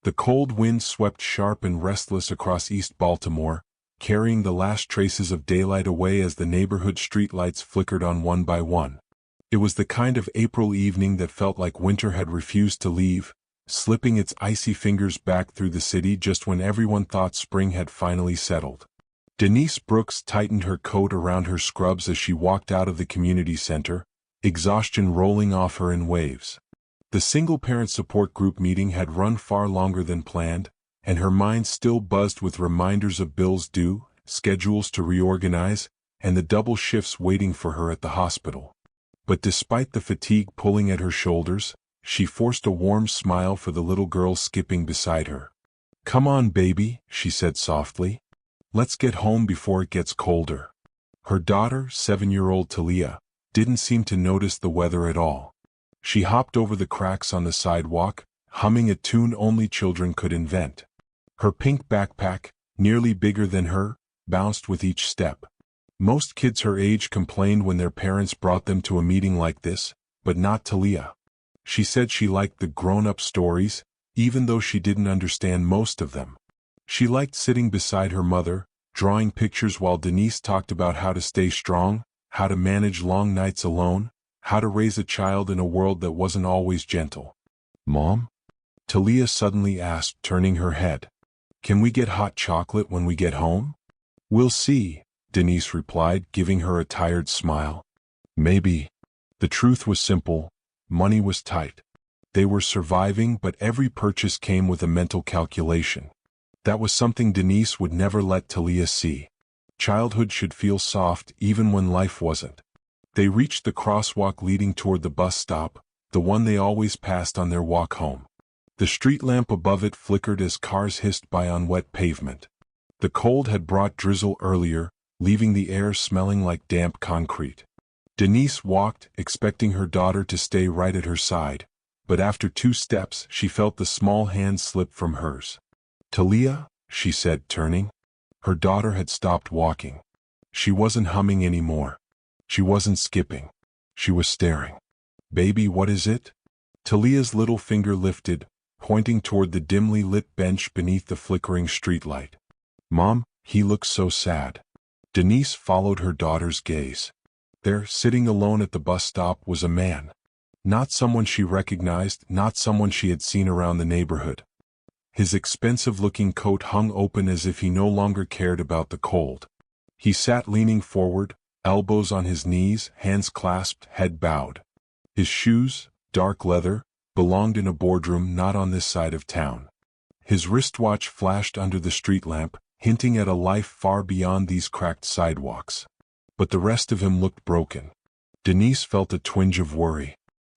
The cold wind swept sharp and restless across East Baltimore, carrying the last traces of daylight away as the neighborhood streetlights flickered on one by one. It was the kind of April evening that felt like winter had refused to leave, slipping its icy fingers back through the city just when everyone thought spring had finally settled. Denise Brooks tightened her coat around her scrubs as she walked out of the community center, exhaustion rolling off her in waves. The single-parent support group meeting had run far longer than planned, and her mind still buzzed with reminders of bills due, schedules to reorganize, and the double shifts waiting for her at the hospital. But despite the fatigue pulling at her shoulders, she forced a warm smile for the little girl skipping beside her. "Come on, baby," she said softly. "Let's get home before it gets colder." Her daughter, 7-year-old Talia, didn't seem to notice the weather at all. She hopped over the cracks on the sidewalk, humming a tune only children could invent. Her pink backpack, nearly bigger than her, bounced with each step. Most kids her age complained when their parents brought them to a meeting like this, but not Talia. She said she liked the grown-up stories, even though she didn't understand most of them. She liked sitting beside her mother, drawing pictures while Denise talked about how to stay strong, how to manage long nights alone, how to raise a child in a world that wasn't always gentle. "Mom?" Talia suddenly asked, turning her head. "Can we get hot chocolate when we get home?" "We'll see," Denise replied, giving her a tired smile. "Maybe." The truth was simple. Money was tight. They were surviving, but every purchase came with a mental calculation. That was something Denise would never let Talia see. Childhood should feel soft even when life wasn't. They reached the crosswalk leading toward the bus stop, the one they always passed on their walk home. The street lamp above it flickered as cars hissed by on wet pavement. The cold had brought drizzle earlier, leaving the air smelling like damp concrete. Denise walked, expecting her daughter to stay right at her side, but after 2 steps she felt the small hand slip from hers. "Talia," she said, turning. Her daughter had stopped walking. She wasn't humming anymore. She wasn't skipping. She was staring. "Baby, what is it?" Talia's little finger lifted, pointing toward the dimly lit bench beneath the flickering streetlight. "Mom, he looks so sad." Denise followed her daughter's gaze. There, sitting alone at the bus stop, was a man. Not someone she recognized, not someone she had seen around the neighborhood. His expensive-looking coat hung open as if he no longer cared about the cold. He sat leaning forward, elbows on his knees, hands clasped, head bowed. His shoes, dark leather, belonged in a boardroom not on this side of town. His wristwatch flashed under the street lamp, hinting at a life far beyond these cracked sidewalks. But the rest of him looked broken. Denise felt a twinge of worry.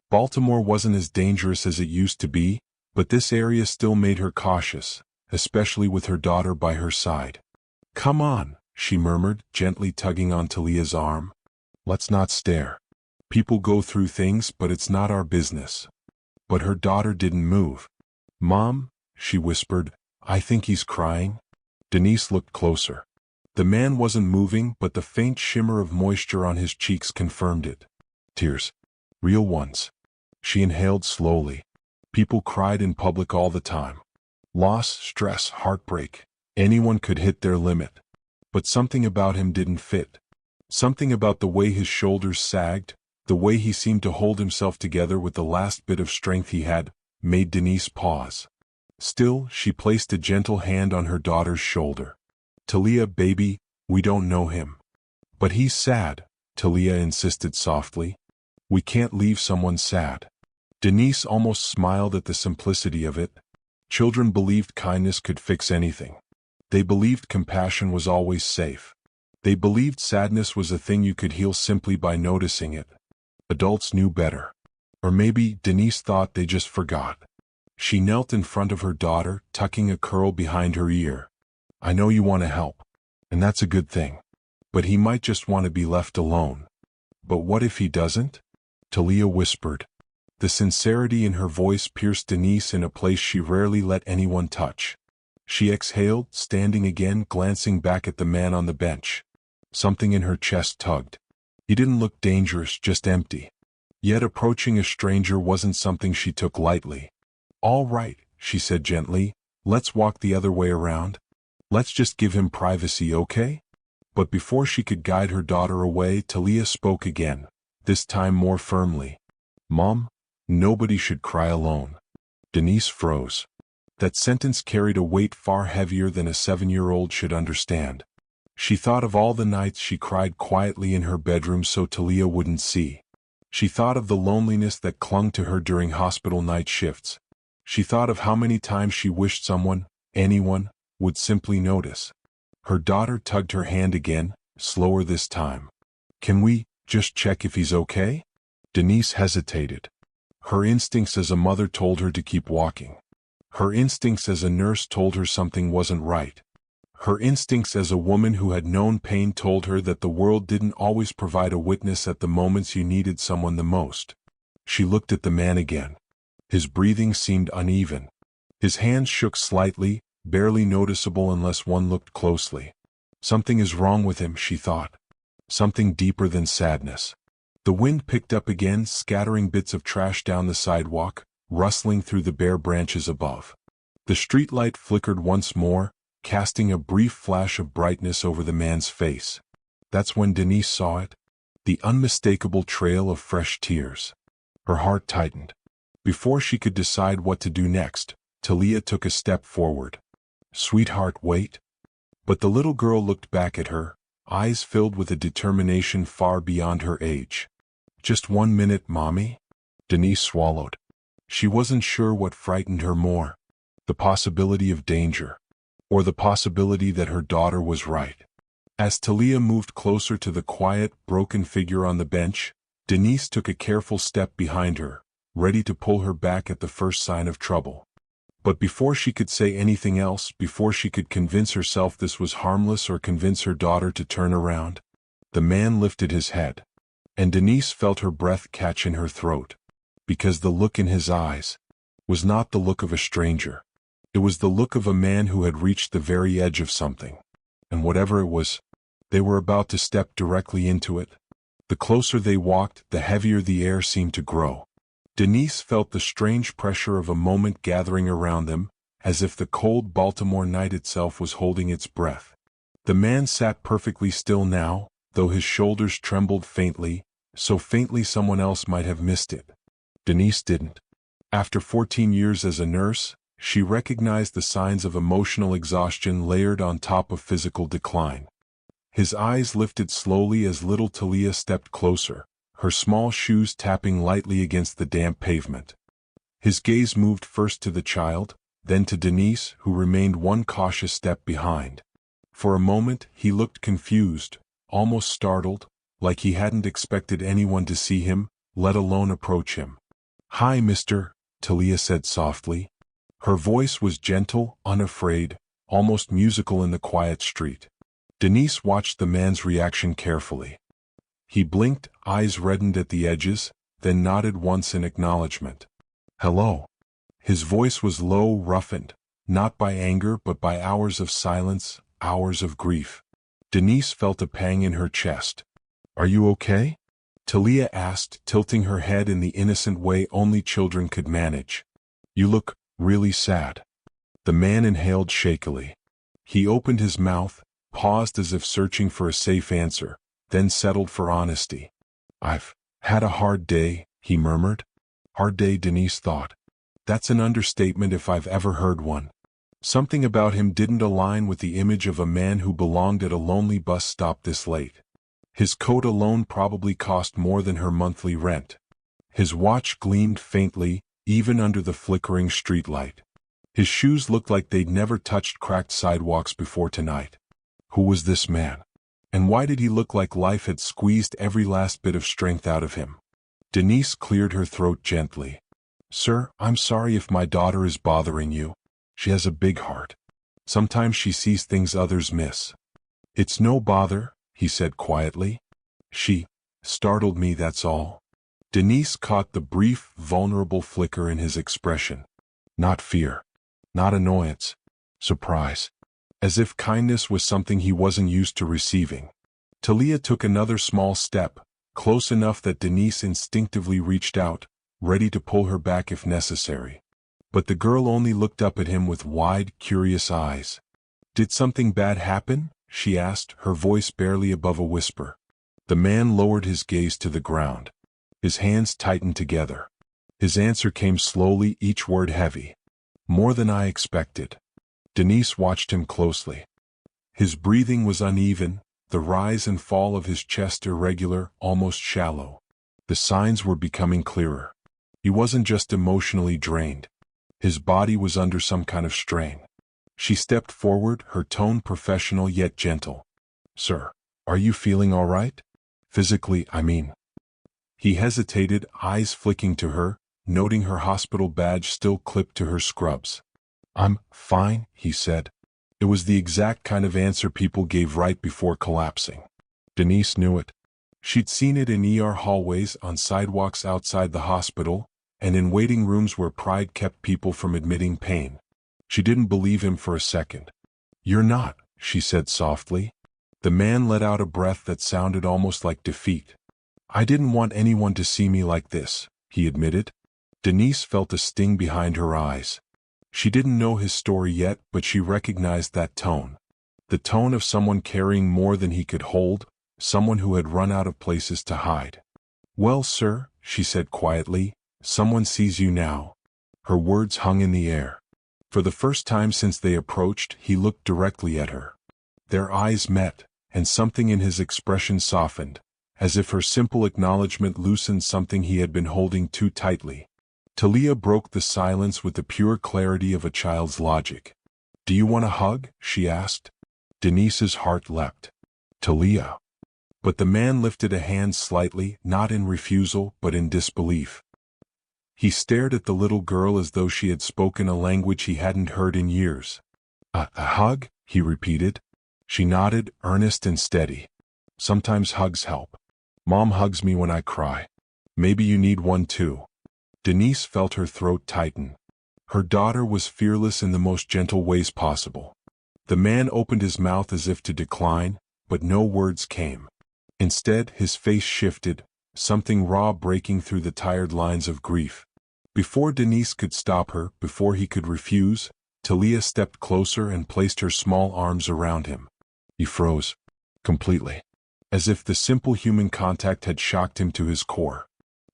Baltimore wasn't as dangerous as it used to be, but this area still made her cautious, especially with her daughter by her side. "Come on," she murmured, gently tugging on Talia's arm. "Let's not stare. People go through things, but it's not our business." But her daughter didn't move. "Mom," she whispered, "I think he's crying." Denise looked closer. The man wasn't moving, but the faint shimmer of moisture on his cheeks confirmed it. Tears. Real ones. She inhaled slowly. People cried in public all the time. Loss, stress, heartbreak. Anyone could hit their limit. But something about him didn't fit. Something about the way his shoulders sagged, the way he seemed to hold himself together with the last bit of strength he had, made Denise pause. Still, she placed a gentle hand on her daughter's shoulder. "Talia, baby, we don't know him." "But he's sad," Talia insisted softly. "We can't leave someone sad." Denise almost smiled at the simplicity of it. Children believed kindness could fix anything. They believed compassion was always safe. They believed sadness was a thing you could heal simply by noticing it. Adults knew better. Or maybe Denise thought they just forgot. She knelt in front of her daughter, tucking a curl behind her ear. "I know you want to help, and that's a good thing. But he might just want to be left alone." "But what if he doesn't?" Talia whispered. The sincerity in her voice pierced Denise in a place she rarely let anyone touch. She exhaled, standing again, glancing back at the man on the bench. Something in her chest tugged. He didn't look dangerous, just empty. Yet approaching a stranger wasn't something she took lightly. "All right," she said gently, Let's walk the other way around. Let's just give him privacy, okay? But before she could guide her daughter away, Talia spoke again, this time more firmly. Mom, nobody should cry alone. Denise froze. That sentence carried a weight far heavier than a 7-year-old should understand. She thought of all the nights she cried quietly in her bedroom so Talia wouldn't see. She thought of the loneliness that clung to her during hospital night shifts. She thought of how many times she wished someone, anyone, would simply notice. Her daughter tugged her hand again, slower this time. Can we just check if he's okay? Denise hesitated. Her instincts as a mother told her to keep walking. Her instincts as a nurse told her something wasn't right. Her instincts as a woman who had known pain told her that the world didn't always provide a witness at the moments you needed someone the most. She looked at the man again. His breathing seemed uneven. His hands shook slightly, barely noticeable unless one looked closely. Something is wrong with him, she thought. Something deeper than sadness. The wind picked up again, scattering bits of trash down the sidewalk, rustling through the bare branches above. The streetlight flickered once more, casting a brief flash of brightness over the man's face. That's when Denise saw it. The unmistakable trail of fresh tears. Her heart tightened. Before she could decide what to do next, Talia took a step forward. Sweetheart, wait. But the little girl looked back at her, eyes filled with a determination far beyond her age. Just 1 minute, Mommy? Denise swallowed. She wasn't sure what frightened her more, the possibility of danger, or the possibility that her daughter was right. As Talia moved closer to the quiet, broken figure on the bench, Denise took a careful step behind her, ready to pull her back at the first sign of trouble. But before she could say anything else, before she could convince herself this was harmless or convince her daughter to turn around, the man lifted his head. And Denise felt her breath catch in her throat, because the look in his eyes was not the look of a stranger. It was the look of a man who had reached the very edge of something. And whatever it was, they were about to step directly into it. The closer they walked, the heavier the air seemed to grow. Denise felt the strange pressure of a moment gathering around them, as if the cold Baltimore night itself was holding its breath. The man sat perfectly still now, though his shoulders trembled faintly, so faintly someone else might have missed it. Denise didn't. After 14 years as a nurse, she recognized the signs of emotional exhaustion layered on top of physical decline. His eyes lifted slowly as little Talia stepped closer, her small shoes tapping lightly against the damp pavement. His gaze moved first to the child, then to Denise, who remained one cautious step behind. For a moment, he looked confused, almost startled, like he hadn't expected anyone to see him, let alone approach him. "Hi, mister," Talia said softly. Her voice was gentle, unafraid, almost musical in the quiet street. Denise watched the man's reaction carefully. He blinked, eyes reddened at the edges, then nodded once in acknowledgement. "Hello." His voice was low, roughened, not by anger but by hours of silence, hours of grief. Denise felt a pang in her chest. "Are you okay?" Talia asked, tilting her head in the innocent way only children could manage. "You look really sad." The man inhaled shakily. He opened his mouth, paused as if searching for a safe answer, then settled for honesty. "I've had a hard day," he murmured. Hard day, Denise thought. That's an understatement if I've ever heard one. Something about him didn't align with the image of a man who belonged at a lonely bus stop this late. His coat alone probably cost more than her monthly rent. His watch gleamed faintly, even under the flickering streetlight. His shoes looked like they'd never touched cracked sidewalks before tonight. Who was this man? And why did he look like life had squeezed every last bit of strength out of him? Denise cleared her throat gently. "Sir, I'm sorry if my daughter is bothering you. She has a big heart. Sometimes she sees things others miss." "It's no bother," he said quietly. "She startled me, that's all." Denise caught the brief, vulnerable flicker in his expression. Not fear. Not annoyance. Surprise. As if kindness was something he wasn't used to receiving. Talia took another small step, close enough that Denise instinctively reached out, ready to pull her back if necessary. But the girl only looked up at him with wide, curious eyes. "Did something bad happen?" she asked, her voice barely above a whisper. The man lowered his gaze to the ground. His hands tightened together. His answer came slowly, each word heavy. "More than I expected." Denise watched him closely. His breathing was uneven, the rise and fall of his chest irregular, almost shallow. The signs were becoming clearer. He wasn't just emotionally drained. His body was under some kind of strain. She stepped forward, her tone professional yet gentle. "Sir, are you feeling all right? Physically, I mean." He hesitated, eyes flicking to her, noting her hospital badge still clipped to her scrubs. "I'm fine," he said. It was the exact kind of answer people gave right before collapsing. Denise knew it. She'd seen it in ER hallways, on sidewalks outside the hospital, and in waiting rooms where pride kept people from admitting pain. She didn't believe him for a second. "You're not," she said softly. The man let out a breath that sounded almost like defeat. "I didn't want anyone to see me like this," he admitted. Denise felt a sting behind her eyes. She didn't know his story yet, but she recognized that tone. The tone of someone carrying more than he could hold, someone who had run out of places to hide. "Well, sir," she said quietly, "someone sees you now." Her words hung in the air. For the first time since they approached, he looked directly at her. Their eyes met, and something in his expression softened, as if her simple acknowledgement loosened something he had been holding too tightly. Talia broke the silence with the pure clarity of a child's logic. "Do you want a hug?" she asked. Denise's heart leapt. "Talia." But the man lifted a hand slightly, not in refusal, but in disbelief. He stared at the little girl as though she had spoken a language he hadn't heard in years. A hug?" he repeated. She nodded, earnest and steady. "Sometimes hugs help. Mom hugs me when I cry. Maybe you need one too." Denise felt her throat tighten. Her daughter was fearless in the most gentle ways possible. The man opened his mouth as if to decline, but no words came. Instead, his face shifted, something raw breaking through the tired lines of grief. Before Denise could stop her, before he could refuse, Talia stepped closer and placed her small arms around him. He froze. Completely. As if the simple human contact had shocked him to his core.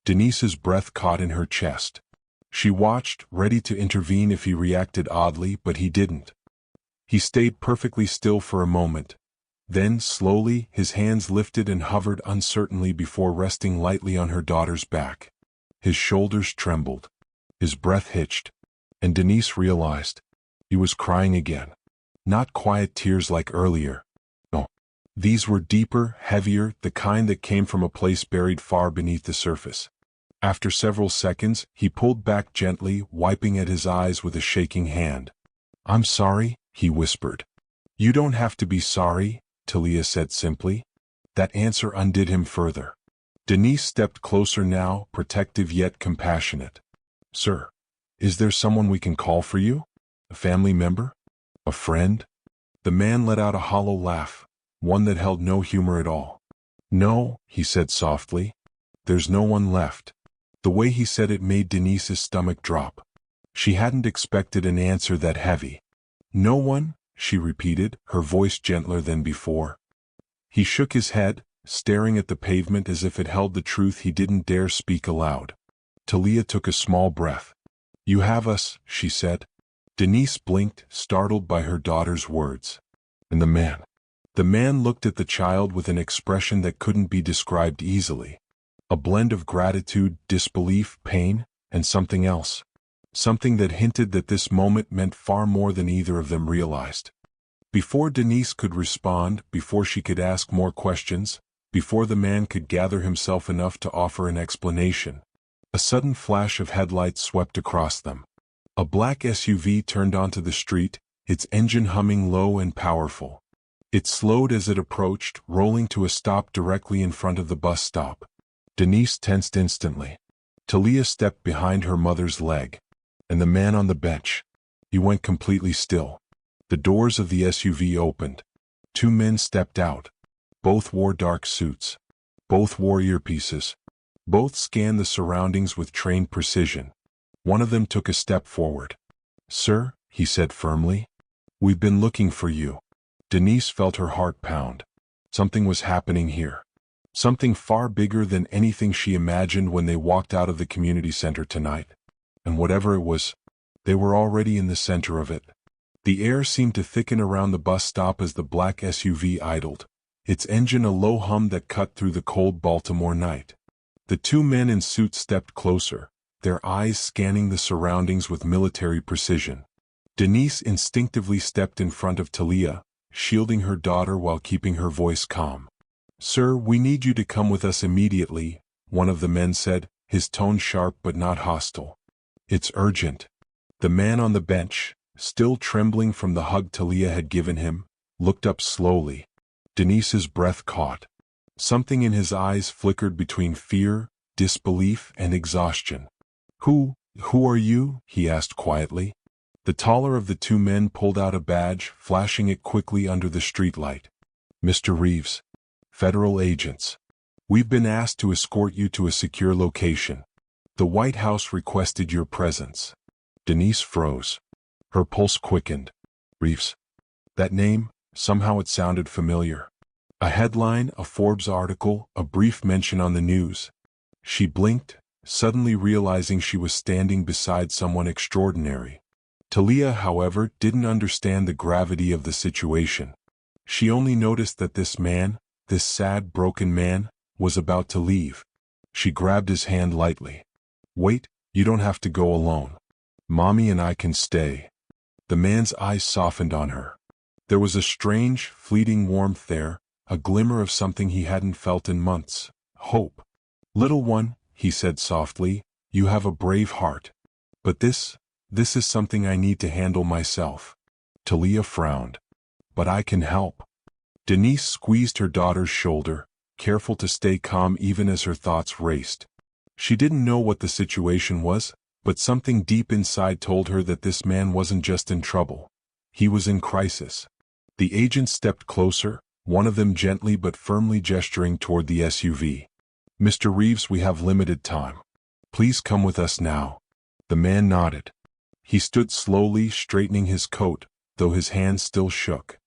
Denise's breath caught in her chest. She watched, ready to intervene if he reacted oddly, but he didn't. He stayed perfectly still for a moment. Then, slowly, his hands lifted and hovered uncertainly before resting lightly on her daughter's back. His shoulders trembled. His breath hitched. And Denise realized. He was crying again. Not quiet tears like earlier. No. These were deeper, heavier, the kind that came from a place buried far beneath the surface. After several seconds, he pulled back gently, wiping at his eyes with a shaking hand. "I'm sorry," he whispered. "You don't have to be sorry," Talia said simply. That answer undid him further. Denise stepped closer now, protective yet compassionate. "Sir, is there someone we can call for you? A family member? A friend?" The man let out a hollow laugh, one that held no humor at all. "No," he said softly. "There's no one left." The way he said it made Denise's stomach drop. She hadn't expected an answer that heavy. "No one?" she repeated, her voice gentler than before. He shook his head, staring at the pavement as if it held the truth he didn't dare speak aloud. Talia took a small breath. "You have us," she said. Denise blinked, startled by her daughter's words. And the man? The man looked at the child with an expression that couldn't be described easily. A blend of gratitude, disbelief, pain, and something else. Something that hinted that this moment meant far more than either of them realized. Before Denise could respond, before she could ask more questions, before the man could gather himself enough to offer an explanation, a sudden flash of headlights swept across them. A black SUV turned onto the street, its engine humming low and powerful. It slowed as it approached, rolling to a stop directly in front of the bus stop. Denise tensed instantly. Talia stepped behind her mother's leg. And the man on the bench. He went completely still. The doors of the SUV opened. Two men stepped out. Both wore dark suits. Both wore earpieces. Both scanned the surroundings with trained precision. One of them took a step forward. "Sir," he said firmly, "we've been looking for you." Denise felt her heart pound. Something was happening here. Something far bigger than anything she imagined when they walked out of the community center tonight. And whatever it was, they were already in the center of it. The air seemed to thicken around the bus stop as the black SUV idled, its engine a low hum that cut through the cold Baltimore night. The two men in suits stepped closer, their eyes scanning the surroundings with military precision. Denise instinctively stepped in front of Talia, shielding her daughter while keeping her voice calm. "Sir, we need you to come with us immediately," one of the men said, his tone sharp but not hostile. "It's urgent." The man on the bench, still trembling from the hug Talia had given him, looked up slowly. Denise's breath caught. Something in his eyes flickered between fear, disbelief, and exhaustion. Who are you?" he asked quietly. The taller of the two men pulled out a badge, flashing it quickly under the streetlight. "Mr. Reeves. Federal agents. We've been asked to escort you to a secure location. The White House requested your presence." Denise froze. Her pulse quickened. Reeves. That name, somehow it sounded familiar. A headline, a Forbes article, a brief mention on the news. She blinked, suddenly realizing she was standing beside someone extraordinary. Talia, however, didn't understand the gravity of the situation. She only noticed that this man, this sad, broken man, was about to leave. She grabbed his hand lightly. "Wait, you don't have to go alone. Mommy and I can stay." The man's eyes softened on her. There was a strange, fleeting warmth there, a glimmer of something he hadn't felt in months. Hope. "Little one," he said softly, "you have a brave heart. But this is something I need to handle myself." Talia frowned. "But I can help." Denise squeezed her daughter's shoulder, careful to stay calm even as her thoughts raced. She didn't know what the situation was, but something deep inside told her that this man wasn't just in trouble. He was in crisis. The agents stepped closer, one of them gently but firmly gesturing toward the SUV. "Mr. Reeves, we have limited time. Please come with us now." The man nodded. He stood slowly, straightening his coat, though his hands still shook.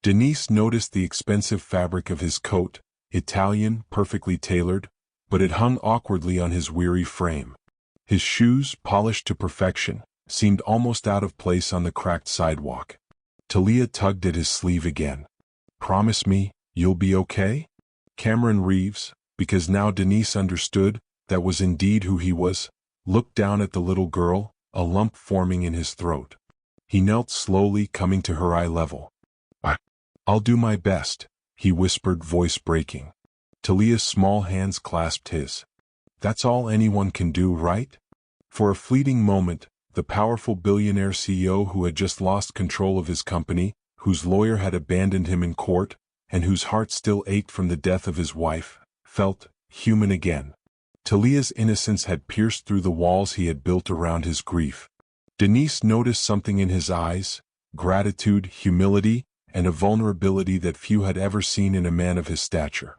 Denise noticed the expensive fabric of his coat, Italian, perfectly tailored, but it hung awkwardly on his weary frame. His shoes, polished to perfection, seemed almost out of place on the cracked sidewalk. Talia tugged at his sleeve again. "Promise me, you'll be okay?" Cameron Reeves, because now Denise understood that was indeed who he was, looked down at the little girl, a lump forming in his throat. He knelt slowly, coming to her eye level. I'll do my best," he whispered, voice breaking. Talia's small hands clasped his. "That's all anyone can do, right?" For a fleeting moment, the powerful billionaire CEO who had just lost control of his company, whose lawyer had abandoned him in court, and whose heart still ached from the death of his wife, felt human again. Talia's innocence had pierced through the walls he had built around his grief. Denise noticed something in his eyes, gratitude, humility, and a vulnerability that few had ever seen in a man of his stature.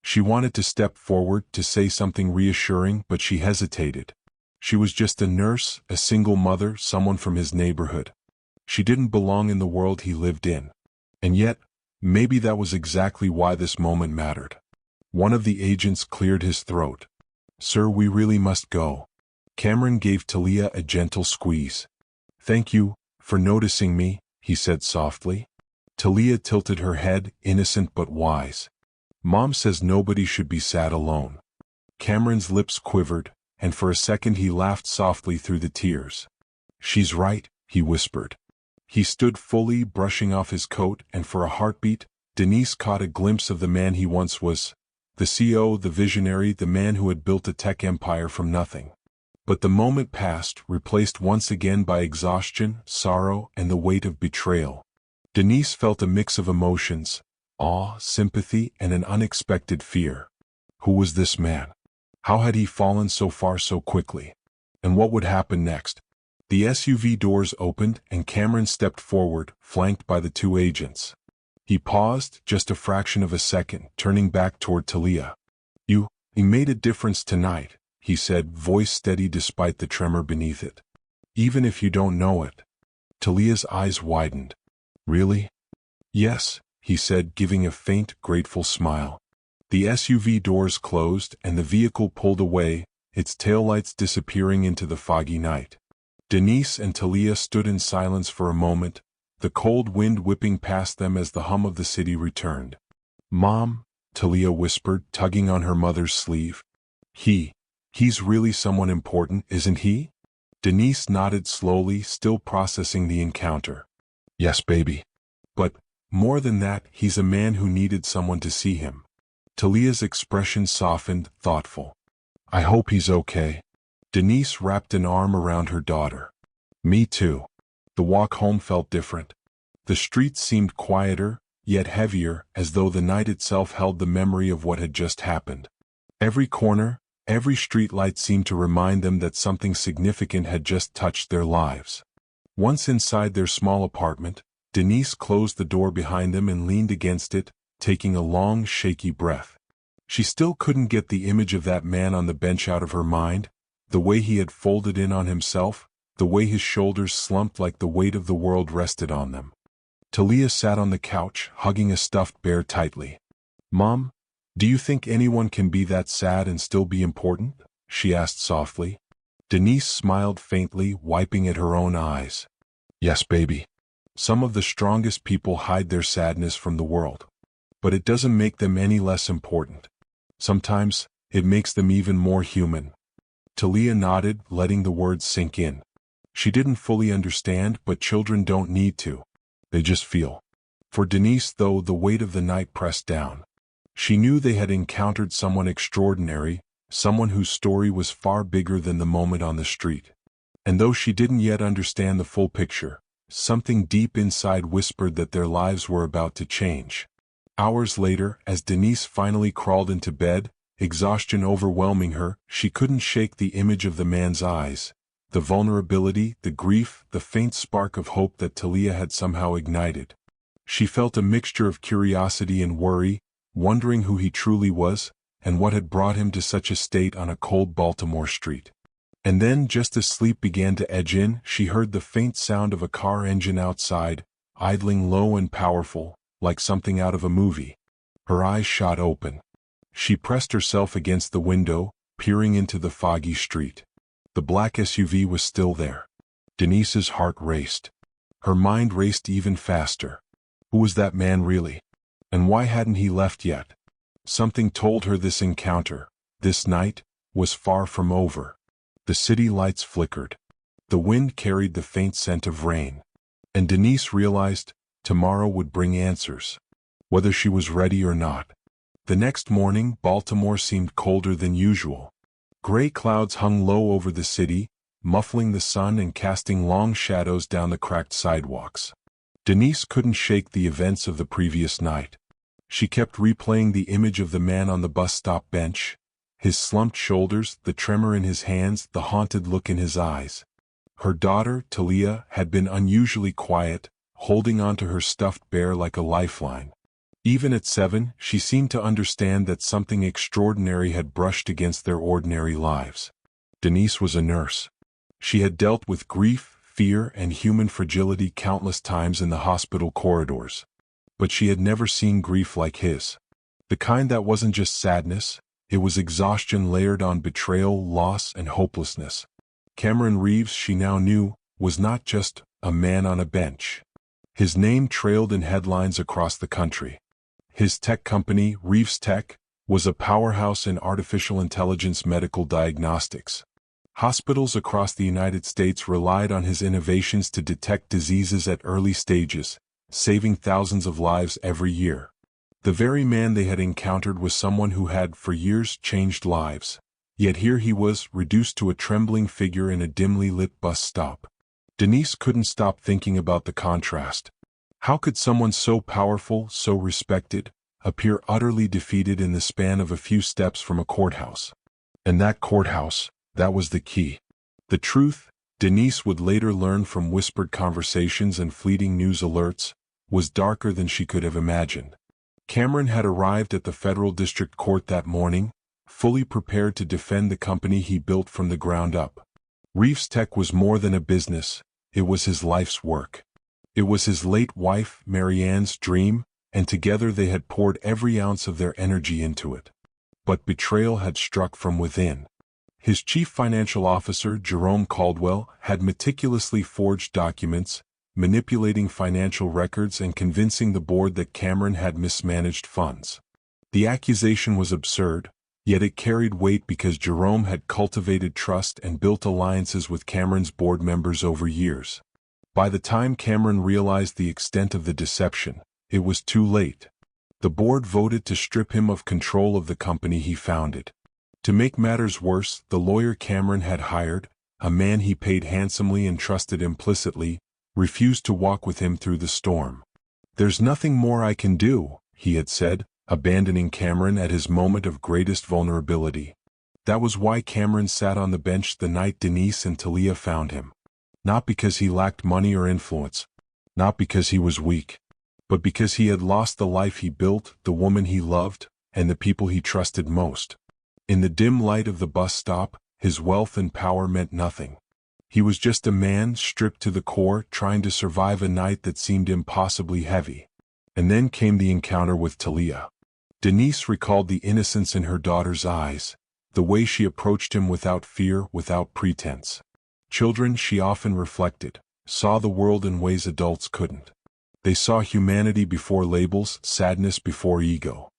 She wanted to step forward to say something reassuring, but she hesitated. She was just a nurse, a single mother, someone from his neighborhood. She didn't belong in the world he lived in. And yet, maybe that was exactly why this moment mattered. One of the agents cleared his throat. "Sir, we really must go." Cameron gave Talia a gentle squeeze. "Thank you for noticing me," he said softly. Talia tilted her head, innocent but wise. "Mom says nobody should be sad alone." Cameron's lips quivered, and for a second he laughed softly through the tears. "She's right," he whispered. He stood fully, brushing off his coat, and for a heartbeat, Denise caught a glimpse of the man he once was. The CEO, the visionary, the man who had built a tech empire from nothing. But the moment passed, replaced once again by exhaustion, sorrow, and the weight of betrayal. Denise felt a mix of emotions, awe, sympathy, and an unexpected fear. Who was this man? How had he fallen so far so quickly? And what would happen next? The SUV doors opened and Cameron stepped forward, flanked by the two agents. He paused, just a fraction of a second, turning back toward Talia. You made a difference tonight," he said, voice steady despite the tremor beneath it. Even if you don't know it. Talia's eyes widened. Really? Yes, he said, giving a faint, grateful smile. The SUV doors closed and the vehicle pulled away, its taillights disappearing into the foggy night. Denise and Talia stood in silence for a moment, the cold wind whipping past them as the hum of the city returned. Mom, Talia whispered, tugging on her mother's sleeve. He's really someone important, isn't he? Denise nodded slowly, still processing the encounter. Yes, baby. But, more than that, he's a man who needed someone to see him. Talia's expression softened, thoughtful. I hope he's okay. Denise wrapped an arm around her daughter. Me too. The walk home felt different. The streets seemed quieter, yet heavier, as though the night itself held the memory of what had just happened. Every corner, every streetlight seemed to remind them that something significant had just touched their lives. Once inside their small apartment, Denise closed the door behind them and leaned against it, taking a long, shaky breath. She still couldn't get the image of that man on the bench out of her mind, the way he had folded in on himself, the way his shoulders slumped like the weight of the world rested on them. Talia sat on the couch, hugging a stuffed bear tightly. Mom, do you think anyone can be that sad and still be important? She asked softly. Denise smiled faintly, wiping at her own eyes. Yes, baby. Some of the strongest people hide their sadness from the world. But it doesn't make them any less important. Sometimes, it makes them even more human. Talia nodded, letting the words sink in. She didn't fully understand, but children don't need to. They just feel. For Denise, though, the weight of the night pressed down. She knew they had encountered someone extraordinary, someone whose story was far bigger than the moment on the street. And though she didn't yet understand the full picture, something deep inside whispered that their lives were about to change. Hours later, as Denise finally crawled into bed, exhaustion overwhelming her, she couldn't shake the image of the man's eyes, the vulnerability, the grief, the faint spark of hope that Talia had somehow ignited. She felt a mixture of curiosity and worry, wondering who he truly was, and what had brought him to such a state on a cold Baltimore street. And then, just as sleep began to edge in, she heard the faint sound of a car engine outside, idling low and powerful, like something out of a movie. Her eyes shot open. She pressed herself against the window, peering into the foggy street. The black SUV was still there. Denise's heart raced. Her mind raced even faster. Who was that man really? And why hadn't he left yet? Something told her this encounter, this night, was far from over. The city lights flickered. The wind carried the faint scent of rain. And Denise realized tomorrow would bring answers, whether she was ready or not. The next morning, Baltimore seemed colder than usual. Gray clouds hung low over the city, muffling the sun and casting long shadows down the cracked sidewalks. Denise couldn't shake the events of the previous night. She kept replaying the image of the man on the bus stop bench, his slumped shoulders, the tremor in his hands, the haunted look in his eyes. Her daughter, Talia, had been unusually quiet, holding on to her stuffed bear like a lifeline. Even at 7, she seemed to understand that something extraordinary had brushed against their ordinary lives. Denise was a nurse. She had dealt with grief, fear, and human fragility countless times in the hospital corridors. But she had never seen grief like his. The kind that wasn't just sadness, it was exhaustion layered on betrayal, loss, and hopelessness. Cameron Reeves, she now knew, was not just a man on a bench. His name trailed in headlines across the country. His tech company, Reeves Tech, was a powerhouse in artificial intelligence medical diagnostics. Hospitals across the United States relied on his innovations to detect diseases at early stages, saving thousands of lives every year. The very man they had encountered was someone who had, for years, changed lives. Yet here he was, reduced to a trembling figure in a dimly lit bus stop. Denise couldn't stop thinking about the contrast. How could someone so powerful, so respected, appear utterly defeated in the span of a few steps from a courthouse? And that courthouse, that was the key. The truth, Denise would later learn from whispered conversations and fleeting news alerts, was darker than she could have imagined. Cameron had arrived at the federal district court that morning, fully prepared to defend the company he built from the ground up. Reefs Tech was more than a business, it was his life's work. It was his late wife, Marianne's dream, and together they had poured every ounce of their energy into it. But betrayal had struck from within. His chief financial officer, Jerome Caldwell, had meticulously forged documents, manipulating financial records and convincing the board that Cameron had mismanaged funds. The accusation was absurd, yet it carried weight because Jerome had cultivated trust and built alliances with Cameron's board members over years. By the time Cameron realized the extent of the deception, it was too late. The board voted to strip him of control of the company he founded. To make matters worse, the lawyer Cameron had hired, a man he paid handsomely and trusted implicitly, refused to walk with him through the storm. "There's nothing more I can do," he had said, abandoning Cameron at his moment of greatest vulnerability. That was why Cameron sat on the bench the night Denise and Talia found him. Not because he lacked money or influence, not because he was weak, but because he had lost the life he built, the woman he loved, and the people he trusted most. In the dim light of the bus stop, his wealth and power meant nothing. He was just a man stripped to the core, trying to survive a night that seemed impossibly heavy. And then came the encounter with Talia. Denise recalled the innocence in her daughter's eyes, the way she approached him without fear, without pretense. Children, she often reflected, saw the world in ways adults couldn't. They saw humanity before labels, sadness before ego.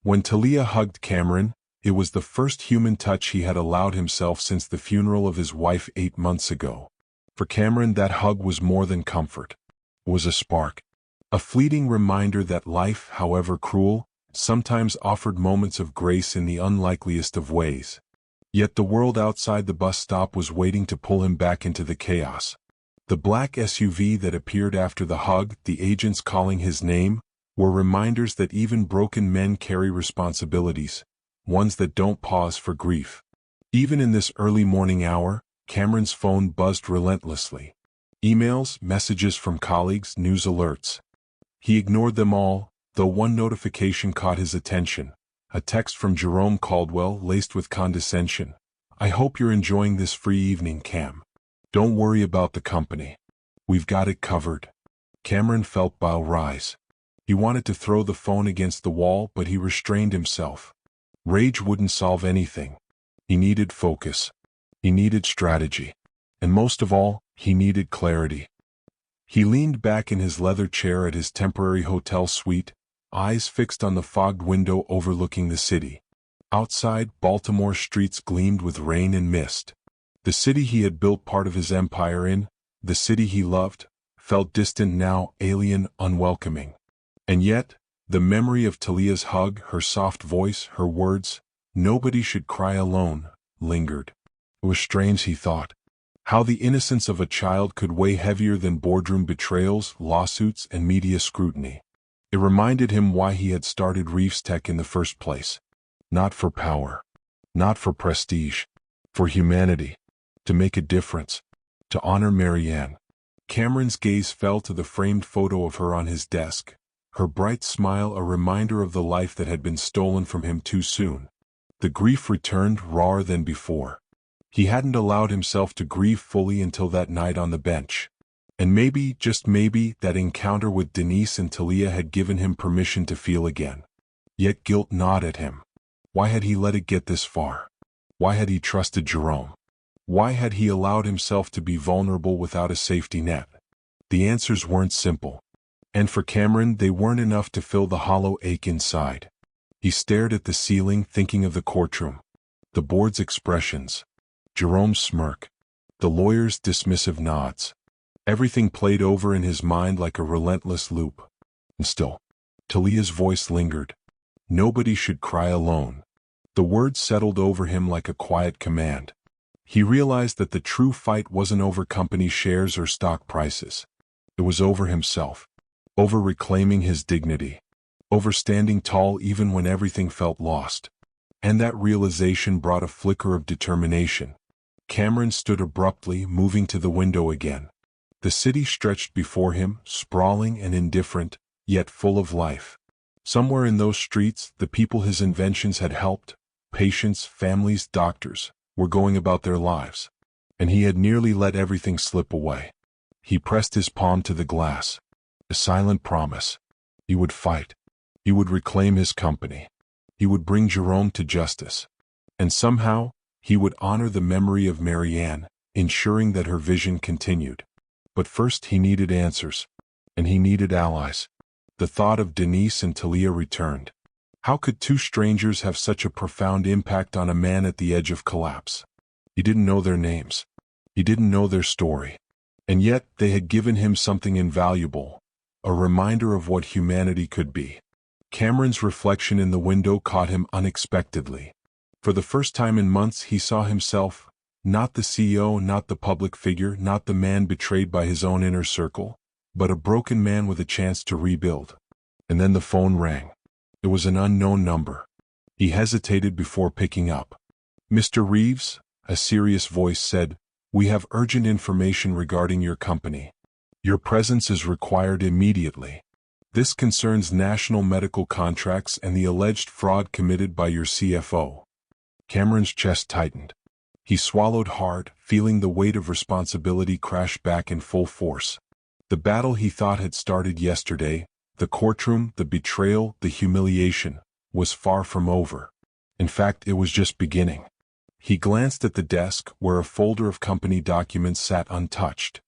When Talia hugged Cameron, it was the first human touch he had allowed himself since the funeral of his wife 8 months ago. For Cameron, that hug was more than comfort. It was a spark. A fleeting reminder that life, however cruel, sometimes offered moments of grace in the unlikeliest of ways. Yet the world outside the bus stop was waiting to pull him back into the chaos. The black SUV that appeared after the hug, the agents calling his name, were reminders that even broken men carry responsibilities, ones that don't pause for grief. Even in this early morning hour, Cameron's phone buzzed relentlessly. Emails, messages from colleagues, news alerts. He ignored them all, though one notification caught his attention. A text from Jerome Caldwell laced with condescension. "I hope you're enjoying this free evening, Cam. Don't worry about the company. We've got it covered." Cameron felt bile rise. He wanted to throw the phone against the wall, but he restrained himself. Rage wouldn't solve anything. He needed focus. He needed strategy. And most of all, he needed clarity. He leaned back in his leather chair at his temporary hotel suite, eyes fixed on the fogged window overlooking the city. Outside, Baltimore streets gleamed with rain and mist. The city he had built part of his empire in, the city he loved, felt distant now, alien, unwelcoming. And yet, the memory of Talia's hug, her soft voice, her words, "Nobody should cry alone," lingered. It was strange, he thought, how the innocence of a child could weigh heavier than boardroom betrayals, lawsuits, and media scrutiny. It reminded him why he had started Reefs Tech in the first place. Not for power. Not for prestige. For humanity. To make a difference. To honor Marianne. Cameron's gaze fell to the framed photo of her on his desk. Her bright smile a reminder of the life that had been stolen from him too soon. The grief returned, rawer than before. He hadn't allowed himself to grieve fully until that night on the bench. And maybe, just maybe, that encounter with Denise and Talia had given him permission to feel again. Yet guilt gnawed at him. Why had he let it get this far? Why had he trusted Jerome? Why had he allowed himself to be vulnerable without a safety net? The answers weren't simple. And for Cameron, they weren't enough to fill the hollow ache inside. He stared at the ceiling, thinking of the courtroom. The board's expressions. Jerome's smirk. The lawyer's dismissive nods. Everything played over in his mind like a relentless loop. And still, Talia's voice lingered. Nobody should cry alone. The words settled over him like a quiet command. He realized that the true fight wasn't over company shares or stock prices. It was over himself. Over reclaiming his dignity. Over standing tall even when everything felt lost. And that realization brought a flicker of determination. Cameron stood abruptly, moving to the window again. The city stretched before him, sprawling and indifferent, yet full of life. Somewhere in those streets, the people his inventions had helped, patients, families, doctors, were going about their lives. And he had nearly let everything slip away. He pressed his palm to the glass. A silent promise. He would fight. He would reclaim his company. He would bring Jerome to justice. And somehow, he would honor the memory of Marianne, ensuring that her vision continued. But first he needed answers. And he needed allies. The thought of Denise and Talia returned. How could two strangers have such a profound impact on a man at the edge of collapse? He didn't know their names. He didn't know their story. And yet, they had given him something invaluable, a reminder of what humanity could be. Cameron's reflection in the window caught him unexpectedly. For the first time in months he saw himself, not the CEO, not the public figure, not the man betrayed by his own inner circle, but a broken man with a chance to rebuild. And then the phone rang. It was an unknown number. He hesitated before picking up. "Mr. Reeves," a serious voice said, "we have urgent information regarding your company. Your presence is required immediately. This concerns national medical contracts and the alleged fraud committed by your CFO." Cameron's chest tightened. He swallowed hard, feeling the weight of responsibility crash back in full force. The battle he thought had started yesterday, the courtroom, the betrayal, the humiliation, was far from over. In fact, it was just beginning. He glanced at the desk, where a folder of company documents sat untouched.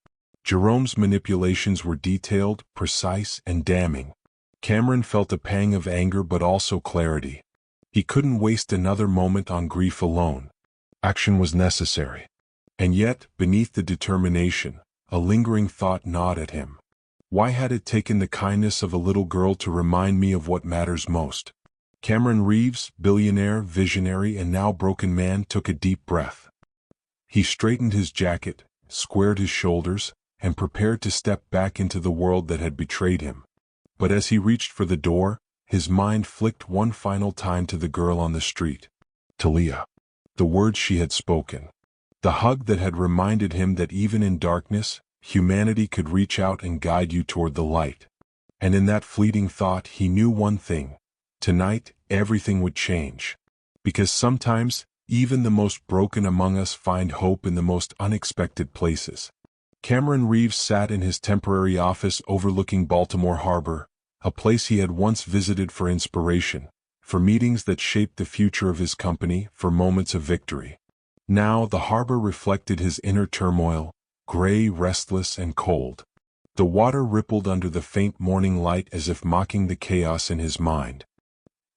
Jerome's manipulations were detailed, precise, and damning. Cameron felt a pang of anger but also clarity. He couldn't waste another moment on grief alone. Action was necessary. And yet, beneath the determination, a lingering thought gnawed at him. Why had it taken the kindness of a little girl to remind me of what matters most? Cameron Reeves, billionaire, visionary, and now broken man, took a deep breath. He straightened his jacket, squared his shoulders, and prepared to step back into the world that had betrayed him. But as he reached for the door, his mind flicked one final time to the girl on the street. Talia. The words she had spoken. The hug that had reminded him that even in darkness, humanity could reach out and guide you toward the light. And in that fleeting thought he knew one thing. Tonight, everything would change. Because sometimes, even the most broken among us find hope in the most unexpected places. Cameron Reeves sat in his temporary office overlooking Baltimore Harbor, a place he had once visited for inspiration, for meetings that shaped the future of his company, for moments of victory. Now the harbor reflected his inner turmoil, gray, restless, and cold. The water rippled under the faint morning light as if mocking the chaos in his mind.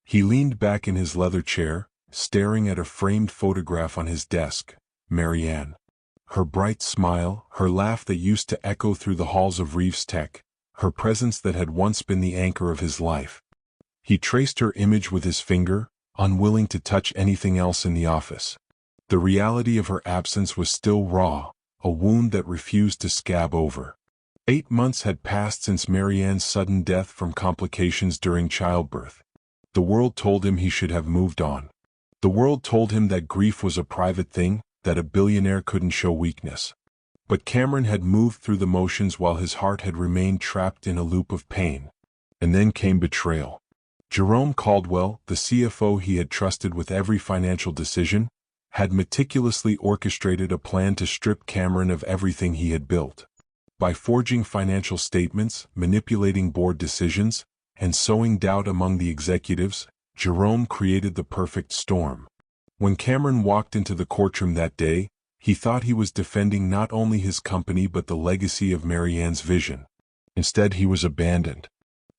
He leaned back in his leather chair, staring at a framed photograph on his desk, Marianne. Her bright smile, her laugh that used to echo through the halls of Reeves Tech, her presence that had once been the anchor of his life. He traced her image with his finger, unwilling to touch anything else in the office. The reality of her absence was still raw, a wound that refused to scab over. 8 months had passed since Marianne's sudden death from complications during childbirth. The world told him he should have moved on. The world told him that grief was a private thing, that a billionaire couldn't show weakness. But Cameron had moved through the motions while his heart had remained trapped in a loop of pain. And then came betrayal. Jerome Caldwell, the CFO he had trusted with every financial decision, had meticulously orchestrated a plan to strip Cameron of everything he had built. By forging financial statements, manipulating board decisions, and sowing doubt among the executives, Jerome created the perfect storm. When Cameron walked into the courtroom that day, he thought he was defending not only his company but the legacy of Marianne's vision. Instead, he was abandoned.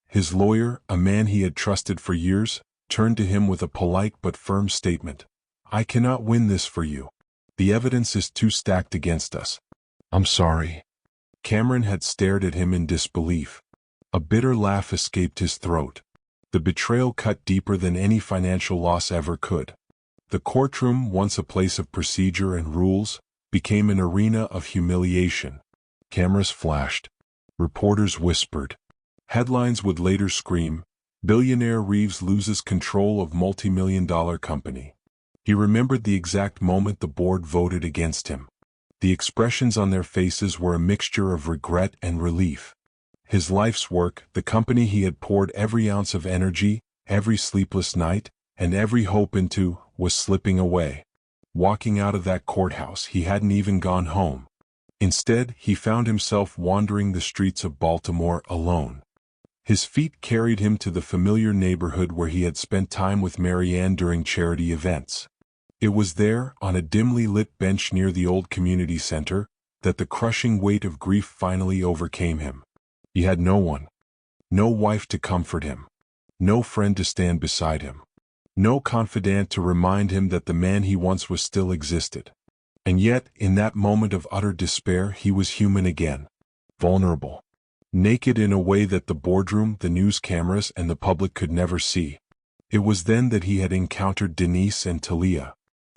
His lawyer, a man he had trusted for years, turned to him with a polite but firm statement. "I cannot win this for you. The evidence is too stacked against us." "I'm sorry." Cameron had stared at him in disbelief. A bitter laugh escaped his throat. The betrayal cut deeper than any financial loss ever could. The courtroom, once a place of procedure and rules, became an arena of humiliation. Cameras flashed. Reporters whispered. Headlines would later scream, "Billionaire Reeves loses control of multi-million-dollar company." He remembered the exact moment the board voted against him. The expressions on their faces were a mixture of regret and relief. His life's work, the company he had poured every ounce of energy, every sleepless night, and every hope into, was slipping away. Walking out of that courthouse, he hadn't even gone home. Instead, he found himself wandering the streets of Baltimore alone. His feet carried him to the familiar neighborhood where he had spent time with Marianne during charity events. It was there, on a dimly lit bench near the old community center, that the crushing weight of grief finally overcame him. He had no one. No wife to comfort him. No friend to stand beside him. No confidant to remind him that the man he once was still existed. And yet, in that moment of utter despair, he was human again. Vulnerable. Naked in a way that the boardroom, the news cameras, and the public could never see. It was then that he had encountered Denise and Talia.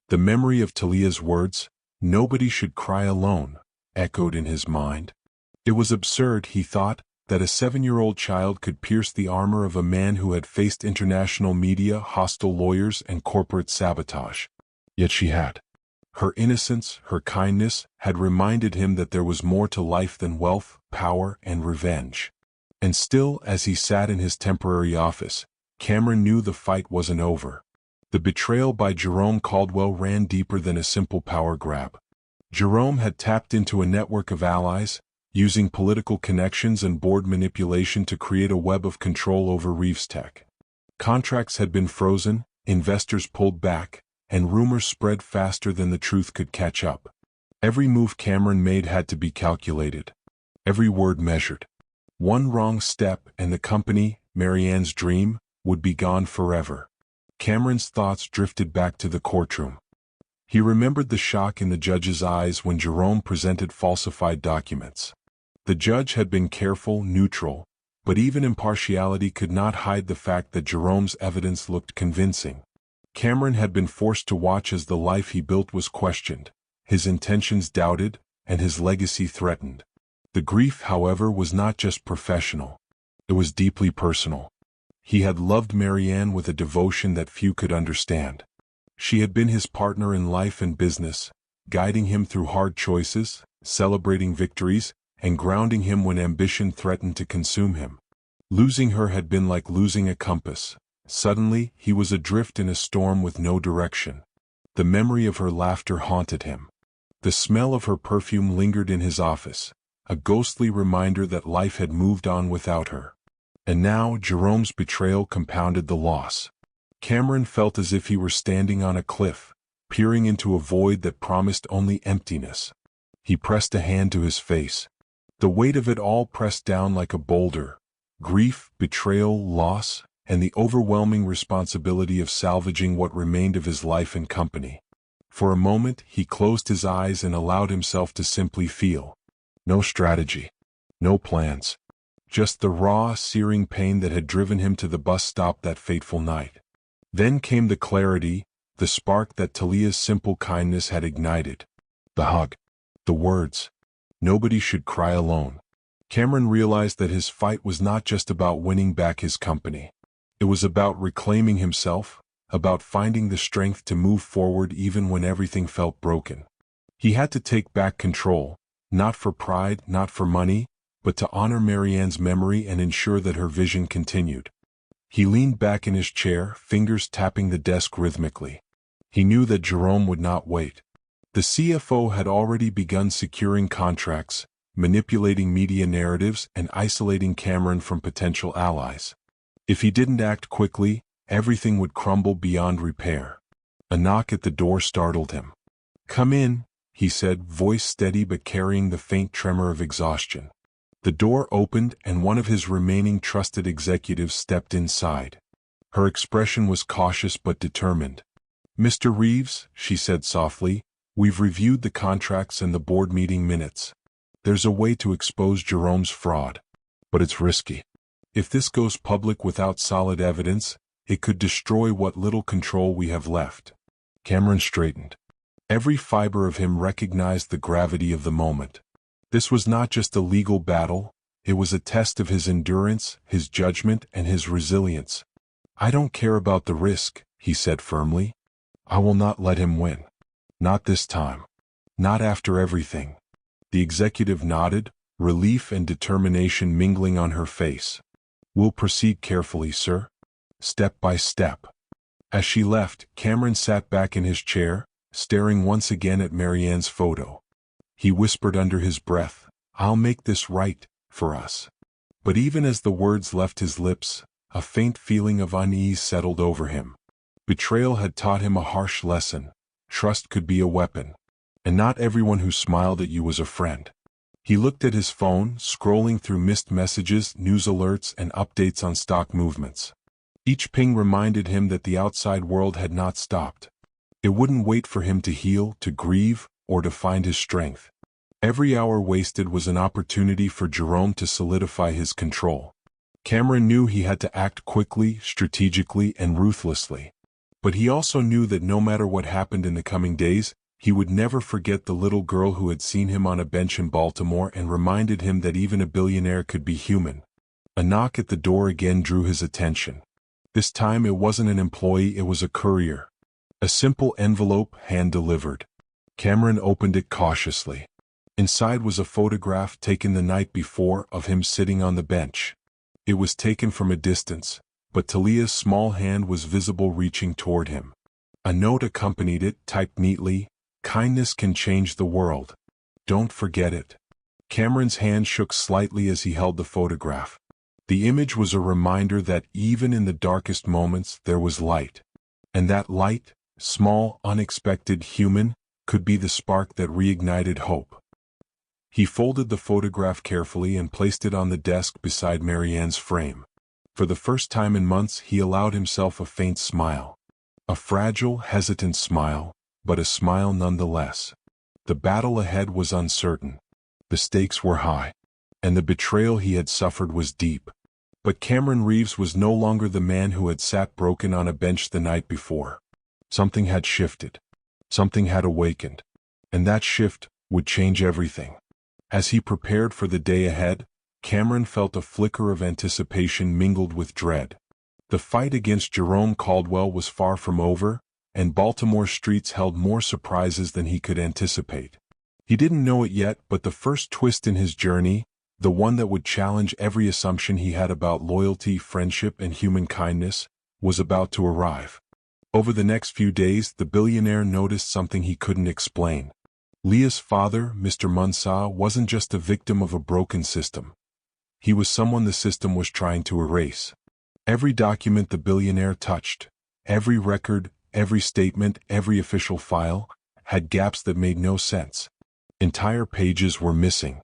The memory of Talia's words, "Nobody should cry alone," echoed in his mind. It was absurd, he thought, that a 7-year-old child could pierce the armor of a man who had faced international media, hostile lawyers, and corporate sabotage. Yet she had. Her innocence, her kindness, had reminded him that there was more to life than wealth, power, and revenge. And still, as he sat in his temporary office, Cameron knew the fight wasn't over. The betrayal by Jerome Caldwell ran deeper than a simple power grab. Jerome had tapped into a network of allies, using political connections and board manipulation to create a web of control over Reeves Tech. Contracts had been frozen, investors pulled back, and rumors spread faster than the truth could catch up. Every move Cameron made had to be calculated. Every word measured. One wrong step and the company, Marianne's dream, would be gone forever. Cameron's thoughts drifted back to the courtroom. He remembered the shock in the judge's eyes when Jerome presented falsified documents. The judge had been careful, neutral, but even impartiality could not hide the fact that Jerome's evidence looked convincing. Cameron had been forced to watch as the life he built was questioned, his intentions doubted, and his legacy threatened. The grief, however, was not just professional. It was deeply personal. He had loved Marianne with a devotion that few could understand. She had been his partner in life and business, guiding him through hard choices, celebrating victories, and grounding him when ambition threatened to consume him. Losing her had been like losing a compass. Suddenly, he was adrift in a storm with no direction. The memory of her laughter haunted him. The smell of her perfume lingered in his office, a ghostly reminder that life had moved on without her. And now, Jerome's betrayal compounded the loss. Cameron felt as if he were standing on a cliff, peering into a void that promised only emptiness. He pressed a hand to his face. The weight of it all pressed down like a boulder. Grief, betrayal, loss, and the overwhelming responsibility of salvaging what remained of his life and company. For a moment, he closed his eyes and allowed himself to simply feel. No strategy. No plans. Just the raw, searing pain that had driven him to the bus stop that fateful night. Then came the clarity, the spark that Talia's simple kindness had ignited. The hug. The words. Nobody should cry alone. Cameron realized that his fight was not just about winning back his company. It was about reclaiming himself, about finding the strength to move forward even when everything felt broken. He had to take back control, not for pride, not for money, but to honor Marianne's memory and ensure that her vision continued. He leaned back in his chair, fingers tapping the desk rhythmically. He knew that Jerome would not wait. The CFO had already begun securing contracts, manipulating media narratives, and isolating Cameron from potential allies. If he didn't act quickly, everything would crumble beyond repair. A knock at the door startled him. "Come in," he said, voice steady but carrying the faint tremor of exhaustion. The door opened and one of his remaining trusted executives stepped inside. Her expression was cautious but determined. "Mr. Reeves," she said softly, "we've reviewed the contracts and the board meeting minutes. There's a way to expose Jerome's fraud. But it's risky. If this goes public without solid evidence, it could destroy what little control we have left." Cameron straightened. Every fiber of him recognized the gravity of the moment. This was not just a legal battle, it was a test of his endurance, his judgment, and his resilience. "I don't care about the risk," he said firmly. "I will not let him win. Not this time. Not after everything." The executive nodded, relief and determination mingling on her face. "We'll proceed carefully, sir. Step by step." As she left, Cameron sat back in his chair, staring once again at Marianne's photo. He whispered under his breath, "I'll make this right, for us." But even as the words left his lips, a faint feeling of unease settled over him. Betrayal had taught him a harsh lesson. Trust could be a weapon. And not everyone who smiled at you was a friend. He looked at his phone, scrolling through missed messages, news alerts, and updates on stock movements. Each ping reminded him that the outside world had not stopped. It wouldn't wait for him to heal, to grieve, or to find his strength. Every hour wasted was an opportunity for Jerome to solidify his control. Cameron knew he had to act quickly, strategically, and ruthlessly. But he also knew that no matter what happened in the coming days, he would never forget the little girl who had seen him on a bench in Baltimore and reminded him that even a billionaire could be human. A knock at the door again drew his attention. This time it wasn't an employee, it was a courier. A simple envelope, hand-delivered. Cameron opened it cautiously. Inside was a photograph taken the night before of him sitting on the bench. It was taken from a distance, but Talia's small hand was visible reaching toward him. A note accompanied it, typed neatly, "Kindness can change the world. Don't forget it." Cameron's hand shook slightly as he held the photograph. The image was a reminder that even in the darkest moments there was light. And that light, small, unexpected, human, could be the spark that reignited hope. He folded the photograph carefully and placed it on the desk beside Marianne's frame. For the first time in months he allowed himself a faint smile. A fragile, hesitant smile, but a smile nonetheless. The battle ahead was uncertain. The stakes were high. And the betrayal he had suffered was deep. But Cameron Reeves was no longer the man who had sat broken on a bench the night before. Something had shifted. Something had awakened. And that shift would change everything. As he prepared for the day ahead, Cameron felt a flicker of anticipation mingled with dread. The fight against Jerome Caldwell was far from over, and Baltimore streets held more surprises than he could anticipate. He didn't know it yet, but the first twist in his journey, the one that would challenge every assumption he had about loyalty, friendship, and human kindness, was about to arrive. Over the next few days, the billionaire noticed something he couldn't explain. Leah's father, Mr. Munsah, wasn't just a victim of a broken system. He was someone the system was trying to erase. Every document the billionaire touched, every record, every statement, every official file, had gaps that made no sense. Entire pages were missing.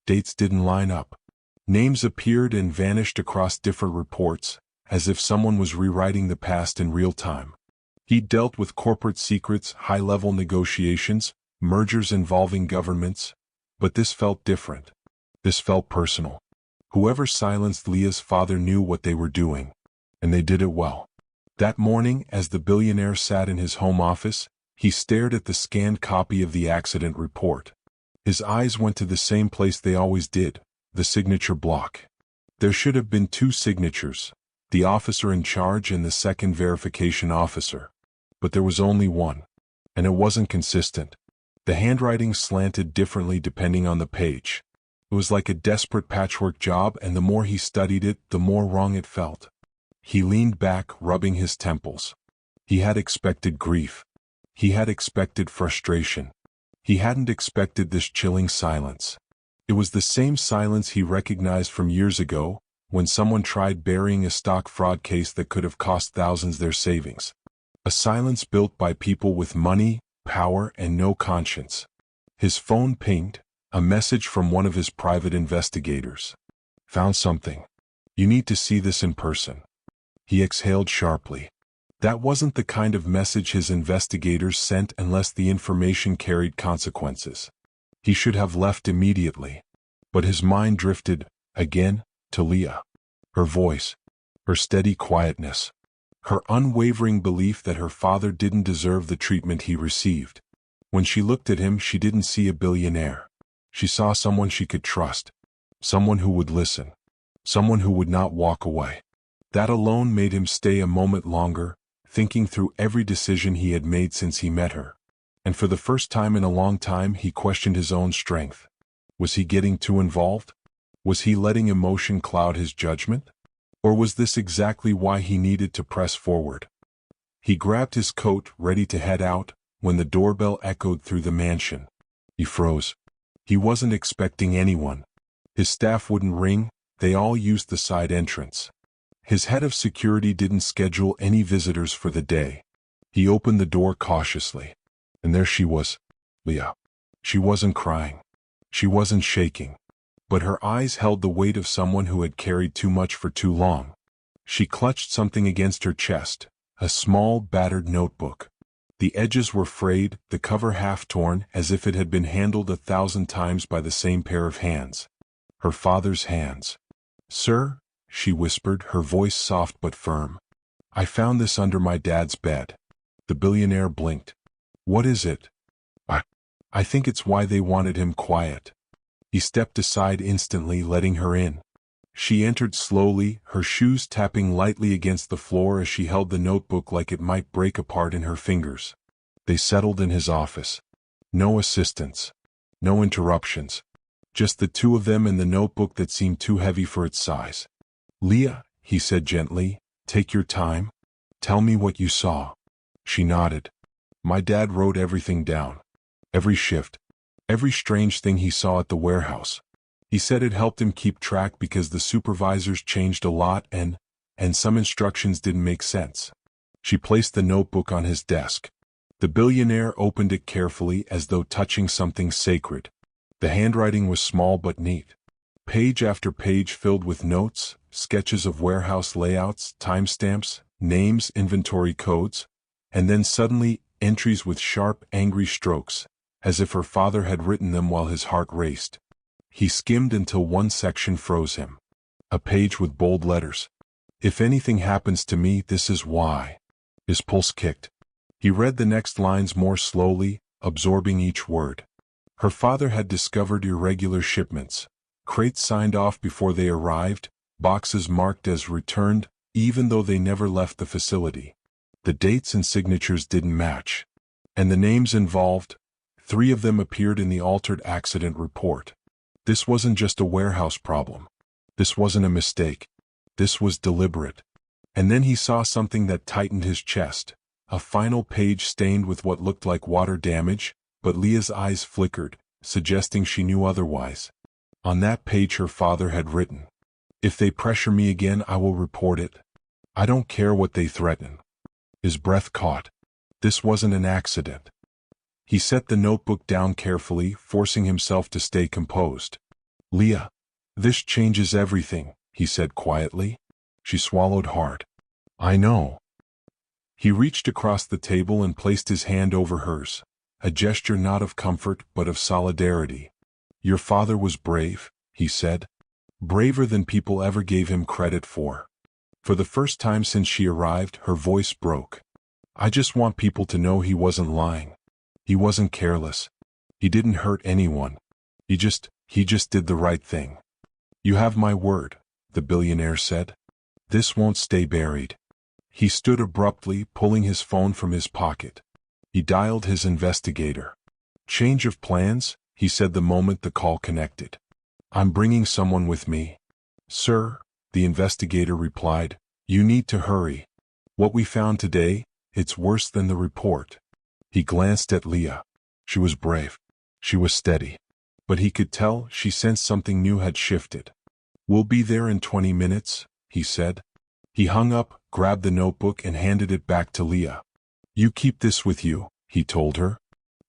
Dates didn't line up. Names appeared and vanished across different reports, as if someone was rewriting the past in real time. He dealt with corporate secrets, high-level negotiations, mergers involving governments, but this felt different. This felt personal. Whoever silenced Leah's father knew what they were doing, and they did it well. That morning, as the billionaire sat in his home office, he stared at the scanned copy of the accident report. His eyes went to the same place they always did, the signature block. There should have been two signatures, the officer in charge and the second verification officer. But there was only one, and it wasn't consistent. The handwriting slanted differently depending on the page. It was like a desperate patchwork job, and the more he studied it, the more wrong it felt. He leaned back, rubbing his temples. He had expected grief. He had expected frustration. He hadn't expected this chilling silence. It was the same silence he recognized from years ago, when someone tried burying a stock fraud case that could have cost thousands their savings. A silence built by people with money, power, and no conscience. His phone pinged, a message from one of his private investigators. "Found something. You need to see this in person." He exhaled sharply. That wasn't the kind of message his investigators sent unless the information carried consequences. He should have left immediately. But his mind drifted, again, to Leah. Her voice. Her steady quietness. Her unwavering belief that her father didn't deserve the treatment he received. When she looked at him, she didn't see a billionaire. She saw someone she could trust. Someone who would listen. Someone who would not walk away. That alone made him stay a moment longer, thinking through every decision he had made since he met her. And for the first time in a long time, he questioned his own strength. Was he getting too involved? Was he letting emotion cloud his judgment? Or was this exactly why he needed to press forward? He grabbed his coat, ready to head out, when the doorbell echoed through the mansion. He froze. He wasn't expecting anyone. His staff wouldn't ring, they all used the side entrance. His head of security didn't schedule any visitors for the day. He opened the door cautiously. And there she was, Leah. She wasn't crying. She wasn't shaking. But her eyes held the weight of someone who had carried too much for too long. She clutched something against her chest, a small, battered notebook. The edges were frayed, the cover half torn, as if it had been handled 1,000 times by the same pair of hands. Her father's hands. "Sir," she whispered, her voice soft but firm. "I found this under my dad's bed." The billionaire blinked. "What is it?" I think it's why they wanted him quiet." He stepped aside instantly, letting her in. She entered slowly, her shoes tapping lightly against the floor as she held the notebook like it might break apart in her fingers. They settled in his office. No assistants. No interruptions. Just the two of them and the notebook that seemed too heavy for its size. "Leah," he said gently, "take your time. Tell me what you saw." She nodded. "My dad wrote everything down. Every shift. Every strange thing he saw at the warehouse. He said it helped him keep track because the supervisors changed a lot and some instructions didn't make sense." She placed the notebook on his desk. The billionaire opened it carefully as though touching something sacred. The handwriting was small but neat. Page after page filled with notes, sketches of warehouse layouts, timestamps, names, inventory codes, and then suddenly entries with sharp, angry strokes, as if her father had written them while his heart raced. He skimmed until one section froze him. A page with bold letters. "If anything happens to me, this is why." His pulse kicked. He read the next lines more slowly, absorbing each word. Her father had discovered irregular shipments, crates signed off before they arrived, boxes marked as returned, even though they never left the facility. The dates and signatures didn't match. And the names involved, 3 of them appeared in the altered accident report. This wasn't just a warehouse problem. This wasn't a mistake. This was deliberate. And then he saw something that tightened his chest. A final page stained with what looked like water damage, but Leah's eyes flickered, suggesting she knew otherwise. On that page her father had written, "If they pressure me again, I will report it. I don't care what they threaten." His breath caught. This wasn't an accident. He set the notebook down carefully, forcing himself to stay composed. "Leah, this changes everything," he said quietly. She swallowed hard. "I know." He reached across the table and placed his hand over hers, a gesture not of comfort but of solidarity. "Your father was brave," he said. "Braver than people ever gave him credit for." For the first time since she arrived, her voice broke. "I just want people to know he wasn't lying. He wasn't careless. He didn't hurt anyone. He just did the right thing." "You have my word," the billionaire said. "This won't stay buried." He stood abruptly, pulling his phone from his pocket. He dialed his investigator. "Change of plans," he said the moment the call connected. "I'm bringing someone with me." "Sir," the investigator replied, "you need to hurry. What we found today, it's worse than the report." He glanced at Leah. She was brave. She was steady. But he could tell she sensed something new had shifted. "We'll be there in 20 minutes, he said. He hung up, grabbed the notebook and handed it back to Leah. "You keep this with you," he told her.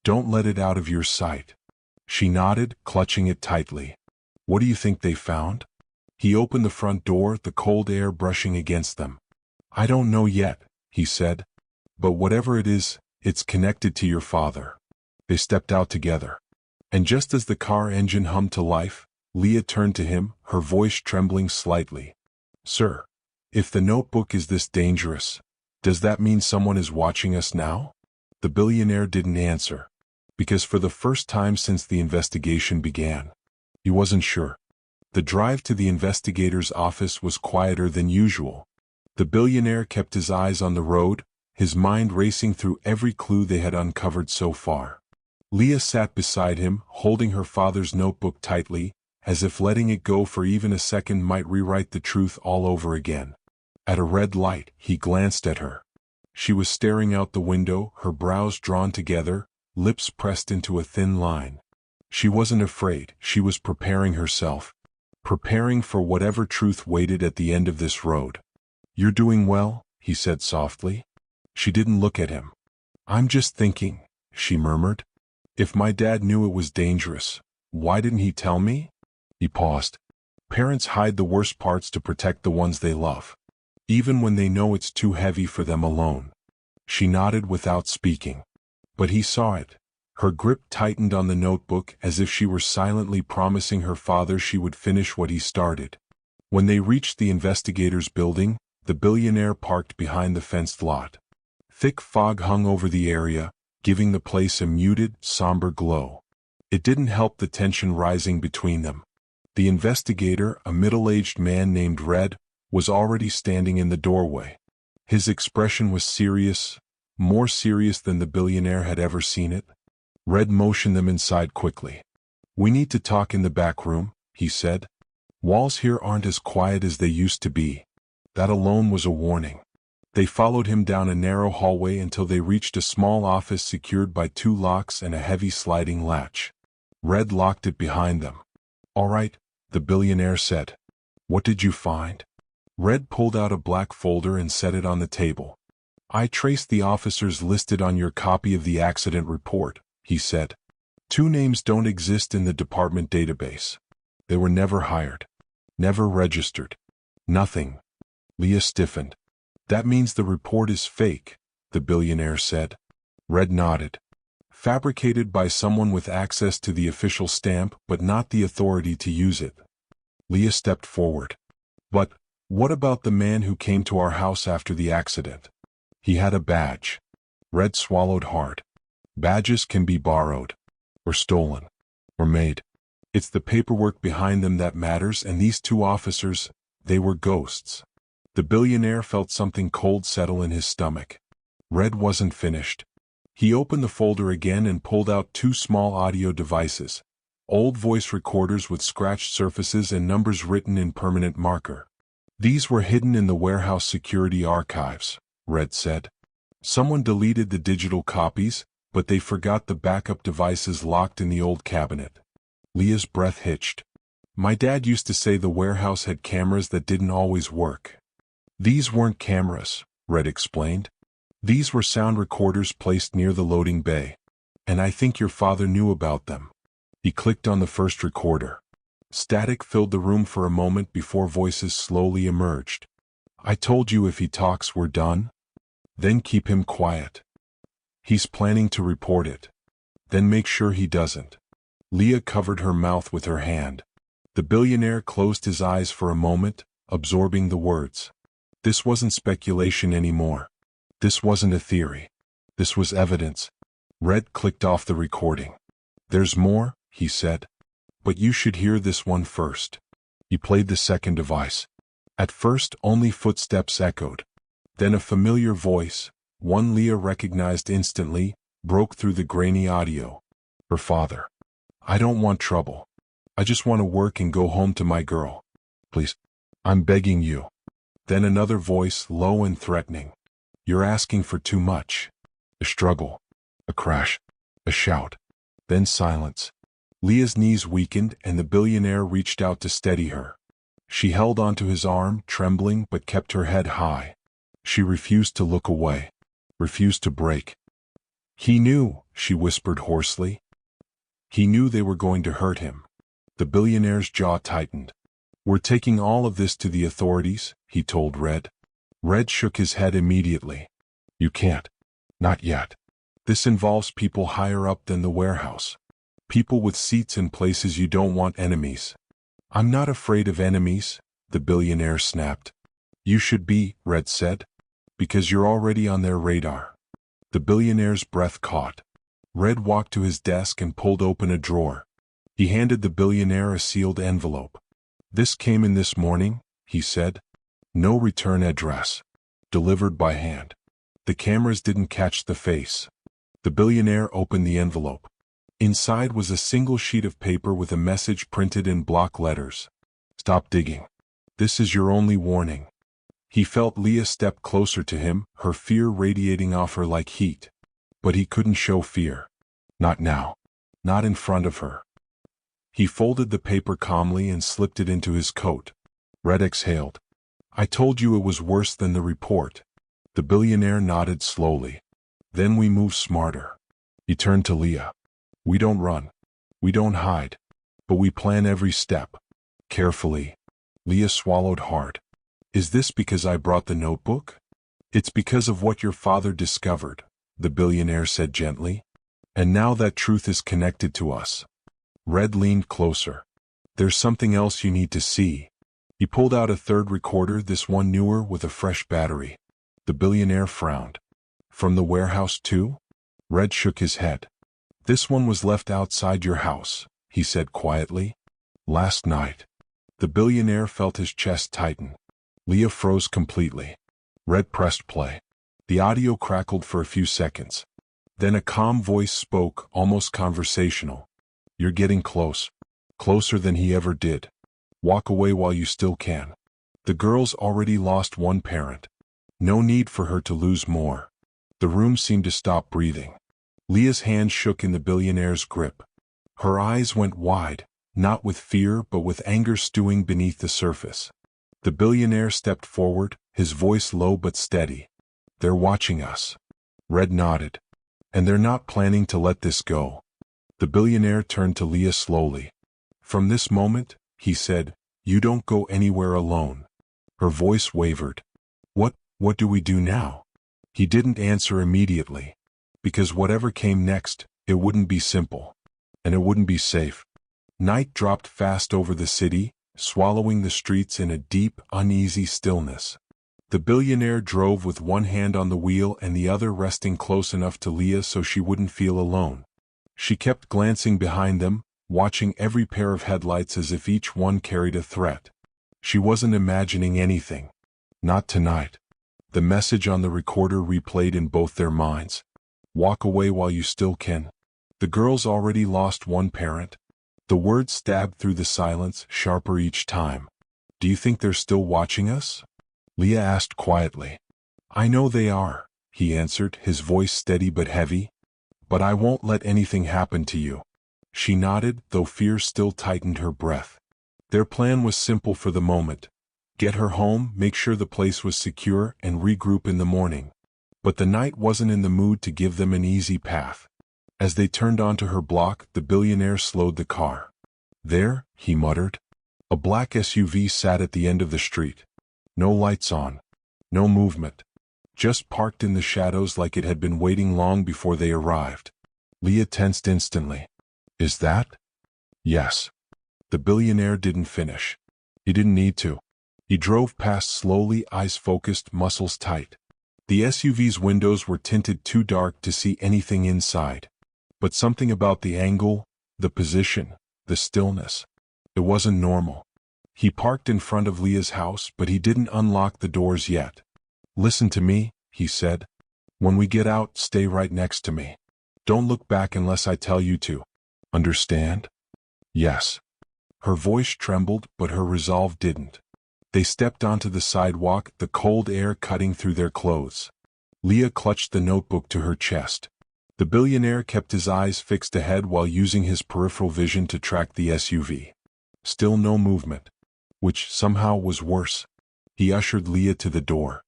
"Don't let it out of your sight." She nodded, clutching it tightly. "What do you think they found?" He opened the front door, the cold air brushing against them. "I don't know yet," he said. "But whatever it is, it's connected to your father." They stepped out together. And just as the car engine hummed to life, Leah turned to him, her voice trembling slightly. "Sir, if the notebook is this dangerous, does that mean someone is watching us now?" The billionaire didn't answer. Because for the first time since the investigation began, he wasn't sure. The drive to the investigator's office was quieter than usual. The billionaire kept his eyes on the road, his mind racing through every clue they had uncovered so far. Leah sat beside him, holding her father's notebook tightly, as if letting it go for even a second might rewrite the truth all over again. At a red light, he glanced at her. She was staring out the window, her brows drawn together, lips pressed into a thin line. She wasn't afraid, she was preparing herself. Preparing for whatever truth waited at the end of this road. "You're doing well?" he said softly. She didn't look at him. "I'm just thinking," she murmured. "If my dad knew it was dangerous, why didn't he tell me?" He paused. Parents hide the worst parts to protect the ones they love, even when they know it's too heavy for them alone. She nodded without speaking. But he saw it. Her grip tightened on the notebook as if she were silently promising her father she would finish what he started. When they reached the investigators' building, the billionaire parked behind the fenced lot. Thick fog hung over the area, giving the place a muted, somber glow. It didn't help the tension rising between them. The investigator, a middle-aged man named Red, was already standing in the doorway. His expression was serious, more serious than the billionaire had ever seen it. Red motioned them inside quickly. "We need to talk in the back room," he said. "Walls here aren't as quiet as they used to be." That alone was a warning. They followed him down a narrow hallway until they reached a small office secured by 2 locks and a heavy sliding latch. Red locked it behind them. "All right," the billionaire said. "What did you find?" Red pulled out a black folder and set it on the table. "I traced the officers listed on your copy of the accident report," he said. 2 names don't exist in the department database. They were never hired. Never registered. Nothing. Leah stiffened. "That means the report is fake," the billionaire said. Red nodded. "Fabricated by someone with access to the official stamp but not the authority to use it." Leah stepped forward. "But what about the man who came to our house after the accident? He had a badge." Red swallowed hard. "Badges can be borrowed, or stolen, or made. It's the paperwork behind them that matters, and these 2 officers, they were ghosts." The billionaire felt something cold settle in his stomach. Red wasn't finished. He opened the folder again and pulled out 2 small audio devices, old voice recorders with scratched surfaces and numbers written in permanent marker. "These were hidden in the warehouse security archives," Red said. "Someone deleted the digital copies, but they forgot the backup devices locked in the old cabinet." Leah's breath hitched. "My dad used to say the warehouse had cameras that didn't always work." "These weren't cameras," Red explained. "These were sound recorders placed near the loading bay. And I think your father knew about them." He clicked on the first recorder. Static filled the room for a moment before voices slowly emerged. "I told you if he talks we're done. Then keep him quiet. He's planning to report it. Then make sure he doesn't." Leah covered her mouth with her hand. The billionaire closed his eyes for a moment, absorbing the words. This wasn't speculation anymore. This wasn't a theory. This was evidence. Red clicked off the recording. "There's more," he said. "But you should hear this one first." He played the second device. At first, only footsteps echoed. Then a familiar voice, one Leah recognized instantly, broke through the grainy audio. Her father. "I don't want trouble. I just want to work and go home to my girl. Please. I'm begging you." Then another voice, low and threatening. "You're asking for too much." A struggle. A crash. A shout. Then silence. Leah's knees weakened and the billionaire reached out to steady her. She held onto his arm, trembling, but kept her head high. She refused to look away. Refused to break. "He knew," she whispered hoarsely. "He knew they were going to hurt him." The billionaire's jaw tightened. "We're taking all of this to the authorities," he told Red. Red shook his head immediately. "You can't. Not yet. This involves people higher up than the warehouse. People with seats in places you don't want enemies." "I'm not afraid of enemies," the billionaire snapped. "You should be," Red said. "Because you're already on their radar." The billionaire's breath caught. Red walked to his desk and pulled open a drawer. He handed the billionaire a sealed envelope. "This came in this morning," he said. "No return address. Delivered by hand." The cameras didn't catch the face. The billionaire opened the envelope. Inside was a single sheet of paper with a message printed in block letters. "Stop digging. This is your only warning." He felt Leah step closer to him, her fear radiating off her like heat. But he couldn't show fear. Not now. Not in front of her. He folded the paper calmly and slipped it into his coat. Red exhaled. I told you it was worse than the report. The billionaire nodded slowly. Then we move smarter. He turned to Leah. We don't run. We don't hide. But we plan every step. Carefully. Leah swallowed hard. Is this because I brought the notebook? It's because of what your father discovered, the billionaire said gently. And now that truth is connected to us. Red leaned closer. There's something else you need to see. He pulled out a third recorder, this one newer with a fresh battery. The billionaire frowned. From the warehouse too? Red shook his head. This one was left outside your house, he said quietly. Last night. The billionaire felt his chest tighten. Leah froze completely. Red pressed play. The audio crackled for a few seconds. Then a calm voice spoke, almost conversational. You're getting close. Closer than he ever did. Walk away while you still can. The girl's already lost one parent. No need for her to lose more. The room seemed to stop breathing. Leah's hand shook in the billionaire's grip. Her eyes went wide, not with fear but with anger stewing beneath the surface. The billionaire stepped forward, his voice low but steady. They're watching us. Red nodded. And they're not planning to let this go. The billionaire turned to Leah slowly. From this moment, he said, you don't go anywhere alone. Her voice wavered. What do we do now? He didn't answer immediately. Because whatever came next, it wouldn't be simple. And it wouldn't be safe. Night dropped fast over the city, swallowing the streets in a deep, uneasy stillness. The billionaire drove with one hand on the wheel and the other resting close enough to Leah so she wouldn't feel alone. She kept glancing behind them, watching every pair of headlights as if each one carried a threat. She wasn't imagining anything. Not tonight. The message on the recorder replayed in both their minds. Walk away while you still can. The girl's already lost one parent. The words stabbed through the silence, sharper each time. Do you think they're still watching us? Leah asked quietly. I know they are, he answered, his voice steady but heavy. But I won't let anything happen to you. She nodded, though fear still tightened her breath. Their plan was simple for the moment. Get her home, make sure the place was secure, and regroup in the morning. But the night wasn't in the mood to give them an easy path. As they turned onto her block, the billionaire slowed the car. There, he muttered. A black SUV sat at the end of the street. No lights on. No movement. Just parked in the shadows like it had been waiting long before they arrived. Leah tensed instantly. Is that? Yes. The billionaire didn't finish. He didn't need to. He drove past slowly, eyes focused, muscles tight. The SUV's windows were tinted too dark to see anything inside. But something about the angle, the position, the stillness. It wasn't normal. He parked in front of Leah's house, but he didn't unlock the doors yet. Listen to me, he said. When we get out, stay right next to me. Don't look back unless I tell you to. Understand? Yes. Her voice trembled, but her resolve didn't. They stepped onto the sidewalk, the cold air cutting through their clothes. Leah clutched the notebook to her chest. The billionaire kept his eyes fixed ahead while using his peripheral vision to track the SUV. Still no movement. Which somehow was worse. He ushered Leah to the door.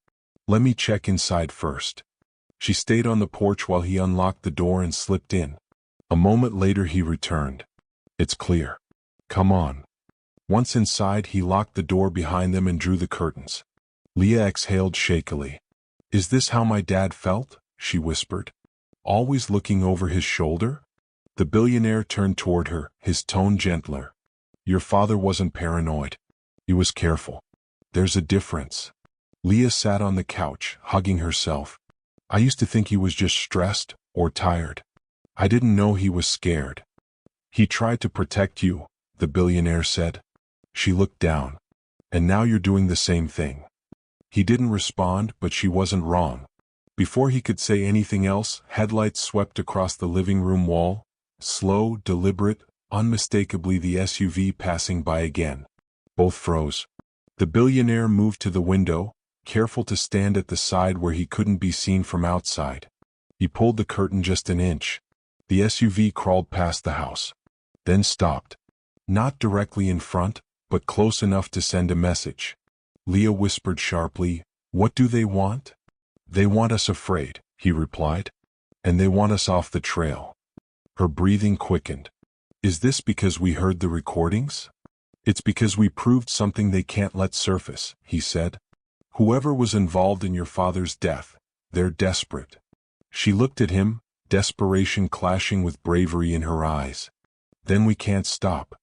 Let me check inside first. She stayed on the porch while he unlocked the door and slipped in. A moment later he returned. It's clear. Come on. Once inside, he locked the door behind them and drew the curtains. Leah exhaled shakily. Is this how my dad felt? She whispered. Always looking over his shoulder? The billionaire turned toward her, his tone gentler. Your father wasn't paranoid. He was careful. There's a difference. Leah sat on the couch, hugging herself. I used to think he was just stressed or tired. I didn't know he was scared. He tried to protect you, the billionaire said. She looked down. And now you're doing the same thing. He didn't respond, but she wasn't wrong. Before he could say anything else, headlights swept across the living room wall. Slow, deliberate, unmistakably the SUV passing by again. Both froze. The billionaire moved to the window, careful to stand at the side where he couldn't be seen from outside. He pulled the curtain just an inch. The SUV crawled past the house, then stopped. Not directly in front, but close enough to send a message. Leah whispered sharply, "What do they want?" "They want us afraid," he replied. "And they want us off the trail." Her breathing quickened. "Is this because we heard the recordings?" "It's because we proved something they can't let surface," he said. "Whoever was involved in your father's death, they're desperate." She looked at him, desperation clashing with bravery in her eyes. "Then we can't stop."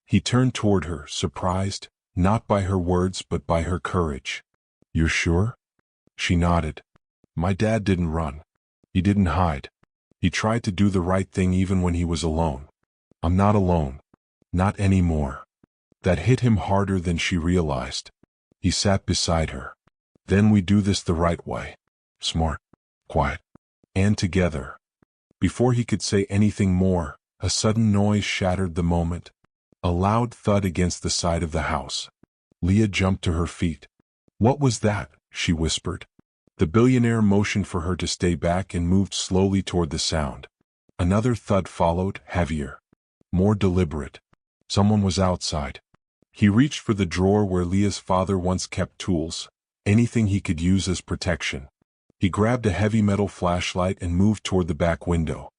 He turned toward her, surprised, not by her words but by her courage. "You're sure?" She nodded. "My dad didn't run. He didn't hide. He tried to do the right thing even when he was alone. I'm not alone. Not anymore." That hit him harder than she realized. He sat beside her. "Then we do this the right way. Smart, quiet, and together." Before he could say anything more, a sudden noise shattered the moment. A loud thud against the side of the house. Leah jumped to her feet. "What was that?" she whispered. The billionaire motioned for her to stay back and moved slowly toward the sound. Another thud followed, heavier, more deliberate. Someone was outside. He reached for the drawer where Leah's father once kept tools, anything he could use as protection. He grabbed a heavy metal flashlight and moved toward the back window.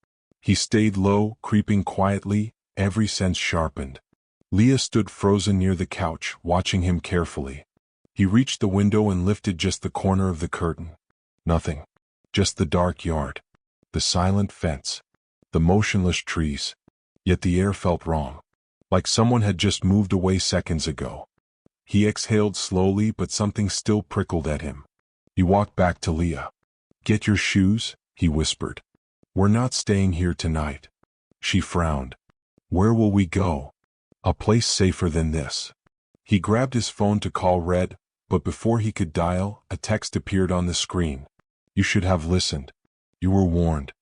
He stayed low, creeping quietly, every sense sharpened. Leah stood frozen near the couch, watching him carefully. He reached the window and lifted just the corner of the curtain. Nothing. Just the dark yard. The silent fence. The motionless trees. Yet the air felt wrong. Like someone had just moved away seconds ago. He exhaled slowly, but something still prickled at him. He walked back to Leah. "Get your shoes," he whispered. "We're not staying here tonight." She frowned. "Where will we go?" "A place safer than this." He grabbed his phone to call Red, but before he could dial, a text appeared on the screen. "You should have listened. You were warned."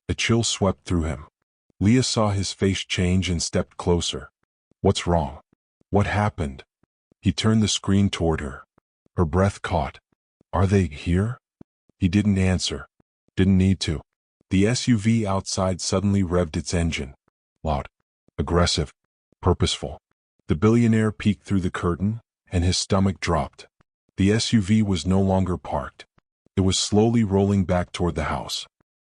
A chill swept through him. Leah saw his face change and stepped closer. "What's wrong? What happened?" He turned the screen toward her. Her breath caught. "Are they here?" He didn't answer. Didn't need to. The SUV outside suddenly revved its engine. Loud. Aggressive. Purposeful. The billionaire peeked through the curtain, and his stomach dropped. The SUV was no longer parked. It was slowly rolling back toward the house.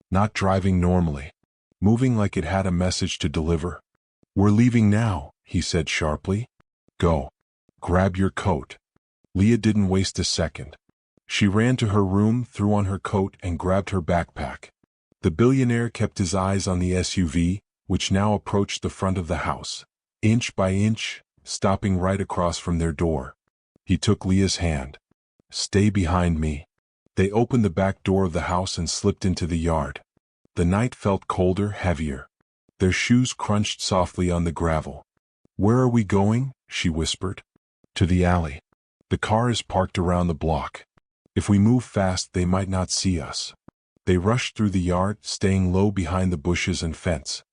Not driving normally. Moving like it had a message to deliver. "We're leaving now," he said sharply. "Go. Grab your coat." Leah didn't waste a second. She ran to her room, threw on her coat, and grabbed her backpack. The billionaire kept his eyes on the SUV, which now approached the front of the house, inch by inch, stopping right across from their door. He took Leah's hand. "Stay behind me." They opened the back door of the house and slipped into the yard. The night felt colder, heavier. Their shoes crunched softly on the gravel. "Where are we going?" she whispered. "To the alley. The car is parked around the block. If we move fast, they might not see us." They rushed through the yard, staying low behind the bushes and fence.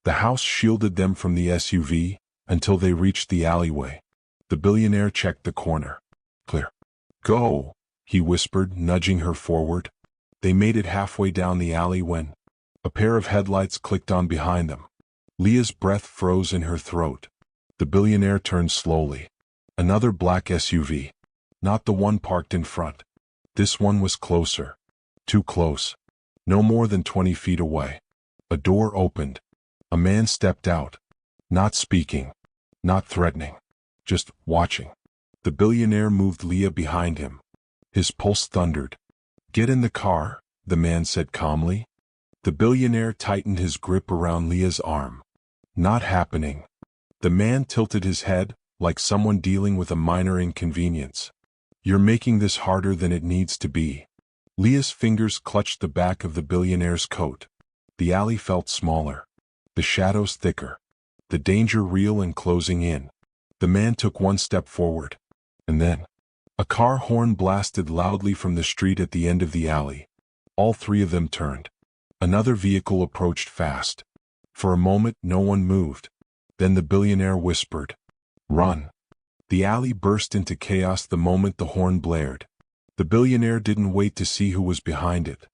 The house shielded them from the SUV, until they reached the alleyway. The billionaire checked the corner. "Clear." "Go," he whispered, nudging her forward. They made it halfway down the alley when a pair of headlights clicked on behind them. Leah's breath froze in her throat. The billionaire turned slowly. Another black SUV. Not the one parked in front. This one was closer. Too close. No more than 20 feet away. A door opened. A man stepped out. Not speaking. Not threatening. Just watching. The billionaire moved Leah behind him. His pulse thundered. "Get in the car," the man said calmly. The billionaire tightened his grip around Leah's arm. "Not happening." The man tilted his head, like someone dealing with a minor inconvenience. "You're making this harder than it needs to be." Leah's fingers clutched the back of the billionaire's coat. The alley felt smaller. The shadows thicker. The danger real and closing in. The man took one step forward. And then, a car horn blasted loudly from the street at the end of the alley. All three of them turned. Another vehicle approached fast. For a moment, no one moved. Then the billionaire whispered, "Run." The alley burst into chaos the moment the horn blared. The billionaire didn't wait to see who was behind it.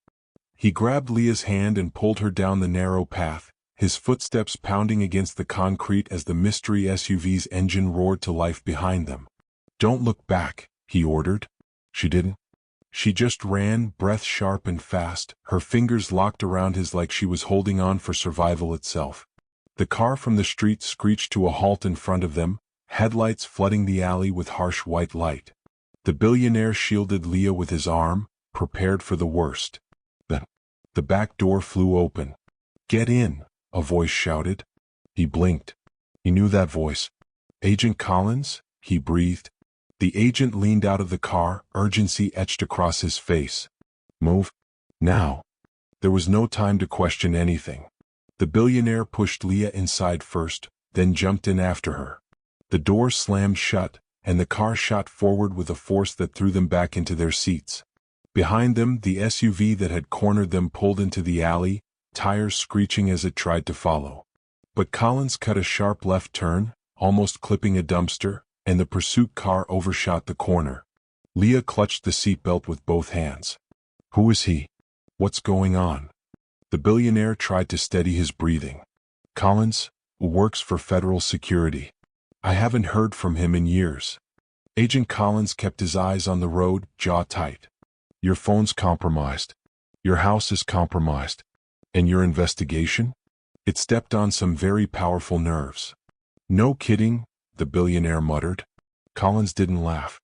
He grabbed Leah's hand and pulled her down the narrow path, his footsteps pounding against the concrete as the mystery SUV's engine roared to life behind them. "Don't look back," he ordered. She didn't. She just ran, breath sharp and fast, her fingers locked around his like she was holding on for survival itself. The car from the street screeched to a halt in front of them, headlights flooding the alley with harsh white light. The billionaire shielded Leah with his arm, prepared for the worst. The back door flew open. "Get in," a voice shouted. He blinked. He knew that voice. "Agent Collins?" he breathed. The agent leaned out of the car, urgency etched across his face. "Move. Now." There was no time to question anything. The billionaire pushed Leah inside first, then jumped in after her. The door slammed shut, and the car shot forward with a force that threw them back into their seats. Behind them, the SUV that had cornered them pulled into the alley, tires screeching as it tried to follow. But Collins cut a sharp left turn, almost clipping a dumpster, and the pursuit car overshot the corner. Leah clutched the seatbelt with both hands. "Who is he? What's going on?" The billionaire tried to steady his breathing. "Collins, works for federal security. I haven't heard from him in years." Agent Collins kept his eyes on the road, jaw tight. "Your phone's compromised. Your house is compromised. And your investigation?" It stepped on some very powerful nerves. "No kidding," the billionaire muttered. Collins didn't laugh.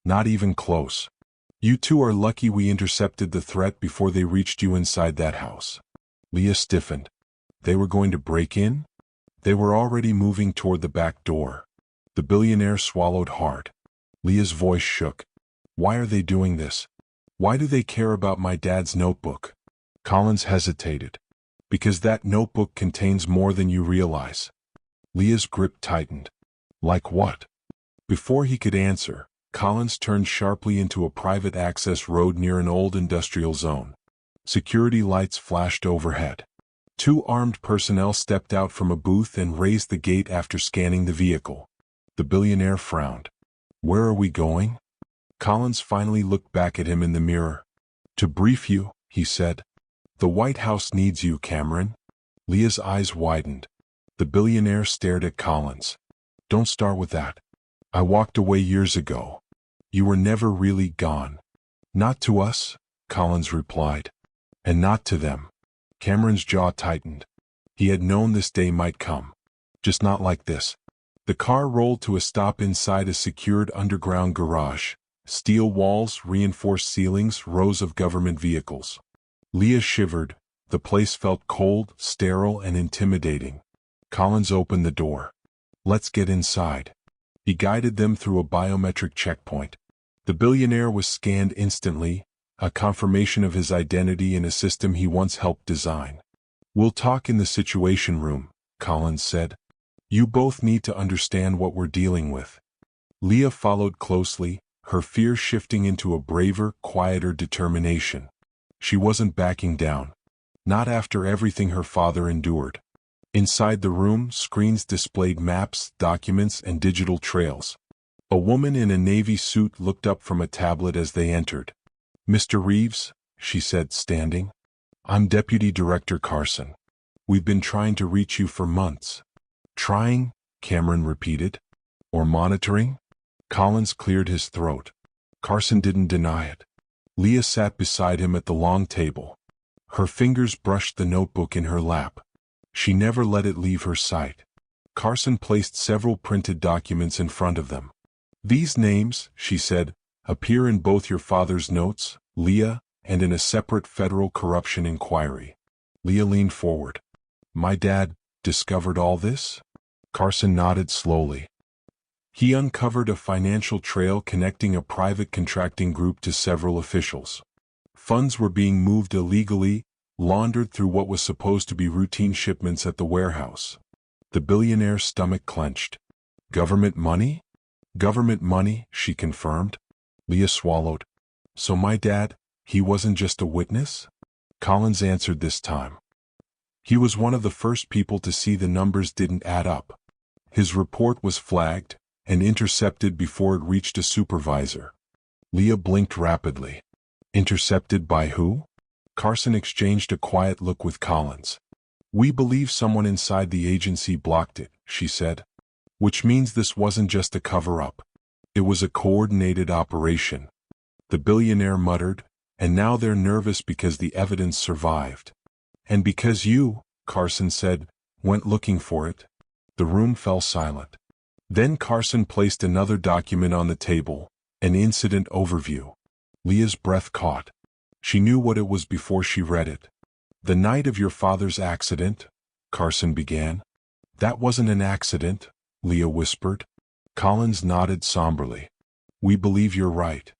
"Not even close. You two are lucky we intercepted the threat before they reached you inside that house." Leah stiffened. They were going to break in? They were already moving toward the back door. The billionaire swallowed hard. Leah's voice shook. "Why are they doing this? Why do they care about my dad's notebook?" Collins hesitated. "Because that notebook contains more than you realize." Leah's grip tightened. "Like what?" Before he could answer, Collins turned sharply into a private access road near an old industrial zone. Security lights flashed overhead. Two armed personnel stepped out from a booth and raised the gate after scanning the vehicle. The billionaire frowned. "Where are we going?" Collins finally looked back at him in the mirror. "To brief you," he said. "The White House needs you, Cameron." Leah's eyes widened. The billionaire stared at Collins. "Don't start with that. I walked away years ago. You were never really gone." "Not to us," Collins replied. "And not to them." Cameron's jaw tightened. He had known this day might come. Just not like this. The car rolled to a stop inside a secured underground garage. Steel walls, reinforced ceilings, rows of government vehicles. Leah shivered. The place felt cold, sterile, and intimidating. Collins opened the door. "Let's get inside." He guided them through a biometric checkpoint. The billionaire was scanned instantly, a confirmation of his identity in a system he once helped design. "We'll talk in the situation room," Collins said. "You both need to understand what we're dealing with." Leah followed closely, her fear shifting into a braver, quieter determination. She wasn't backing down. Not after everything her father endured. Inside the room, screens displayed maps, documents, and digital trails. A woman in a navy suit looked up from a tablet as they entered. "Mr. Reeves," she said, standing. "I'm Deputy Director Carson. We've been trying to reach you for months." "Trying?" Cameron repeated. "Or monitoring?" Collins cleared his throat. Carson didn't deny it. Leah sat beside him at the long table. Her fingers brushed the notebook in her lap. She never let it leave her sight. Carson placed several printed documents in front of them. "These names," she said, "appear in both your father's notes, Leah, and in a separate federal corruption inquiry." Leah leaned forward. "My dad discovered all this?" Carson nodded slowly. He uncovered a financial trail connecting a private contracting group to several officials. Funds were being moved illegally, laundered through what was supposed to be routine shipments at the warehouse. The billionaire's stomach clenched. "Government money?" "Government money," she confirmed. Leah swallowed. "So my dad, he wasn't just a witness?" Collins answered this time. He was one of the first people to see the numbers didn't add up. His report was flagged and intercepted before it reached a supervisor. Leah blinked rapidly. Intercepted by who? Carson exchanged a quiet look with Collins. We believe someone inside the agency blocked it, she said. Which means this wasn't just a cover-up. It was a coordinated operation. The billionaire muttered, and now they're nervous because the evidence survived. And because you, Carson said, went looking for it. The room fell silent. Then Carson placed another document on the table, an incident overview. Leah's breath caught. She knew what it was before she read it. The night of your father's accident, Carson began. That wasn't an accident, Leah whispered. Collins nodded somberly. We believe you're right.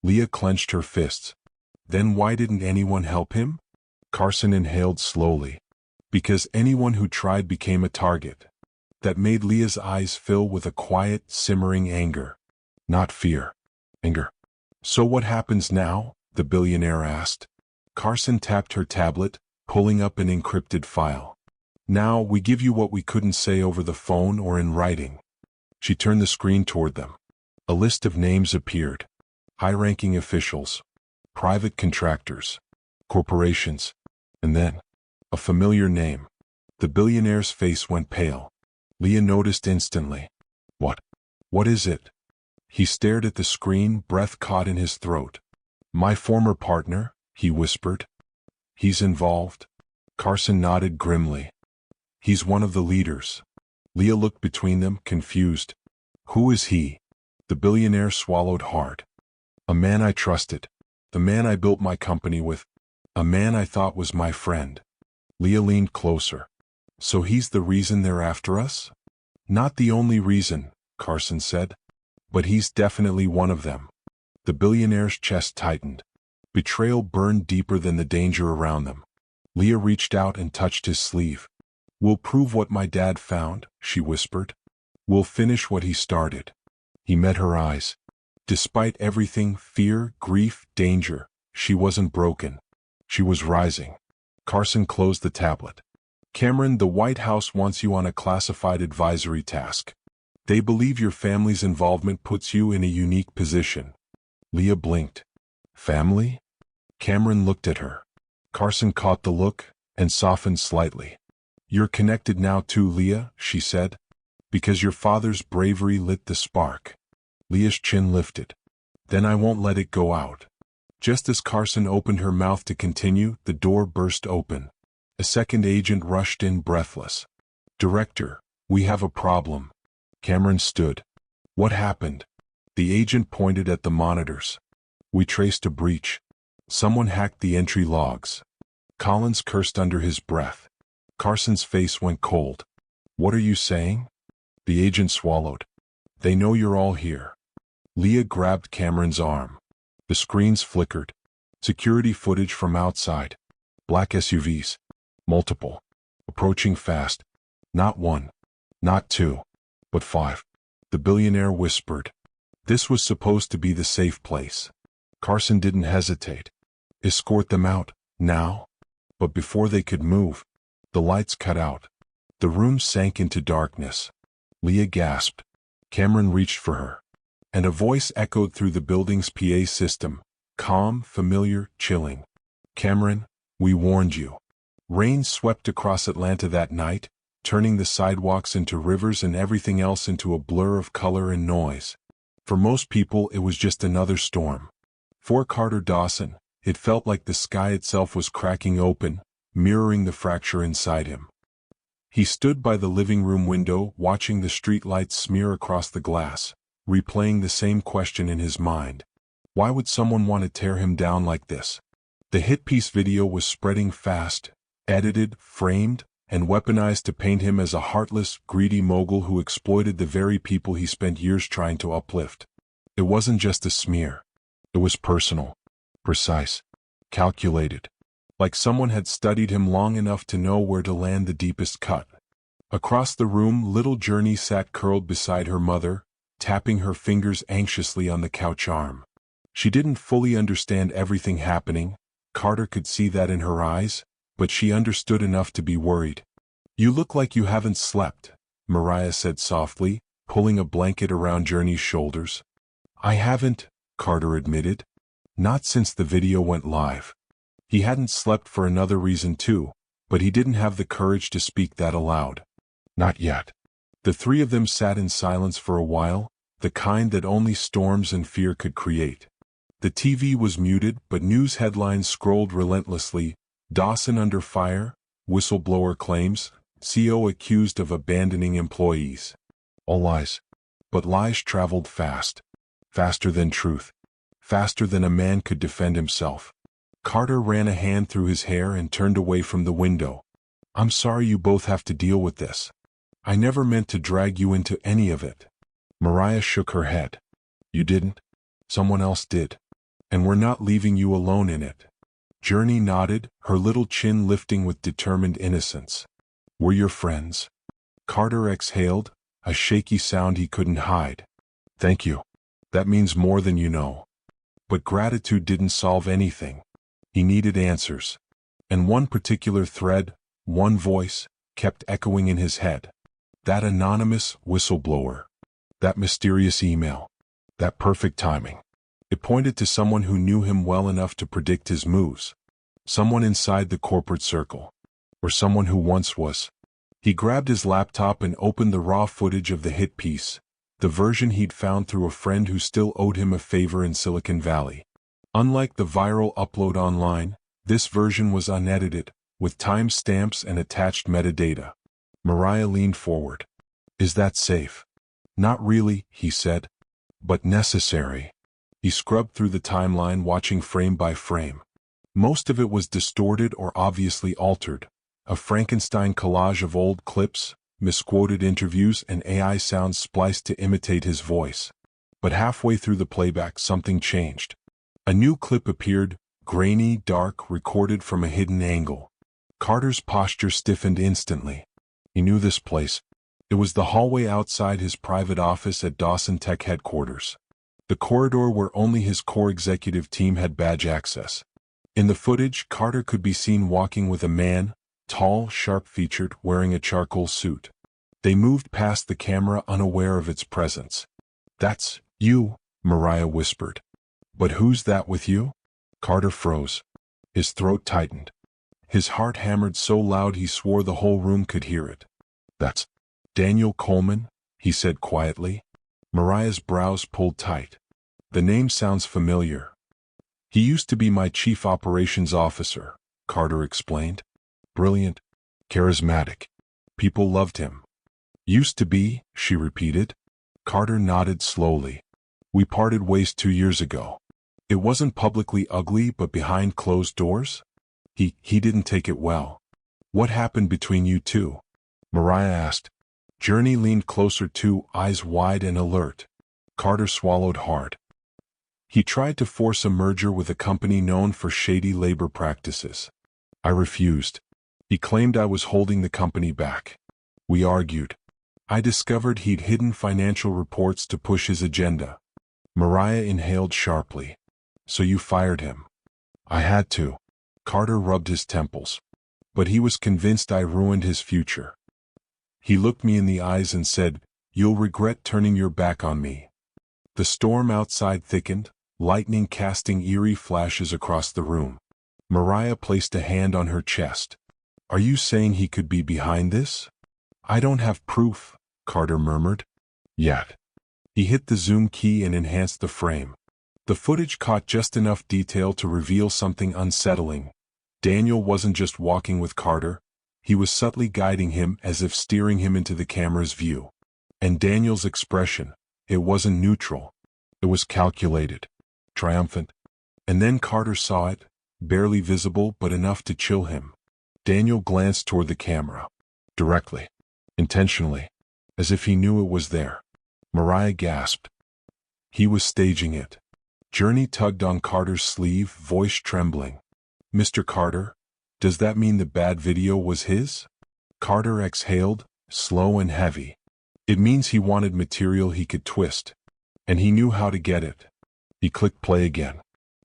Leah clenched her fists. Then why didn't anyone help him? Carson inhaled slowly. Because anyone who tried became a target. That made Leah's eyes fill with a quiet, simmering anger. Not fear. Anger. So what happens now? The billionaire asked. Carson tapped her tablet, pulling up an encrypted file. Now we give you what we couldn't say over the phone or in writing. She turned the screen toward them. A list of names appeared. High-ranking officials, private contractors, corporations, and then a familiar name. The billionaire's face went pale. Leah noticed instantly. What is it? He stared at the screen, breath caught in his throat. My former partner, he whispered. He's involved? Carson nodded grimly. He's one of the leaders. Leah looked between them, confused. Who is he? The billionaire swallowed hard. A man I trusted. The man I built my company with. A man I thought was my friend. Leah leaned closer. So he's the reason they're after us? Not the only reason, Carson said. But he's definitely one of them. The billionaire's chest tightened. Betrayal burned deeper than the danger around them. Leah reached out and touched his sleeve. We'll prove what my dad found, she whispered. We'll finish what he started. He met her eyes. Despite everything, fear, grief, danger, she wasn't broken. She was rising. Carson closed the tablet. Cameron, the White House wants you on a classified advisory task. They believe your family's involvement puts you in a unique position. Leah blinked. Family? Cameron looked at her. Carson caught the look and softened slightly. You're connected now too, Leah, she said. Because your father's bravery lit the spark. Leah's chin lifted. Then I won't let it go out. Just as Carson opened her mouth to continue, the door burst open. A second agent rushed in breathless. Director, we have a problem. Cameron stood. What happened? The agent pointed at the monitors. We traced a breach. Someone hacked the entry logs. Collins cursed under his breath. Carson's face went cold. What are you saying? The agent swallowed. They know you're all here. Leah grabbed Cameron's arm. The screens flickered. Security footage from outside. Black SUVs. Multiple. Approaching fast. Not one. Not two. But 5. The billionaire whispered. This was supposed to be the safe place. Carson didn't hesitate. Escort them out, now? But before they could move, the lights cut out. The room sank into darkness. Leah gasped. Cameron reached for her. And a voice echoed through the building's PA system. Calm, familiar, chilling. Cameron, we warned you. Rain swept across Atlanta that night, turning the sidewalks into rivers and everything else into a blur of color and noise. For most people, it was just another storm. For Carter Dawson, it felt like the sky itself was cracking open, mirroring the fracture inside him. He stood by the living room window, watching the streetlights smear across the glass, replaying the same question in his mind. Why would someone want to tear him down like this? The hit piece video was spreading fast, edited, framed, and weaponized to paint him as a heartless, greedy mogul who exploited the very people he spent years trying to uplift. It wasn't just a smear. It was personal, precise, calculated. Like someone had studied him long enough to know where to land the deepest cut. Across the room, little Journey sat curled beside her mother, tapping her fingers anxiously on the couch arm. She didn't fully understand everything happening. Carter could see that in her eyes, but she understood enough to be worried. You look like you haven't slept, Mariah said softly, pulling a blanket around Journey's shoulders. I haven't, Carter admitted. Not since the video went live. He hadn't slept for another reason too, but he didn't have the courage to speak that aloud. Not yet. The three of them sat in silence for a while, the kind that only storms and fear could create. The TV was muted, but news headlines scrolled relentlessly. Dawson under fire, whistleblower claims, CEO accused of abandoning employees. All lies. But lies traveled fast. Faster than truth. Faster than a man could defend himself. Carter ran a hand through his hair and turned away from the window. I'm sorry you both have to deal with this. I never meant to drag you into any of it. Mariah shook her head. You didn't. Someone else did. And we're not leaving you alone in it. Journey nodded, her little chin lifting with determined innocence. We're your friends. Carter exhaled, a shaky sound he couldn't hide. Thank you. That means more than you know. But gratitude didn't solve anything. He needed answers. And one particular thread, one voice, kept echoing in his head. That anonymous whistleblower. That mysterious email. That perfect timing. It pointed to someone who knew him well enough to predict his moves. Someone inside the corporate circle. Or someone who once was. He grabbed his laptop and opened the raw footage of the hit piece, the version he'd found through a friend who still owed him a favor in Silicon Valley. Unlike the viral upload online, this version was unedited, with timestamps and attached metadata. Mariah leaned forward. Is that safe? Not really, he said. But necessary. He scrubbed through the timeline, watching frame by frame. Most of it was distorted or obviously altered, a Frankenstein collage of old clips, misquoted interviews, and AI sounds spliced to imitate his voice. But halfway through the playback, something changed. A new clip appeared, grainy, dark, recorded from a hidden angle. Carter's posture stiffened instantly. He knew this place. It was the hallway outside his private office at Dawson Tech headquarters. The corridor where only his core executive team had badge access. In the footage, Carter could be seen walking with a man, tall, sharp-featured, wearing a charcoal suit. They moved past the camera unaware of its presence. That's you, Mariah whispered. But who's that with you? Carter froze. His throat tightened. His heart hammered so loud he swore the whole room could hear it. That's Daniel Coleman, he said quietly. Mariah's brows pulled tight. The name sounds familiar. He used to be my chief operations officer, Carter explained. Brilliant. Charismatic. People loved him. Used to be, she repeated. Carter nodded slowly. We parted ways 2 years ago. It wasn't publicly ugly, but behind closed doors? He didn't take it well. What happened between you two? Mariah asked. Journey leaned closer too, eyes wide and alert. Carter swallowed hard. He tried to force a merger with a company known for shady labor practices. I refused. He claimed I was holding the company back. We argued. I discovered he'd hidden financial reports to push his agenda. Mariah inhaled sharply. So you fired him? I had to. Carter rubbed his temples. But he was convinced I ruined his future. He looked me in the eyes and said, You'll regret turning your back on me. The storm outside thickened, lightning casting eerie flashes across the room. Mariah placed a hand on her chest. Are you saying he could be behind this? I don't have proof, Carter murmured. Yet. He hit the zoom key and enhanced the frame. The footage caught just enough detail to reveal something unsettling. Daniel wasn't just walking with Carter. He was subtly guiding him, as if steering him into the camera's view. And Daniel's expression, it wasn't neutral. It was calculated. Triumphant. And then Carter saw it, barely visible but enough to chill him. Daniel glanced toward the camera. Directly. Intentionally. As if he knew it was there. Mariah gasped. He was staging it. Journey tugged on Carter's sleeve, voice trembling. Mr. Carter, does that mean the bad video was his? Carter exhaled, slow and heavy. It means he wanted material he could twist. And he knew how to get it. He clicked play again.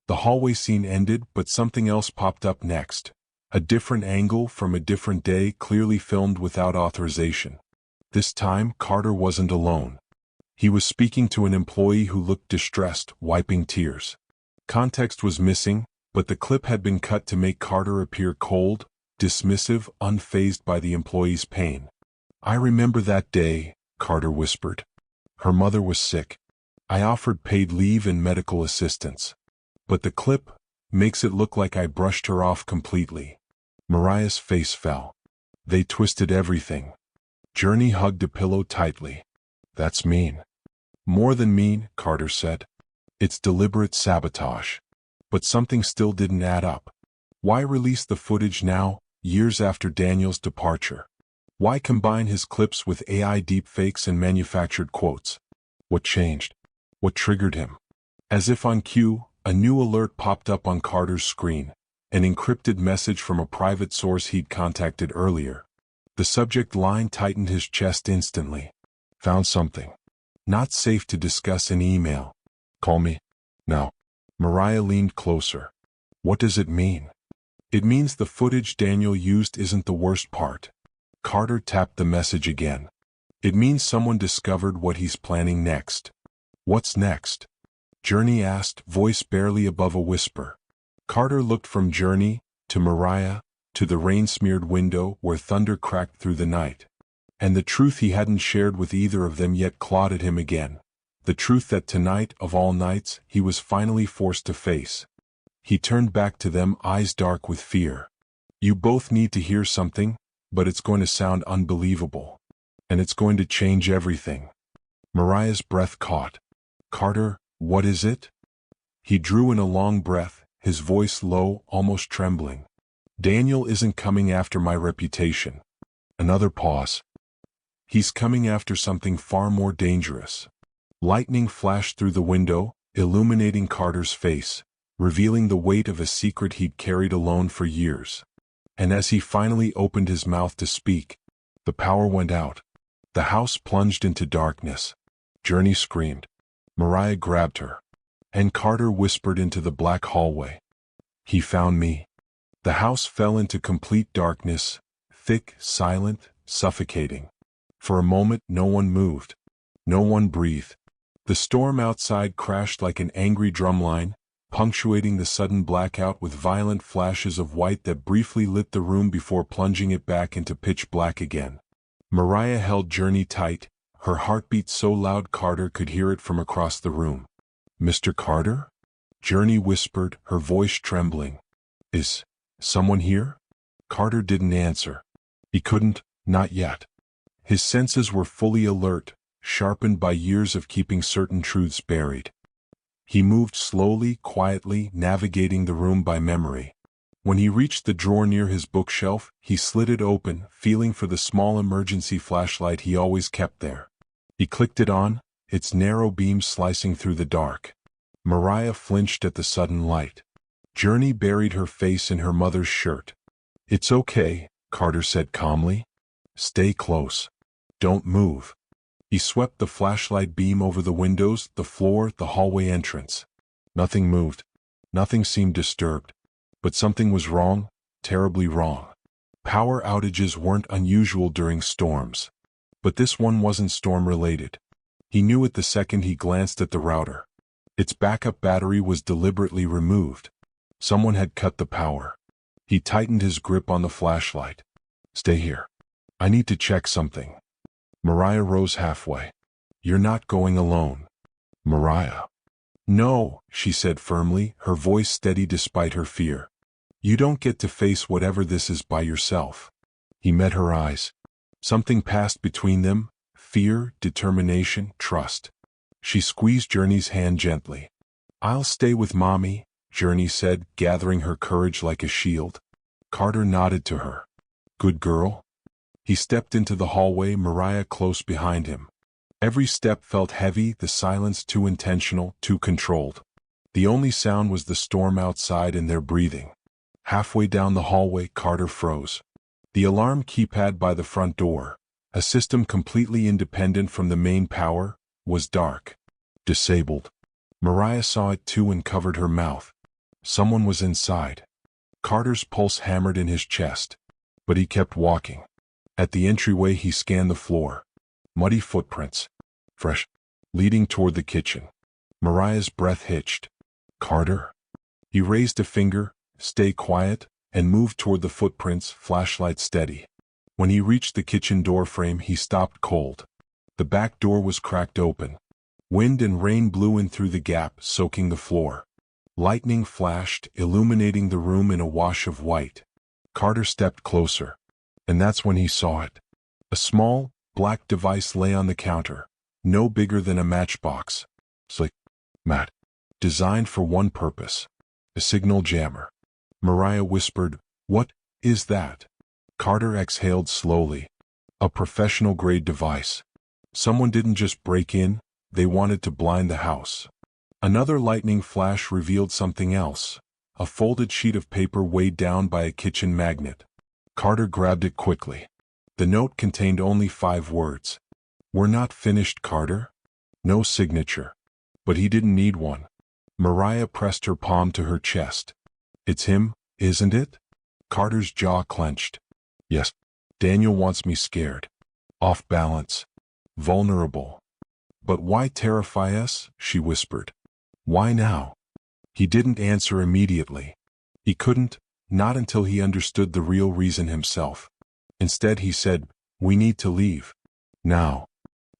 The hallway scene ended, but something else popped up next. A different angle from a different day, clearly filmed without authorization. This time, Carter wasn't alone. He was speaking to an employee who looked distressed, wiping tears. Context was missing, but the clip had been cut to make Carter appear cold, dismissive, unfazed by the employee's pain. "I remember that day," Carter whispered. "Her mother was sick. I offered paid leave and medical assistance. But the clip makes it look like I brushed her off completely." Mariah's face fell. "They twisted everything." Journey hugged a pillow tightly. "That's mean." "More than mean," Carter said. "It's deliberate sabotage." But something still didn't add up. Why release the footage now, years after Daniel's departure? Why combine his clips with AI deepfakes and manufactured quotes? What changed? What triggered him? As if on cue, a new alert popped up on Carter's screen, an encrypted message from a private source he'd contacted earlier. The subject line tightened his chest instantly. "Found something. Not safe to discuss in email. Call me now." Mariah leaned closer. "What does it mean?" "It means the footage Daniel used isn't the worst part." Carter tapped the message again. "It means someone discovered what he's planning next." "What's next?" Journey asked, voice barely above a whisper. Carter looked from Journey to Mariah to the rain-smeared window where thunder cracked through the night. And the truth he hadn't shared with either of them yet clawed at him again. The truth that tonight, of all nights, he was finally forced to face. He turned back to them, eyes dark with fear. "You both need to hear something, but it's going to sound unbelievable. And it's going to change everything." Mariah's breath caught. "Carter, what is it?" He drew in a long breath, his voice low, almost trembling. "Daniel isn't coming after my reputation." Another pause. "He's coming after something far more dangerous." Lightning flashed through the window, illuminating Carter's face, revealing the weight of a secret he'd carried alone for years. And as he finally opened his mouth to speak, the power went out. The house plunged into darkness. Journey screamed. Mariah grabbed her. And Carter whispered into the black hallway. "He found me." The house fell into complete darkness, thick, silent, suffocating. For a moment no one moved. No one breathed. The storm outside crashed like an angry drumline, punctuating the sudden blackout with violent flashes of white that briefly lit the room before plunging it back into pitch black again. Mariah held Journey tight, her heartbeat so loud Carter could hear it from across the room. "Mr. Carter?" Journey whispered, her voice trembling. "Is someone here?" Carter didn't answer. He couldn't, not yet. His senses were fully alert, sharpened by years of keeping certain truths buried. He moved slowly, quietly, navigating the room by memory. When he reached the drawer near his bookshelf, he slid it open, feeling for the small emergency flashlight he always kept there. He clicked it on, its narrow beam slicing through the dark. Mariah flinched at the sudden light. Journey buried her face in her mother's shirt. "It's okay," Carter said calmly. "Stay close. Don't move." He swept the flashlight beam over the windows, the floor, the hallway entrance. Nothing moved. Nothing seemed disturbed. But something was wrong, terribly wrong. Power outages weren't unusual during storms. But this one wasn't storm-related. He knew it the second he glanced at the router. Its backup battery was deliberately removed. Someone had cut the power. He tightened his grip on the flashlight. "Stay here. I need to check something." Mariah rose halfway. "You're not going alone." "Mariah." "No," she said firmly, her voice steady despite her fear. "You don't get to face whatever this is by yourself." He met her eyes. Something passed between them, fear, determination, trust. She squeezed Journey's hand gently. "I'll stay with Mommy," Journey said, gathering her courage like a shield. Carter nodded to her. "Good girl." He stepped into the hallway, Mariah close behind him. Every step felt heavy, the silence too intentional, too controlled. The only sound was the storm outside and their breathing. Halfway down the hallway, Carter froze. The alarm keypad by the front door, a system completely independent from the main power, was dark. Disabled. Mariah saw it too and covered her mouth. Someone was inside. Carter's pulse hammered in his chest. But he kept walking. At the entryway he scanned the floor. Muddy footprints. Fresh. leading toward the kitchen. Mariah's breath hitched. Carter? He raised a finger, stay quiet, and moved toward the footprints, flashlight steady. When he reached the kitchen door frame, he stopped cold. The back door was cracked open. Wind and rain blew in through the gap, soaking the floor. Lightning flashed, illuminating the room in a wash of white. Carter stepped closer. And that's when he saw it. A small, black device lay on the counter, no bigger than a matchbox. Slick, matte, designed for one purpose. A signal jammer. Mariah whispered, "What is that?" Carter exhaled slowly. A professional-grade device. Someone didn't just break in, they wanted to blind the house. Another lightning flash revealed something else. A folded sheet of paper weighed down by a kitchen magnet. Carter grabbed it quickly. The note contained only 5 words. "We're not finished, Carter." No signature. But he didn't need one. Mariah pressed her palm to her chest. "It's him, isn't it?" Carter's jaw clenched. "Yes. Daniel wants me scared. Off balance. Vulnerable." "But why terrify us?" she whispered. "Why now?" He didn't answer immediately. He couldn't, not until he understood the real reason himself. Instead he said, "We need to leave. Now."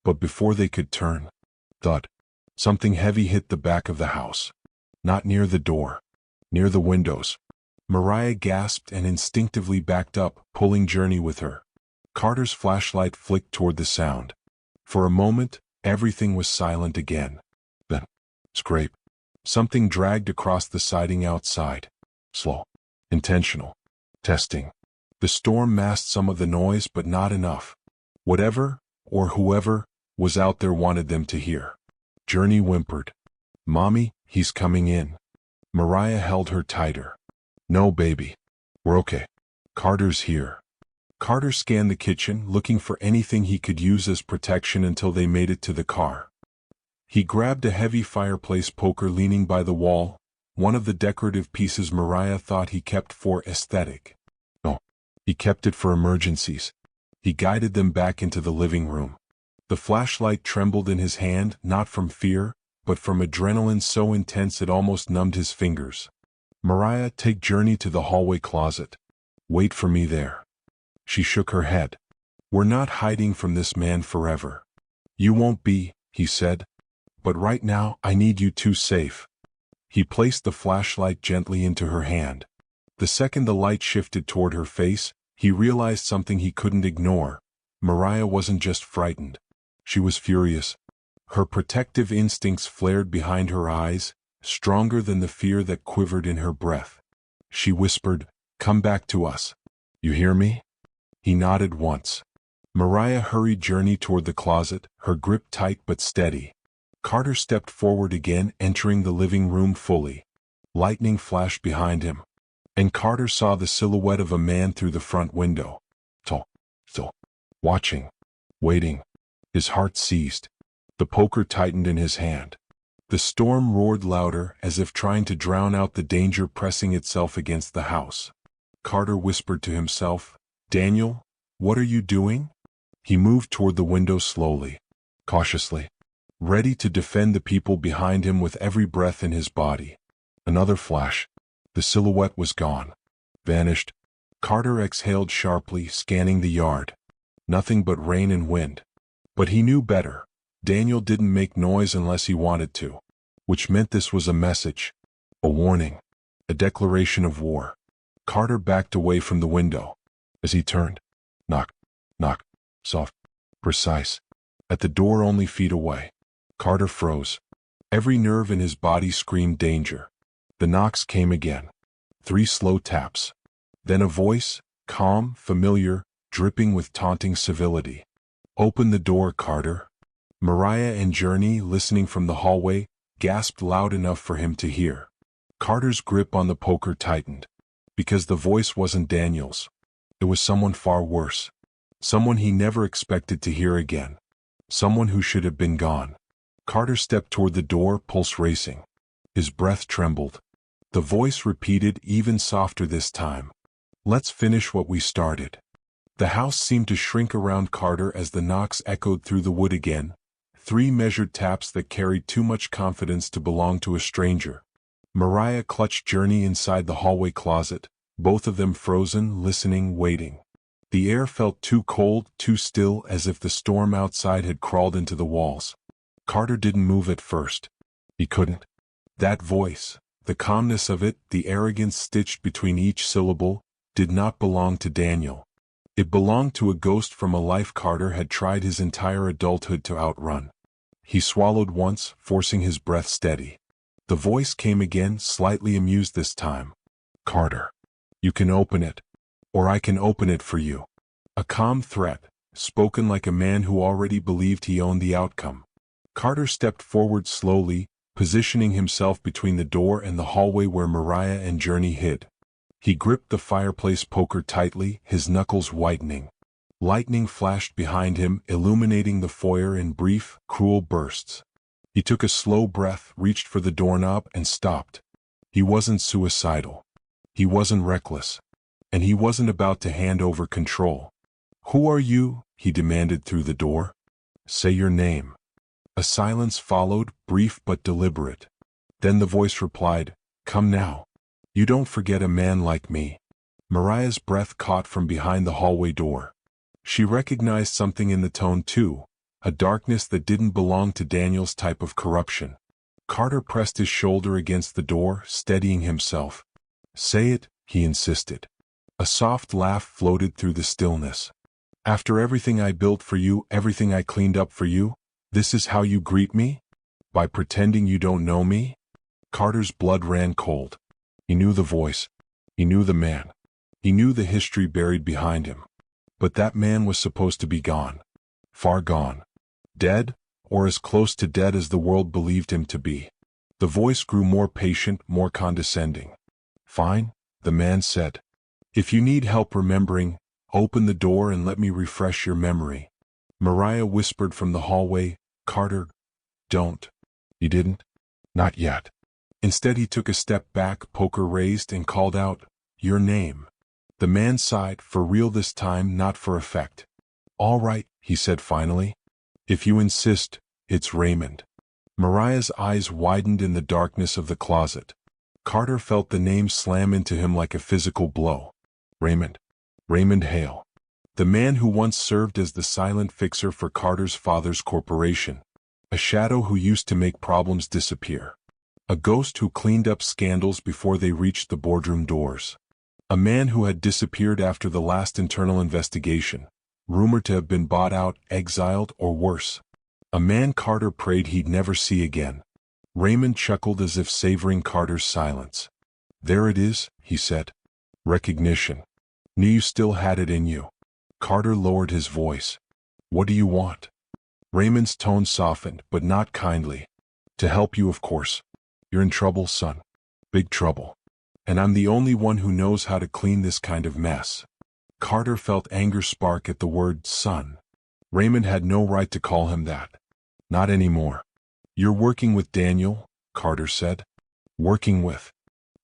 But before they could turn, thud, something heavy hit the back of the house. Not near the door. Near the windows. Mariah gasped and instinctively backed up, pulling Journey with her. Carter's flashlight flicked toward the sound. For a moment, everything was silent again. Then, scrape. Something dragged across the siding outside. Slow. Intentional. Testing. The storm masked some of the noise, but not enough. Whatever, or whoever, was out there wanted them to hear. Journey whimpered. "Mommy, he's coming in." Mariah held her tighter. "No, baby. We're okay. Carter's here." Carter scanned the kitchen, looking for anything he could use as protection until they made it to the car. He grabbed a heavy fireplace poker leaning by the wall, one of the decorative pieces Mariah thought he kept for aesthetic. No, he kept it for emergencies. He guided them back into the living room. The flashlight trembled in his hand, not from fear, but from adrenaline so intense it almost numbed his fingers. "Mariah, take Journey to the hallway closet. Wait for me there." She shook her head. "We're not hiding from this man forever." "You won't be," he said. "But right now, I need you two safe." He placed the flashlight gently into her hand. The second the light shifted toward her face, he realized something he couldn't ignore. Mariah wasn't just frightened. She was furious. Her protective instincts flared behind her eyes, stronger than the fear that quivered in her breath. She whispered, "Come back to us. You hear me?" He nodded once. Mariah hurried Journey toward the closet, her grip tight but steady. Carter stepped forward again, entering the living room fully. Lightning flashed behind him. And Carter saw the silhouette of a man through the front window. Tall, still, watching, waiting. His heart seized. The poker tightened in his hand. The storm roared louder, as if trying to drown out the danger pressing itself against the house. Carter whispered to himself, "Daniel, what are you doing?" He moved toward the window slowly, cautiously, ready to defend the people behind him with every breath in his body. Another flash. The silhouette was gone. Vanished. Carter exhaled sharply, scanning the yard. Nothing but rain and wind. But he knew better. Daniel didn't make noise unless he wanted to. Which meant this was a message. A warning. A declaration of war. Carter backed away from the window. As he turned. Knock. Knock. Soft. Precise. At the door only feet away. Carter froze. Every nerve in his body screamed danger. The knocks came again. 3 slow taps. Then a voice, calm, familiar, dripping with taunting civility. "Open the door, Carter." Mariah and Journey, listening from the hallway, gasped loud enough for him to hear. Carter's grip on the poker tightened. Because the voice wasn't Daniel's. It was someone far worse. Someone he never expected to hear again. Someone who should have been gone. Carter stepped toward the door, pulse racing. His breath trembled. The voice repeated, even softer this time. "Let's finish what we started." The house seemed to shrink around Carter as the knocks echoed through the wood again, 3 measured taps that carried too much confidence to belong to a stranger. Mariah clutched Journey inside the hallway closet, both of them frozen, listening, waiting. The air felt too cold, too still, as if the storm outside had crawled into the walls. Carter didn't move at first. He couldn't. That voice, the calmness of it, the arrogance stitched between each syllable, did not belong to Daniel. It belonged to a ghost from a life Carter had tried his entire adulthood to outrun. He swallowed once, forcing his breath steady. The voice came again, slightly amused this time. "Carter, you can open it, or I can open it for you." A calm threat, spoken like a man who already believed he owned the outcome. Carter stepped forward slowly, positioning himself between the door and the hallway where Mariah and Journey hid. He gripped the fireplace poker tightly, his knuckles whitening. Lightning flashed behind him, illuminating the foyer in brief, cruel bursts. He took a slow breath, reached for the doorknob, and stopped. He wasn't suicidal. He wasn't reckless. And he wasn't about to hand over control. "Who are you?" he demanded through the door. "Say your name." A silence followed, brief but deliberate. Then the voice replied, "Come now. You don't forget a man like me." Mariah's breath caught from behind the hallway door. She recognized something in the tone too, a darkness that didn't belong to Daniel's type of corruption. Carter pressed his shoulder against the door, steadying himself. "Say it," he insisted. A soft laugh floated through the stillness. "After everything I built for you, everything I cleaned up for you, this is how you greet me? By pretending you don't know me?" Carter's blood ran cold. He knew the voice. He knew the man. He knew the history buried behind him. But that man was supposed to be gone. Far gone. Dead, or as close to dead as the world believed him to be. The voice grew more patient, more condescending. "Fine," the man said. "If you need help remembering, open the door and let me refresh your memory." Mariah whispered from the hallway, "Carter, don't." He didn't. Not yet. Instead he took a step back, poker raised, and called out, "Your name." The man sighed, for real this time, not for effect. "All right," he said finally. "If you insist, it's Raymond." Mariah's eyes widened in the darkness of the closet. Carter felt the name slam into him like a physical blow. Raymond. Raymond Hale. The man who once served as the silent fixer for Carter's father's corporation. A shadow who used to make problems disappear. A ghost who cleaned up scandals before they reached the boardroom doors. A man who had disappeared after the last internal investigation, rumored to have been bought out, exiled, or worse. A man Carter prayed he'd never see again. Raymond chuckled as if savoring Carter's silence. "There it is," he said. "Recognition. Knew you still had it in you." Carter lowered his voice. "What do you want?" Raymond's tone softened, but not kindly. "To help you, of course. You're in trouble, son. Big trouble. And I'm the only one who knows how to clean this kind of mess." Carter felt anger spark at the word son. Raymond had no right to call him that. Not anymore. "You're working with Daniel," Carter said. "Working with?"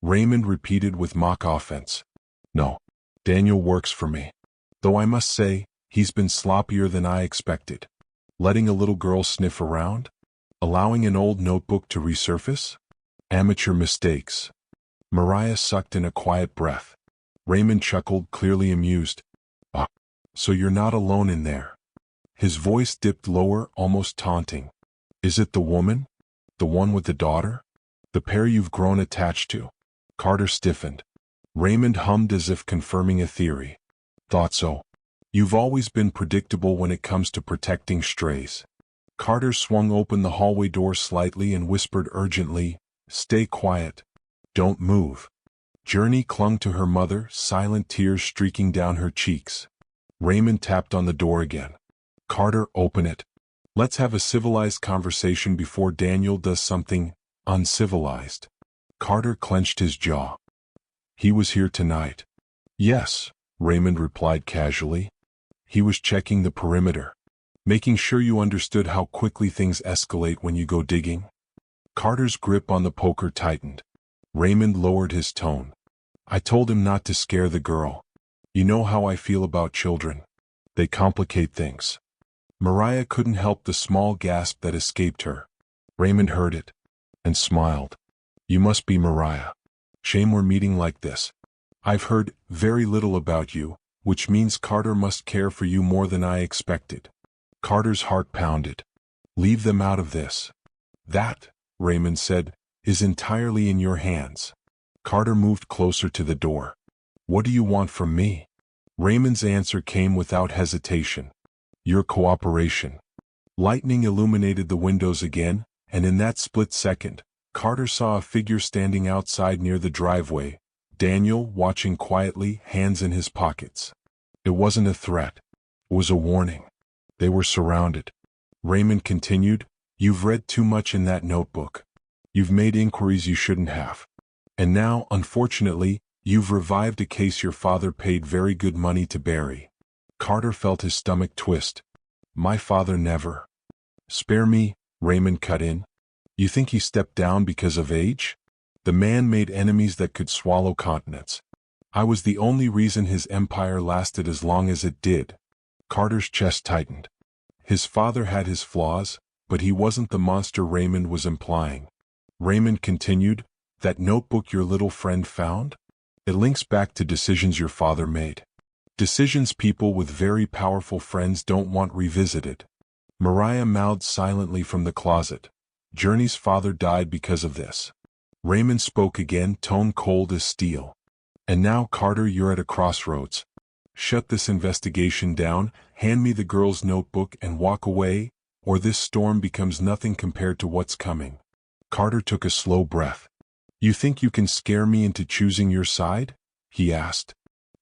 Raymond repeated with mock offense. "No. Daniel works for me. Though I must say, he's been sloppier than I expected. Letting a little girl sniff around? Allowing an old notebook to resurface? Amateur mistakes." Mariah sucked in a quiet breath. Raymond chuckled, clearly amused. "Ah, so you're not alone in there." His voice dipped lower, almost taunting. "Is it the woman? The one with the daughter? The pair you've grown attached to?" Carter stiffened. Raymond hummed as if confirming a theory. "Thought so. You've always been predictable when it comes to protecting strays." Carter swung open the hallway door slightly and whispered urgently, "Stay quiet. Don't move." Journey clung to her mother, silent tears streaking down her cheeks. Raymond tapped on the door again. "Carter, open it. Let's have a civilized conversation before Daniel does something uncivilized." Carter clenched his jaw. "He was here tonight." "Yes," Raymond replied casually. "He was checking the perimeter. Making sure you understood how quickly things escalate when you go digging." Carter's grip on the poker tightened. Raymond lowered his tone. "I told him not to scare the girl. You know how I feel about children. They complicate things." Mariah couldn't help the small gasp that escaped her. Raymond heard it and smiled. You must be Mariah. Shame we're meeting like this. I've heard very little about you, which means Carter must care for you more than I expected. Carter's heart pounded. Leave them out of this. That, Raymond said, is entirely in your hands. Carter moved closer to the door. What do you want from me? Raymond's answer came without hesitation. Your cooperation. Lightning illuminated the windows again, and in that split second, Carter saw a figure standing outside near the driveway, Daniel watching quietly, hands in his pockets. It wasn't a threat. It was a warning. They were surrounded. Raymond continued, You've read too much in that notebook. You've made inquiries you shouldn't have. And now, unfortunately, you've revived a case your father paid very good money to bury. Carter felt his stomach twist. My father never. Spare me, Raymond cut in. You think he stepped down because of age? The man made enemies that could swallow continents. I was the only reason his empire lasted as long as it did. Carter's chest tightened. His father had his flaws, but he wasn't the monster Raymond was implying. Raymond continued, That notebook your little friend found? It links back to decisions your father made. Decisions people with very powerful friends don't want revisited. Mariah mouthed silently from the closet. Journey's father died because of this. Raymond spoke again, tone cold as steel. And now, Carter, you're at a crossroads. Shut this investigation down, hand me the girl's notebook and walk away, or this storm becomes nothing compared to what's coming. Carter took a slow breath. You think you can scare me into choosing your side? He asked.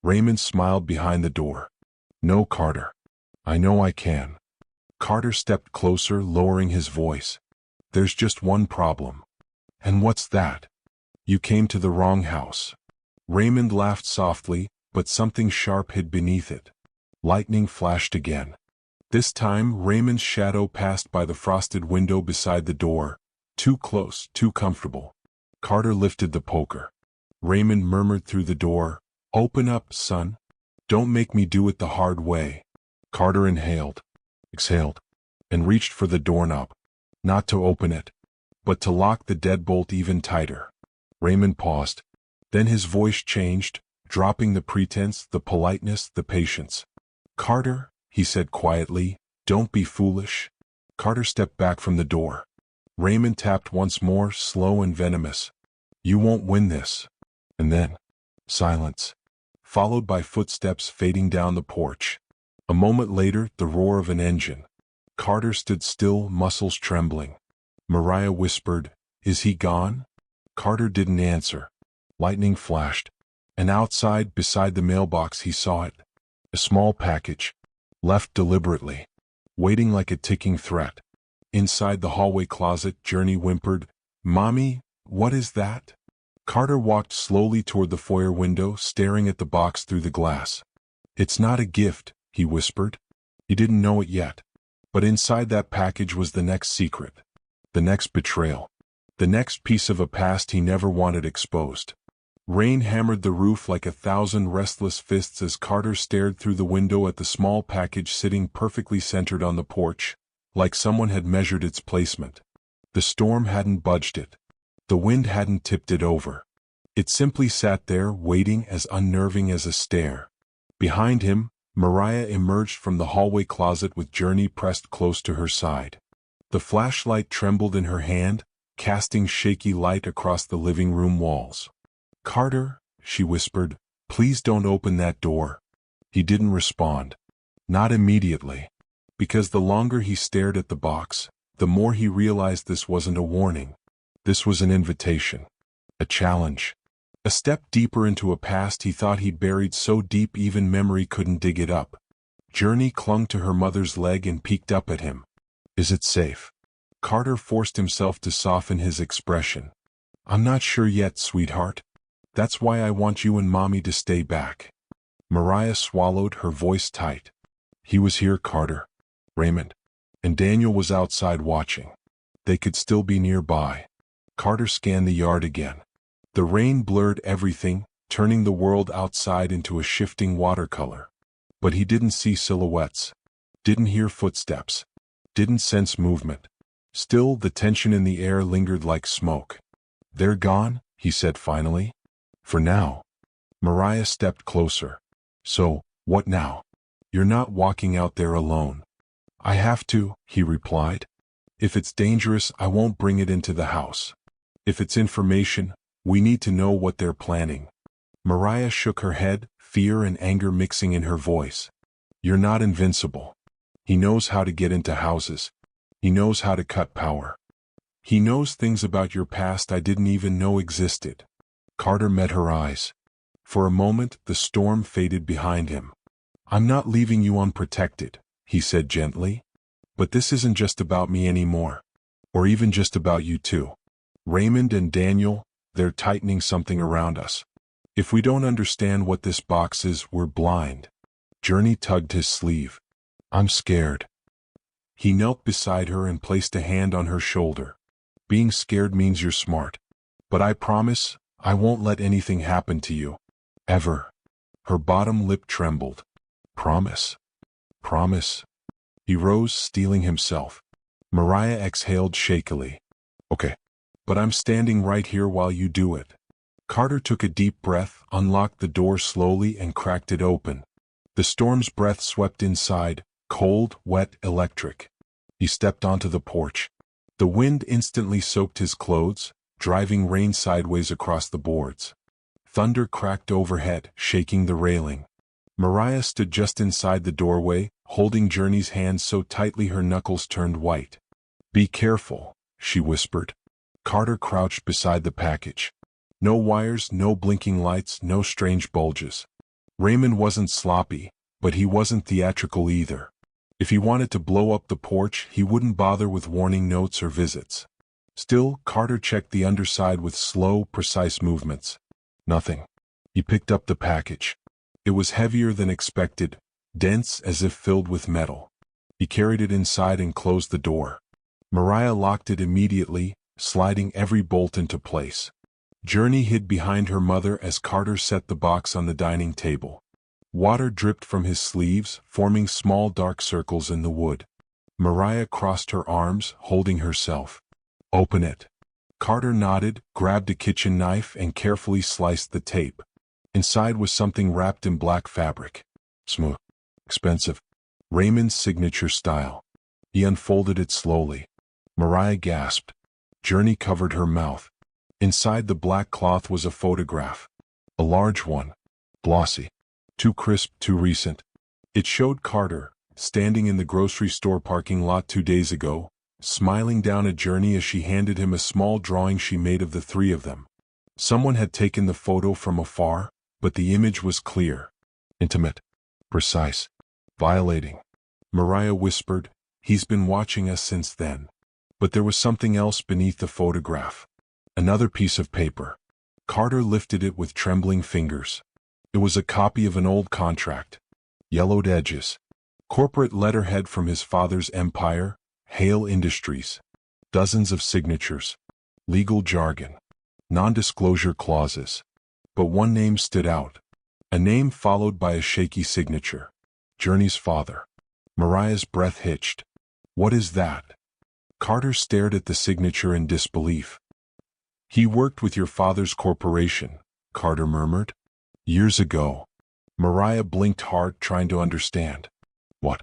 Raymond smiled behind the door. No, Carter. I know I can. Carter stepped closer, lowering his voice. There's just one problem. And what's that? You came to the wrong house. Raymond laughed softly, but something sharp hid beneath it. Lightning flashed again. This time, Raymond's shadow passed by the frosted window beside the door. Too close, too comfortable. Carter lifted the poker. Raymond murmured through the door, Open up, son. Don't make me do it the hard way. Carter inhaled, exhaled, and reached for the doorknob. Not to open it, but to lock the deadbolt even tighter. Raymond paused. Then his voice changed, dropping the pretense, the politeness, the patience. Carter, he said quietly, don't be foolish. Carter stepped back from the door. Raymond tapped once more, slow and venomous. You won't win this. And then, silence, followed by footsteps fading down the porch. A moment later, the roar of an engine. Carter stood still, muscles trembling. Mariah whispered, Is he gone? Carter didn't answer. Lightning flashed, and outside, beside the mailbox, he saw it. A small package, left deliberately, waiting like a ticking threat. Inside the hallway closet, Journey whimpered, Mommy, what is that? Carter walked slowly toward the foyer window, staring at the box through the glass. It's not a gift, he whispered. He didn't know it yet. But inside that package was the next secret, the next betrayal, the next piece of a past he never wanted exposed. Rain hammered the roof like 1,000 restless fists as Carter stared through the window at the small package sitting perfectly centered on the porch, like someone had measured its placement. The storm hadn't budged it. The wind hadn't tipped it over. It simply sat there, waiting, as unnerving as a stare. Behind him, Mariah emerged from the hallway closet with Journey pressed close to her side. The flashlight trembled in her hand, casting shaky light across the living room walls. Carter, she whispered, please don't open that door. He didn't respond. Not immediately. Because the longer he stared at the box, the more he realized this wasn't a warning. This was an invitation. A challenge. A step deeper into a past he thought he'd buried so deep even memory couldn't dig it up. Journey clung to her mother's leg and peeked up at him. Is it safe? Carter forced himself to soften his expression. I'm not sure yet, sweetheart. That's why I want you and Mommy to stay back. Mariah swallowed, her voice tight. He was here, Carter. Raymond. And Daniel was outside watching. They could still be nearby. Carter scanned the yard again. The rain blurred everything, turning the world outside into a shifting watercolor. But he didn't see silhouettes. Didn't hear footsteps. Didn't sense movement. Still, the tension in the air lingered like smoke. "They're gone," he said finally. "For now." Mariah stepped closer. "So, what now? You're not walking out there alone." "I have to," he replied. "If it's dangerous, I won't bring it into the house. If it's information, we need to know what they're planning." Mariah shook her head, fear and anger mixing in her voice. "You're not invincible. He knows how to get into houses. He knows how to cut power. He knows things about your past I didn't even know existed." Carter met her eyes. For a moment, the storm faded behind him. "I'm not leaving you unprotected," he said gently. "But this isn't just about me anymore. Or even just about you two. Raymond and Daniel, they're tightening something around us. If we don't understand what this box is, we're blind." Journey tugged his sleeve. "I'm scared." He knelt beside her and placed a hand on her shoulder. "Being scared means you're smart. But I promise, I won't let anything happen to you. Ever." Her bottom lip trembled. "Promise. Promise." He rose, steeling himself. Mariah exhaled shakily. "Okay. But I'm standing right here while you do it." Carter took a deep breath, unlocked the door slowly and cracked it open. The storm's breath swept inside, cold, wet, electric. He stepped onto the porch. The wind instantly soaked his clothes, driving rain sideways across the boards. Thunder cracked overhead, shaking the railing. Mariah stood just inside the doorway, holding Journey's hand so tightly her knuckles turned white. "Be careful," she whispered. Carter crouched beside the package. No wires, no blinking lights, no strange bulges. Raymond wasn't sloppy, but he wasn't theatrical either. If he wanted to blow up the porch, he wouldn't bother with warning notes or visits. Still, Carter checked the underside with slow, precise movements. Nothing. He picked up the package. It was heavier than expected, dense as if filled with metal. He carried it inside and closed the door. Mariah locked it immediately, sliding every bolt into place. Journey hid behind her mother as Carter set the box on the dining table. Water dripped from his sleeves, forming small dark circles in the wood. Mariah crossed her arms, holding herself. "Open it." Carter nodded, grabbed a kitchen knife and carefully sliced the tape. Inside was something wrapped in black fabric. Smooth. Expensive. Raymond's signature style. He unfolded it slowly. Mariah gasped. Journey covered her mouth. Inside the black cloth was a photograph. A large one. Glossy. Too crisp, too recent. It showed Carter, standing in the grocery store parking lot 2 days ago, smiling down at Journey as she handed him a small drawing she made of the three of them. Someone had taken the photo from afar, but the image was clear. Intimate. Precise. Violating. Mariah whispered, "He's been watching us since then." But there was something else beneath the photograph. Another piece of paper. Carter lifted it with trembling fingers. It was a copy of an old contract. Yellowed edges. Corporate letterhead from his father's empire, Hale Industries. Dozens of signatures. Legal jargon. Non-disclosure clauses. But one name stood out. A name followed by a shaky signature. Journey's father. Mariah's breath hitched. "What is that?" Carter stared at the signature in disbelief. "He worked with your father's corporation," Carter murmured. "Years ago." Mariah blinked hard, trying to understand. "What?"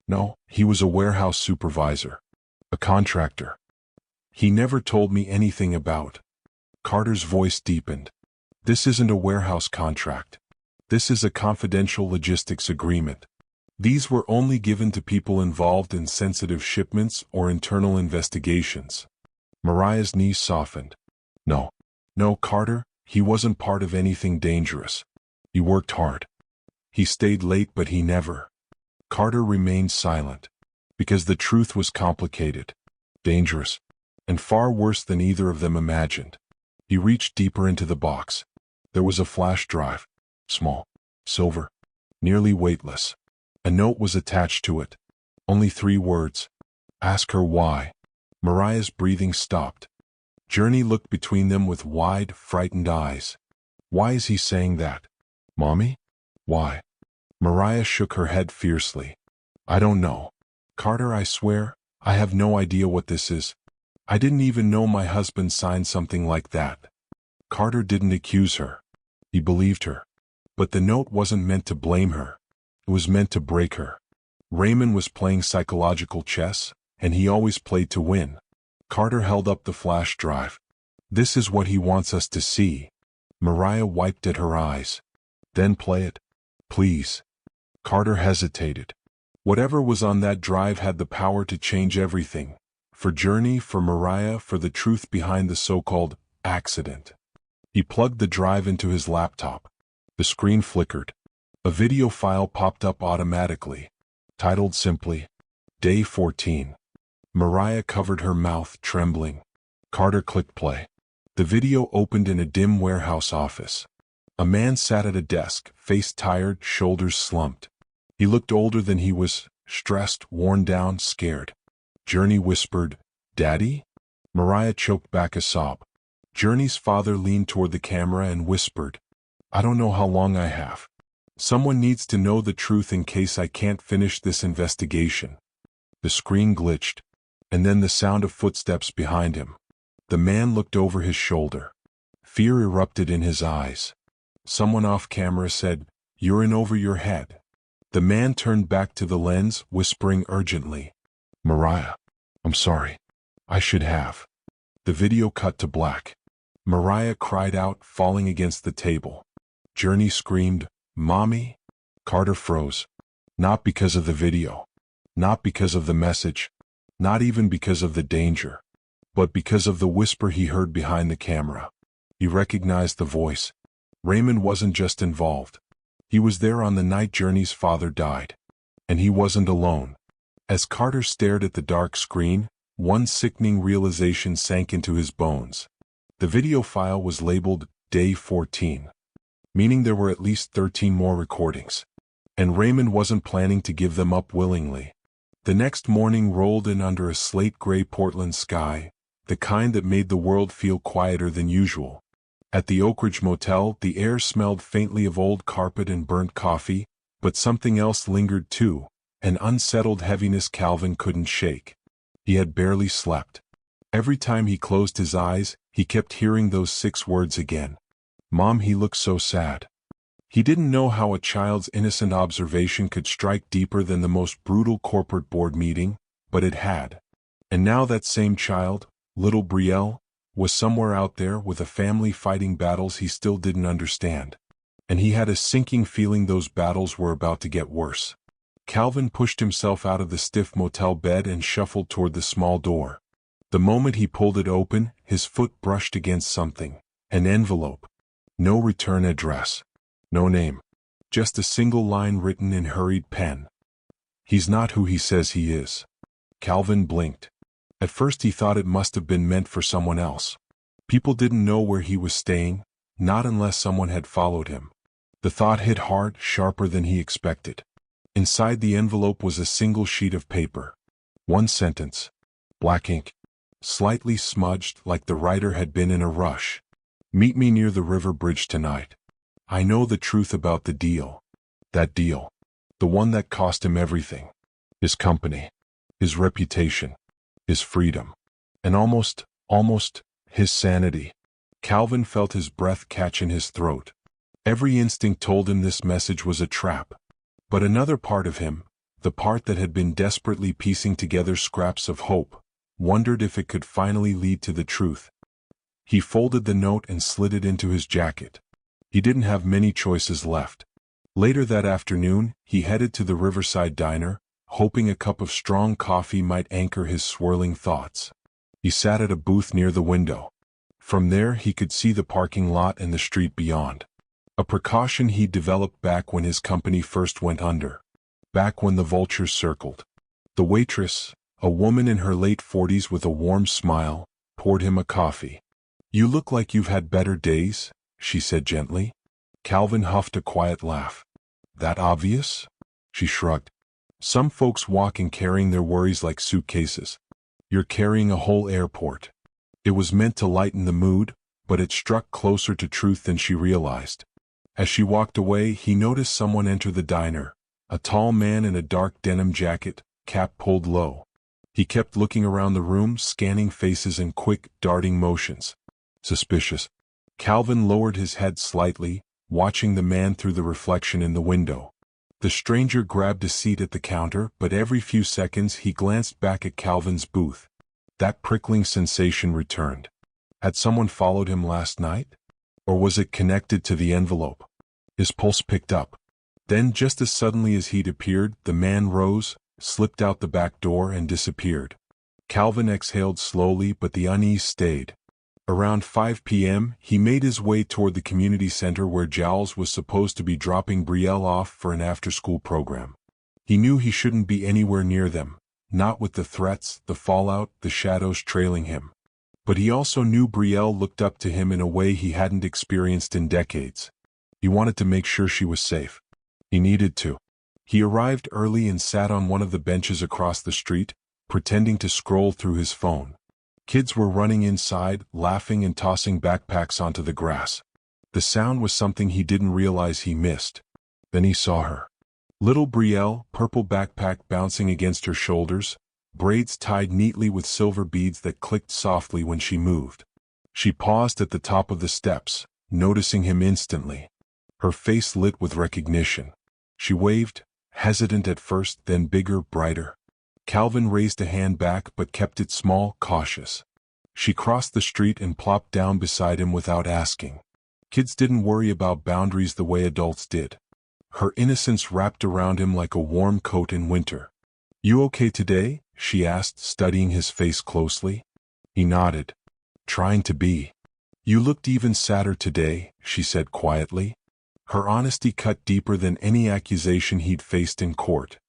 "No, he was a warehouse supervisor. A contractor. He never told me anything about." Carter's voice deepened. "This isn't a warehouse contract. This is a confidential logistics agreement. These were only given to people involved in sensitive shipments or internal investigations." Mariah's knees softened. "No. No, Carter, he wasn't part of anything dangerous. He worked hard. He stayed late, but he never." Carter remained silent. Because the truth was complicated, dangerous, and far worse than either of them imagined. He reached deeper into the box. There was a flash drive. Small. Silver. Nearly weightless. A note was attached to it. Only 3 words. "Ask her why." Mariah's breathing stopped. Journey looked between them with wide, frightened eyes. "Why is he saying that? Mommy? Why?" Mariah shook her head fiercely. I don't know. Carter, I swear, I have no idea what this is. I didn't even know my husband signed something like that. Carter didn't accuse her. He believed her. But the note wasn't meant to blame her. It was meant to break her. Raymond was playing psychological chess, and he always played to win. Carter held up the flash drive. This is what he wants us to see. Mariah wiped at her eyes. Then play it. Please. Carter hesitated. Whatever was on that drive had the power to change everything. For Journey, for Mariah, for the truth behind the so-called accident. He plugged the drive into his laptop. The screen flickered. A video file popped up automatically, titled simply, Day 14. Mariah covered her mouth, trembling. Carter clicked play. The video opened in a dim warehouse office. A man sat at a desk, face tired, shoulders slumped. He looked older than he was, stressed, worn down, scared. Journey whispered, "Daddy?" Mariah choked back a sob. Journey's father leaned toward the camera and whispered, "I don't know how long I have. Someone needs to know the truth in case I can't finish this investigation." The screen glitched, and then the sound of footsteps behind him. The man looked over his shoulder. Fear erupted in his eyes. Someone off camera said, "You're in over your head." The man turned back to the lens, whispering urgently, "Mariah, I'm sorry. I should have." The video cut to black. Mariah cried out, falling against the table. Journey screamed, "Mommy?" Carter froze. Not because of the video. Not because of the message. Not even because of the danger. But because of the whisper he heard behind the camera. He recognized the voice. Raymond wasn't just involved. He was there on the night Journey's father died. And he wasn't alone. As Carter stared at the dark screen, one sickening realization sank into his bones. The video file was labeled Day 14, meaning there were at least 13 more recordings. And Raymond wasn't planning to give them up willingly. The next morning rolled in under a slate-gray Portland sky, the kind that made the world feel quieter than usual. At the Oak Ridge Motel, the air smelled faintly of old carpet and burnt coffee, but something else lingered too, an unsettled heaviness Calvin couldn't shake. He had barely slept. Every time he closed his eyes, he kept hearing those 6 words again. "Mom," he looked so sad. He didn't know how a child's innocent observation could strike deeper than the most brutal corporate board meeting, but it had. And now that same child, little Brielle, was somewhere out there with a family fighting battles he still didn't understand. And he had a sinking feeling those battles were about to get worse. Calvin pushed himself out of the stiff motel bed and shuffled toward the small door. The moment he pulled it open, his foot brushed against something. An envelope. No return address. No name. Just a single line written in hurried pen. "He's not who he says he is." Calvin blinked. At first he thought it must have been meant for someone else. People didn't know where he was staying, not unless someone had followed him. The thought hit hard, sharper than he expected. Inside the envelope was a single sheet of paper. One sentence. Black ink. Slightly smudged, like the writer had been in a rush. "Meet me near the river bridge tonight. I know the truth about the deal." That deal. The one that cost him everything. His company. His reputation. His freedom. And almost, his sanity. Calvin felt his breath catch in his throat. Every instinct told him this message was a trap. But another part of him, the part that had been desperately piecing together scraps of hope, wondered if it could finally lead to the truth. He folded the note and slid it into his jacket. He didn't have many choices left. Later that afternoon, he headed to the Riverside Diner, hoping a cup of strong coffee might anchor his swirling thoughts. He sat at a booth near the window. From there he could see the parking lot and the street beyond. A precaution he'd developed back when his company first went under. Back when the vultures circled. The waitress, a woman in her late 40s with a warm smile, poured him a coffee. "You look like you've had better days," she said gently. Calvin huffed a quiet laugh. "That obvious?" She shrugged. "Some folks walk in carrying their worries like suitcases. You're carrying a whole airport." It was meant to lighten the mood, but it struck closer to truth than she realized. As she walked away, he noticed someone enter the diner, A tall man in a dark denim jacket, cap pulled low. He kept looking around the room, scanning faces in quick, darting motions. Suspicious. Calvin lowered his head slightly, watching the man through the reflection in the window. The stranger grabbed a seat at the counter, but every few seconds he glanced back at Calvin's booth. That prickling sensation returned. Had someone followed him last night? Or was it connected to the envelope? His pulse picked up. Then, just as suddenly as he'd appeared, the man rose, slipped out the back door and disappeared. Calvin exhaled slowly, but the unease stayed. Around 5 p.m., he made his way toward the community center where Giles was supposed to be dropping Brielle off for an after-school program. He knew he shouldn't be anywhere near them, not with the threats, the fallout, the shadows trailing him. But he also knew Brielle looked up to him in a way he hadn't experienced in decades. He wanted to make sure she was safe. He needed to. He arrived early and sat on one of the benches across the street, pretending to scroll through his phone. Kids were running inside, laughing and tossing backpacks onto the grass. The sound was something he didn't realize he missed. Then he saw her. Little Brielle, purple backpack bouncing against her shoulders, braids tied neatly with silver beads that clicked softly when she moved. She paused at the top of the steps, noticing him instantly. Her face lit with recognition. She waved, hesitant at first, then bigger, brighter. Calvin raised a hand back but kept it small, cautious. She crossed the street and plopped down beside him without asking. Kids didn't worry about boundaries the way adults did. Her innocence wrapped around him like a warm coat in winter. "You okay today?" she asked, studying his face closely. He nodded. "Trying to be." "You looked even sadder today," she said quietly. Her honesty cut deeper than any accusation he'd faced in court.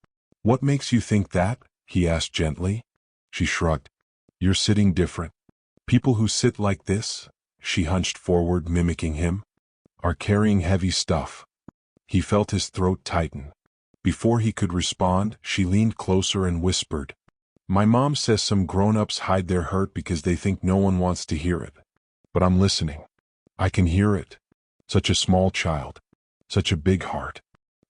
"What makes you think that?" he asked gently. She shrugged. "You're sitting different. People who sit like this," she hunched forward, mimicking him, "are carrying heavy stuff." He felt his throat tighten. Before he could respond, she leaned closer and whispered, "My mom says some grown-ups hide their hurt because they think no one wants to hear it. But I'm listening. I can hear it. Such a small child. Such a big heart."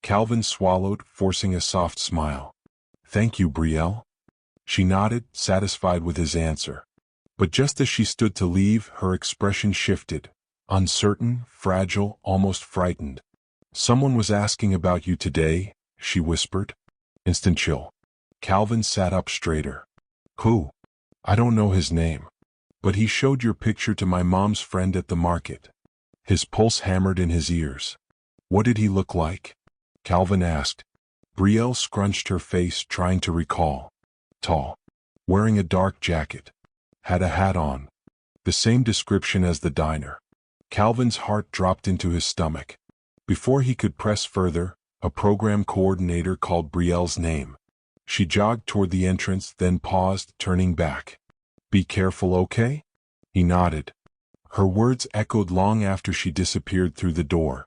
Calvin swallowed, forcing a soft smile. "Thank you, Brielle." She nodded, satisfied with his answer. But just as she stood to leave, her expression shifted. Uncertain, fragile, almost frightened. "Someone was asking about you today," she whispered. Instant chill. Calvin sat up straighter. "Who?" "I don't know his name. But he showed your picture to my mom's friend at the market." His pulse hammered in his ears. "What did he look like?" Calvin asked. Brielle scrunched her face, trying to recall. Tall. Wearing a dark jacket. Had a hat on. The same description as the diner. Calvin's heart dropped into his stomach. Before he could press further, a program coordinator called Brielle's name. She jogged toward the entrance, then paused, turning back. "Be careful, okay?" He nodded. Her words echoed long after she disappeared through the door.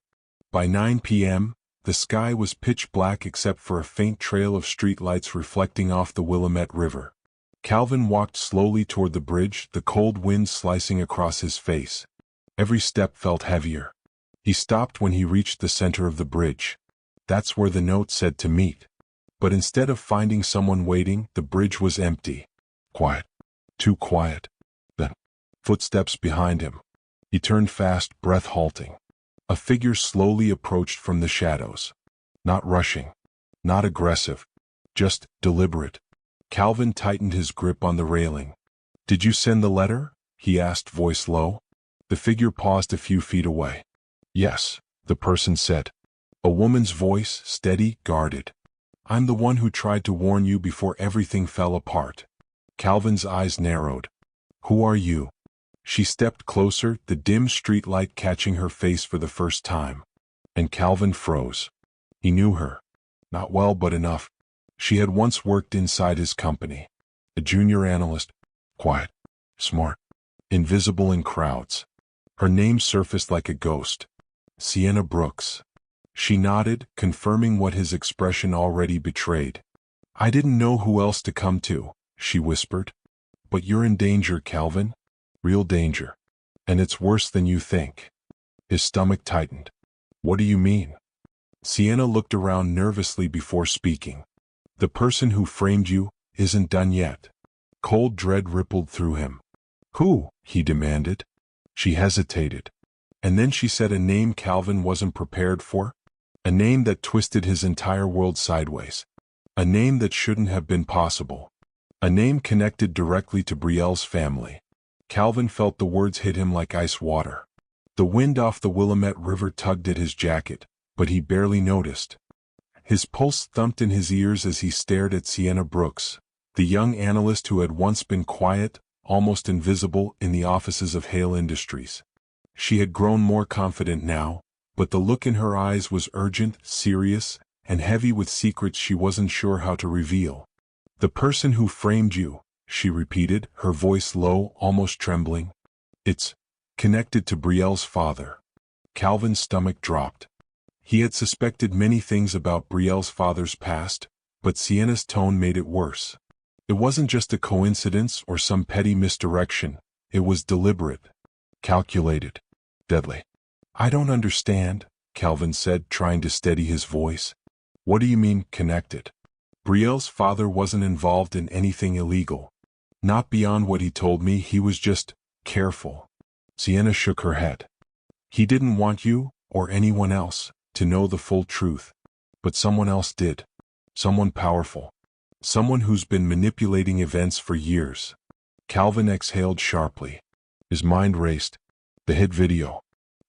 By 9 p.m., the sky was pitch black except for a faint trail of streetlights reflecting off the Willamette River. Calvin walked slowly toward the bridge, the cold wind slicing across his face. Every step felt heavier. He stopped when he reached the center of the bridge. That's where the note said to meet. But instead of finding someone waiting, the bridge was empty. Quiet. Too quiet. Then, footsteps behind him. He turned fast, breath halting. A figure slowly approached from the shadows. Not rushing. Not aggressive. Just deliberate. Calvin tightened his grip on the railing. "Did you send the letter?" he asked, voice low. The figure paused a few feet away. "Yes," the person said. A woman's voice, steady, guarded. "I'm the one who tried to warn you before everything fell apart." Calvin's eyes narrowed. "Who are you?" She stepped closer, the dim streetlight catching her face for the first time. And Calvin froze. He knew her. Not well, but enough. She had once worked inside his company. A junior analyst. Quiet. Smart. Invisible in crowds. Her name surfaced like a ghost. Sienna Brooks. She nodded, confirming what his expression already betrayed. "I didn't know who else to come to," she whispered. "But you're in danger, Calvin. Real danger. And it's worse than you think." His stomach tightened. "What do you mean?" Sienna looked around nervously before speaking. The person who framed you isn't done yet. Cold dread rippled through him. Who? He demanded. She hesitated. And then she said a name Calvin wasn't prepared for. A name that twisted his entire world sideways. A name that shouldn't have been possible. A name connected directly to Brielle's family. Calvin felt the words hit him like ice water. The wind off the Willamette River tugged at his jacket, but he barely noticed. His pulse thumped in his ears as he stared at Sienna Brooks, the young analyst who had once been quiet, almost invisible in the offices of Hale Industries. She had grown more confident now, but the look in her eyes was urgent, serious, and heavy with secrets she wasn't sure how to reveal. The person who framed you, she repeated, her voice low, almost trembling. It's connected to Brielle's father. Calvin's stomach dropped. He had suspected many things about Brielle's father's past, but Sienna's tone made it worse. It wasn't just a coincidence or some petty misdirection. It was deliberate, calculated, deadly. I don't understand, Calvin said, trying to steady his voice. What do you mean, connected? Brielle's father wasn't involved in anything illegal. Not beyond what he told me. He was just careful. Sienna shook her head. He didn't want you, or anyone else, to know the full truth. But someone else did. Someone powerful. Someone who's been manipulating events for years. Calvin exhaled sharply. His mind raced. The hit video.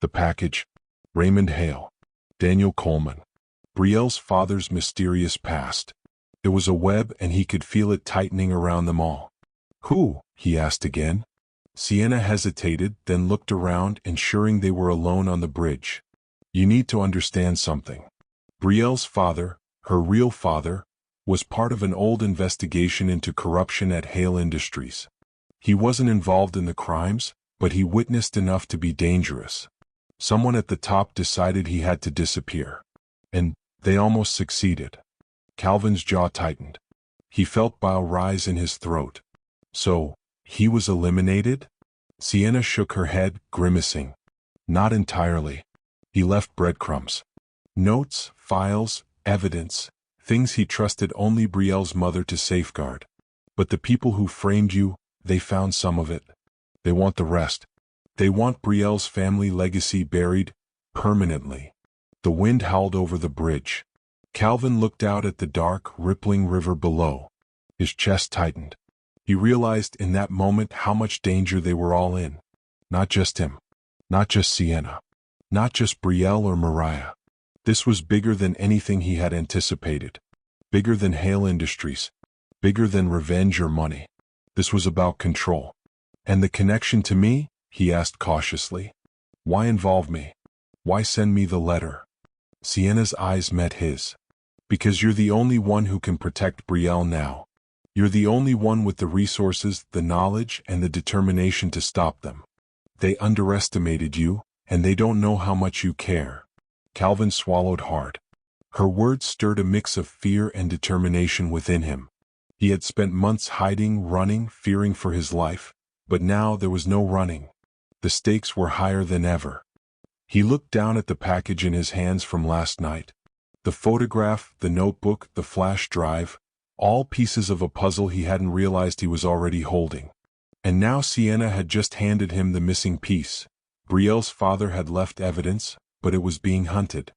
The package. Raymond Hale. Daniel Coleman. Brielle's father's mysterious past. It was a web, and he could feel it tightening around them all. Who? He asked again. Sienna hesitated, then looked around, ensuring they were alone on the bridge. You need to understand something. Brielle's father, her real father, was part of an old investigation into corruption at Hale Industries. He wasn't involved in the crimes, but he witnessed enough to be dangerous. Someone at the top decided he had to disappear. And they almost succeeded. Calvin's jaw tightened. He felt bile rise in his throat. So, he was eliminated? Sienna shook her head, grimacing. Not entirely. He left breadcrumbs. Notes, files, evidence, things he trusted only Brielle's mother to safeguard. But the people who framed you, they found some of it. They want the rest. They want Brielle's family legacy buried, permanently. The wind howled over the bridge. Calvin looked out at the dark, rippling river below. His chest tightened. He realized in that moment how much danger they were all in. Not just him. Not just Sienna. Not just Brielle or Mariah. This was bigger than anything he had anticipated. Bigger than Hale Industries. Bigger than revenge or money. This was about control. And the connection to me? He asked cautiously. Why involve me? Why send me the letter? Sienna's eyes met his. Because you're the only one who can protect Brielle now. You're the only one with the resources, the knowledge, and the determination to stop them. They underestimated you, and they don't know how much you care. Calvin swallowed hard. Her words stirred a mix of fear and determination within him. He had spent months hiding, running, fearing for his life, but now there was no running. The stakes were higher than ever. He looked down at the package in his hands from last night. The photograph, the notebook, the flash drive, all pieces of a puzzle he hadn't realized he was already holding. And now Sienna had just handed him the missing piece. Brielle's father had left evidence, but it was being hunted.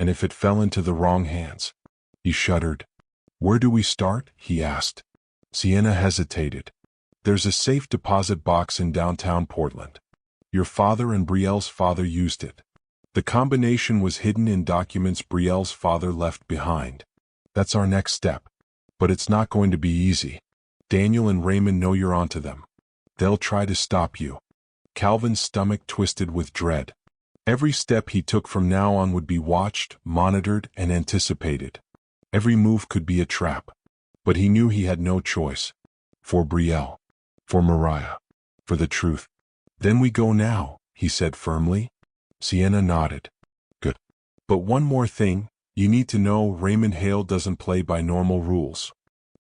And if it fell into the wrong hands? He shuddered. Where do we start? He asked. Sienna hesitated. There's a safe deposit box in downtown Portland. Your father and Brielle's father used it. The combination was hidden in documents Brielle's father left behind. That's our next step. But it's not going to be easy. Daniel and Raymond know you're onto them. They'll try to stop you. Calvin's stomach twisted with dread. Every step he took from now on would be watched, monitored, and anticipated. Every move could be a trap. But he knew he had no choice. For Brielle. For Mariah. For the truth. Then we go now, he said firmly. Sienna nodded. Good. But one more thing. You need to know Raymond Hale doesn't play by normal rules.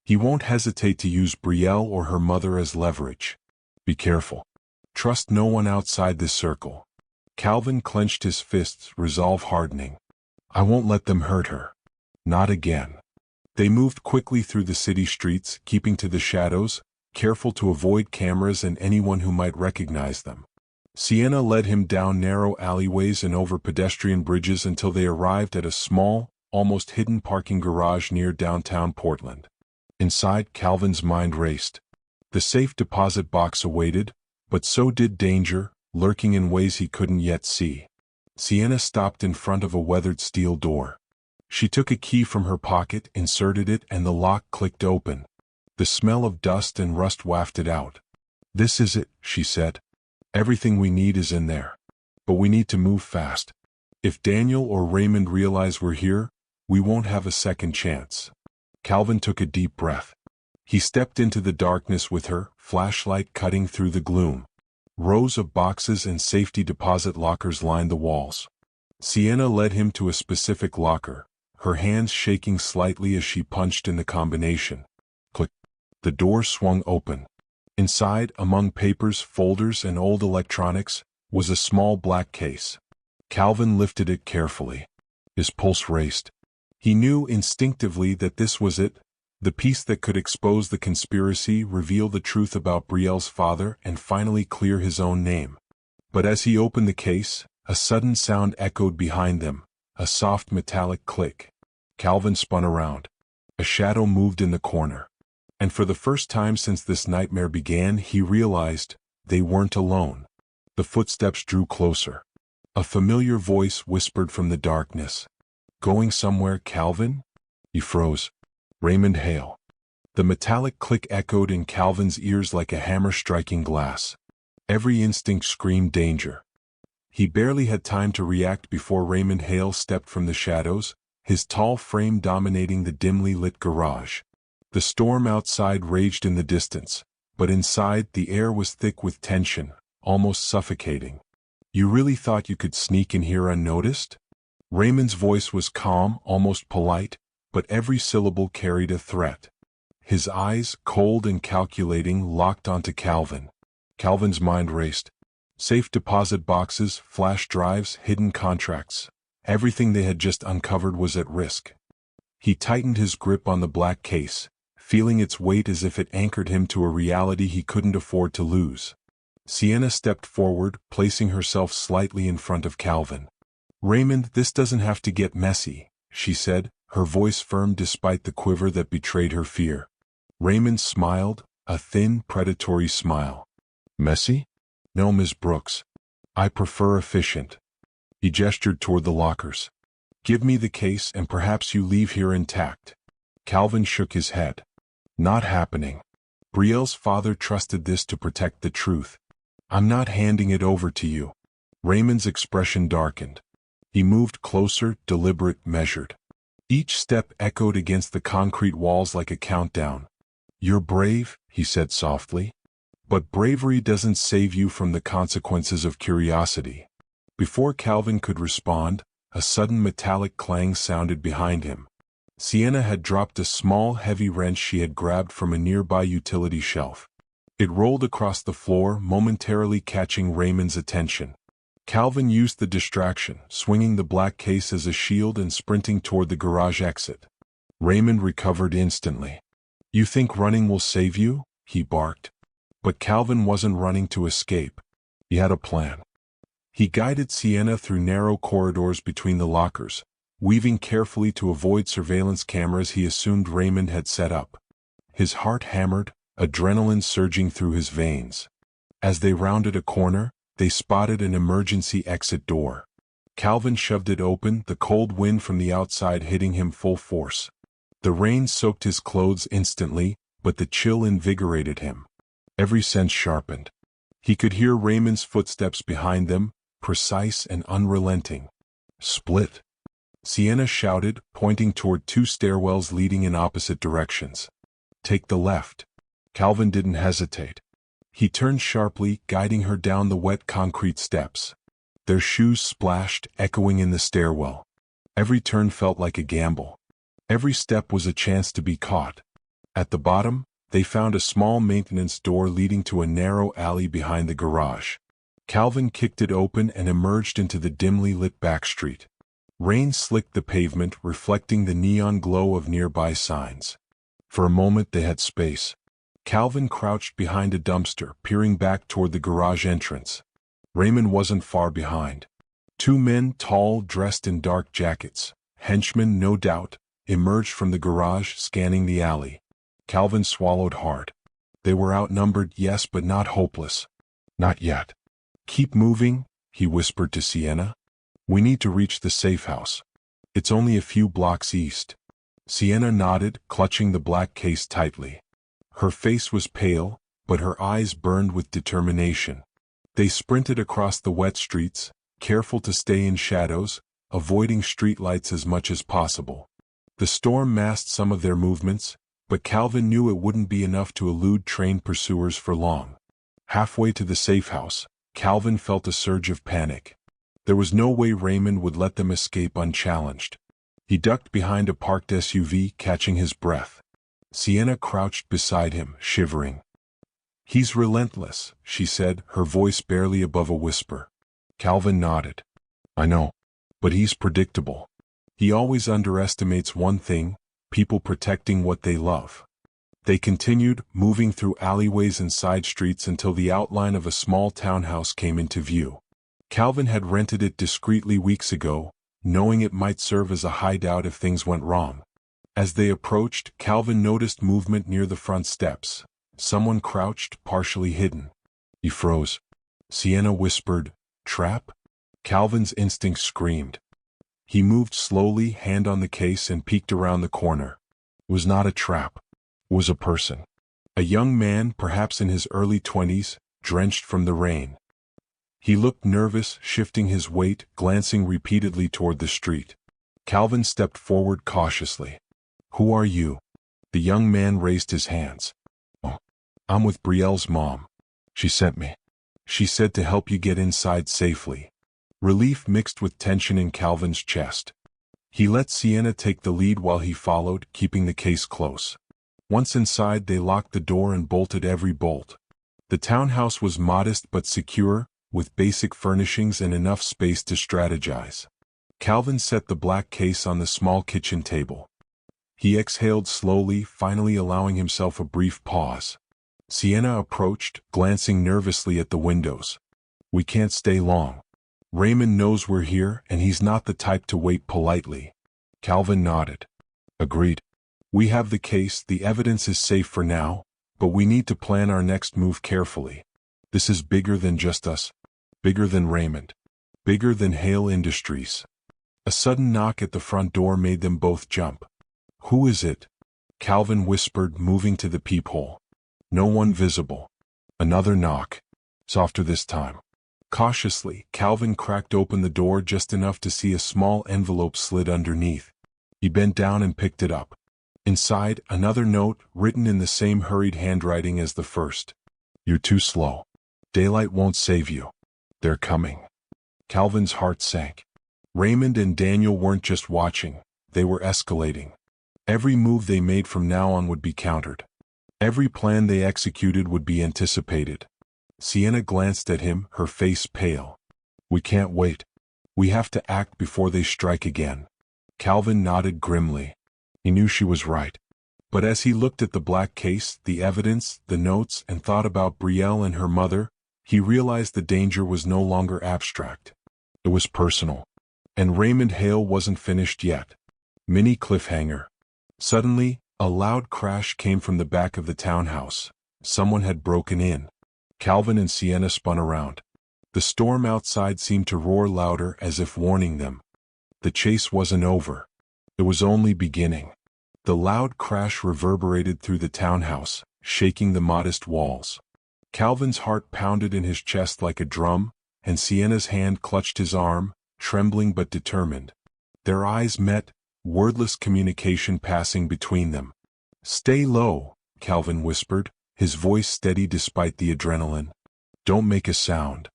He won't hesitate to use Brielle or her mother as leverage. Be careful. Trust no one outside this circle. Calvin clenched his fists, resolve hardening. I won't let them hurt her. Not again. They moved quickly through the city streets, keeping to the shadows, careful to avoid cameras and anyone who might recognize them. Sienna led him down narrow alleyways and over pedestrian bridges until they arrived at a small, almost hidden parking garage near downtown Portland. Inside, Calvin's mind raced. The safe deposit box awaited, but so did danger, lurking in ways he couldn't yet see. Sienna stopped in front of a weathered steel door. She took a key from her pocket, inserted it, and the lock clicked open. The smell of dust and rust wafted out. "This is it," she said. "Everything we need is in there. But we need to move fast. If Daniel or Raymond realize we're here, we won't have a second chance." Calvin took a deep breath. He stepped into the darkness with her, flashlight cutting through the gloom. Rows of boxes and safety deposit lockers lined the walls. Sienna led him to a specific locker, her hands shaking slightly as she punched in the combination. Click. The door swung open. Inside, among papers, folders, and old electronics, was a small black case. Calvin lifted it carefully. His pulse raced. He knew instinctively that this was it, the piece that could expose the conspiracy, reveal the truth about Brielle's father, and finally clear his own name. But as he opened the case, a sudden sound echoed behind them, a soft metallic click. Calvin spun around. A shadow moved in the corner. And for the first time since this nightmare began, he realized they weren't alone. The footsteps drew closer. A familiar voice whispered from the darkness. "Going somewhere, Calvin?" He froze. "Raymond Hale." The metallic click echoed in Calvin's ears like a hammer striking glass. Every instinct screamed danger. He barely had time to react before Raymond Hale stepped from the shadows, his tall frame dominating the dimly lit garage. The storm outside raged in the distance, but inside the air was thick with tension, almost suffocating. "You really thought you could sneak in here unnoticed?" Raymond's voice was calm, almost polite, but every syllable carried a threat. His eyes, cold and calculating, locked onto Calvin. Calvin's mind raced. Safe deposit boxes, flash drives, hidden contracts. Everything they had just uncovered was at risk. He tightened his grip on the black case, feeling its weight as if it anchored him to a reality he couldn't afford to lose. Sienna stepped forward, placing herself slightly in front of Calvin. "Raymond, this doesn't have to get messy," she said, her voice firm despite the quiver that betrayed her fear. Raymond smiled, a thin, predatory smile. "Messy? No, Miss Brooks. I prefer efficient." He gestured toward the lockers. "Give me the case and perhaps you leave here intact." Calvin shook his head. "Not happening. Brielle's father trusted this to protect the truth. I'm not handing it over to you." Raymond's expression darkened. He moved closer, deliberate, measured. Each step echoed against the concrete walls like a countdown. "You're brave," he said softly. "But bravery doesn't save you from the consequences of curiosity." Before Calvin could respond, a sudden metallic clang sounded behind him. Sienna had dropped a small, heavy wrench she had grabbed from a nearby utility shelf. It rolled across the floor, momentarily catching Raymond's attention. Calvin used the distraction, swinging the black case as a shield and sprinting toward the garage exit. Raymond recovered instantly. "You think running will save you?" he barked. But Calvin wasn't running to escape. He had a plan. He guided Sienna through narrow corridors between the lockers, weaving carefully to avoid surveillance cameras he assumed Raymond had set up. His heart hammered, adrenaline surging through his veins. As they rounded a corner, they spotted an emergency exit door. Calvin shoved it open, the cold wind from the outside hitting him full force. The rain soaked his clothes instantly, but the chill invigorated him. Every sense sharpened. He could hear Raymond's footsteps behind them, precise and unrelenting. "Split!" Sienna shouted, pointing toward two stairwells leading in opposite directions. "Take the left." Calvin didn't hesitate. He turned sharply, guiding her down the wet concrete steps. Their shoes splashed, echoing in the stairwell. Every turn felt like a gamble. Every step was a chance to be caught. At the bottom, they found a small maintenance door leading to a narrow alley behind the garage. Calvin kicked it open and emerged into the dimly lit back street. Rain slicked the pavement, reflecting the neon glow of nearby signs. For a moment they had space. Calvin crouched behind a dumpster, peering back toward the garage entrance. Raymond wasn't far behind. Two men, tall, dressed in dark jackets, henchmen no doubt, emerged from the garage, scanning the alley. Calvin swallowed hard. They were outnumbered, yes, but not hopeless. Not yet. Keep moving, he whispered to Sienna. We need to reach the safe house. It's only a few blocks east. Sienna nodded, clutching the black case tightly. Her face was pale, but her eyes burned with determination. They sprinted across the wet streets, careful to stay in shadows, avoiding streetlights as much as possible. The storm masked some of their movements, but Calvin knew it wouldn't be enough to elude trained pursuers for long. Halfway to the safe house, Calvin felt a surge of panic. There was no way Raymond would let them escape unchallenged. He ducked behind a parked SUV, catching his breath. Sienna crouched beside him, shivering. He's relentless, she said, her voice barely above a whisper. Calvin nodded. I know. But he's predictable. He always underestimates one thing: people protecting what they love. They continued, moving through alleyways and side streets until the outline of a small townhouse came into view. Calvin had rented it discreetly weeks ago, knowing it might serve as a hideout if things went wrong. As they approached, Calvin noticed movement near the front steps. Someone crouched, partially hidden. He froze. Sienna whispered, "Trap?" Calvin's instinct screamed. He moved slowly, hand on the case, and peeked around the corner. It was not a trap. It was a person. A young man, perhaps in his early 20s, drenched from the rain. He looked nervous, shifting his weight, glancing repeatedly toward the street. Calvin stepped forward cautiously. Who are you? The young man raised his hands. Oh, I'm with Brielle's mom. She sent me. She said to help you get inside safely. Relief mixed with tension in Calvin's chest. He let Sienna take the lead while he followed, keeping the case close. Once inside, they locked the door and bolted every bolt. The townhouse was modest but secure, with basic furnishings and enough space to strategize. Calvin set the black case on the small kitchen table. He exhaled slowly, finally allowing himself a brief pause. Sienna approached, glancing nervously at the windows. We can't stay long. Raymond knows we're here, and he's not the type to wait politely. Calvin nodded. Agreed. We have the case, the evidence is safe for now, but we need to plan our next move carefully. This is bigger than just us. Bigger than Raymond. Bigger than Hale Industries. A sudden knock at the front door made them both jump. Who is it? Calvin whispered, moving to the peephole. No one visible. Another knock. Softer this time. Cautiously, Calvin cracked open the door just enough to see a small envelope slid underneath. He bent down and picked it up. Inside, another note, written in the same hurried handwriting as the first. You're too slow. Daylight won't save you. They're coming. Calvin's heart sank. Raymond and Daniel weren't just watching, they were escalating. Every move they made from now on would be countered. Every plan they executed would be anticipated. Sienna glanced at him, her face pale. We can't wait. We have to act before they strike again. Calvin nodded grimly. He knew she was right. But as he looked at the black case, the evidence, the notes, and thought about Brielle and her mother, he realized the danger was no longer abstract. It was personal. And Raymond Hale wasn't finished yet. Mini cliffhanger. Suddenly, a loud crash came from the back of the townhouse. Someone had broken in. Calvin and Sienna spun around. The storm outside seemed to roar louder, as if warning them. The chase wasn't over. It was only beginning. The loud crash reverberated through the townhouse, shaking the modest walls. Calvin's heart pounded in his chest like a drum, and Sienna's hand clutched his arm, trembling but determined. Their eyes met, wordless communication passing between them. Stay low, Calvin whispered, his voice steady despite the adrenaline. Don't make a sound.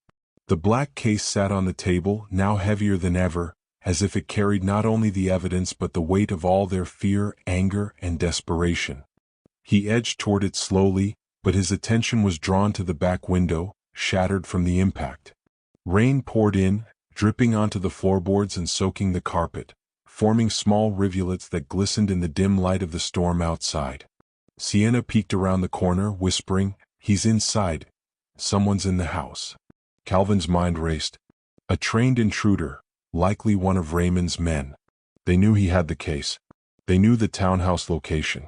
The black case sat on the table, now heavier than ever, as if it carried not only the evidence but the weight of all their fear, anger, and desperation. He edged toward it slowly, but his attention was drawn to the back window, shattered from the impact. Rain poured in, dripping onto the floorboards and soaking the carpet, forming small rivulets that glistened in the dim light of the storm outside. Sienna peeked around the corner, whispering, "He's inside. Someone's in the house." Calvin's mind raced. A trained intruder, likely one of Raymond's men. They knew he had the case. They knew the townhouse location.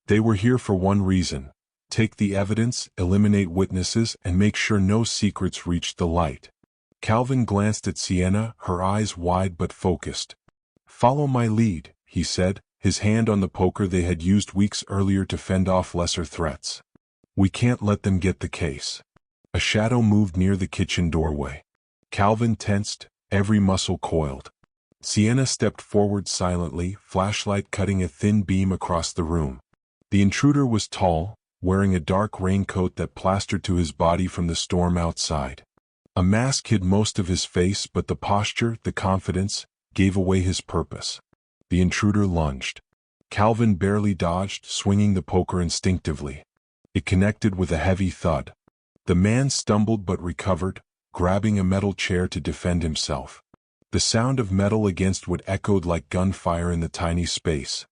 They were here for one reason: take the evidence, eliminate witnesses, and make sure no secrets reached the light. Calvin glanced at Sienna, her eyes wide but focused. "Follow my lead," he said, his hand on the poker they had used weeks earlier to fend off lesser threats. "We can't let them get the case." A shadow moved near the kitchen doorway. Calvin tensed, every muscle coiled. Sienna stepped forward silently, flashlight cutting a thin beam across the room. The intruder was tall, wearing a dark raincoat that plastered to his body from the storm outside. A mask hid most of his face, but the posture, the confidence, gave away his purpose. The intruder lunged. Calvin barely dodged, swinging the poker instinctively. It connected with a heavy thud. The man stumbled but recovered, grabbing a metal chair to defend himself. The sound of metal against wood echoed like gunfire in the tiny space.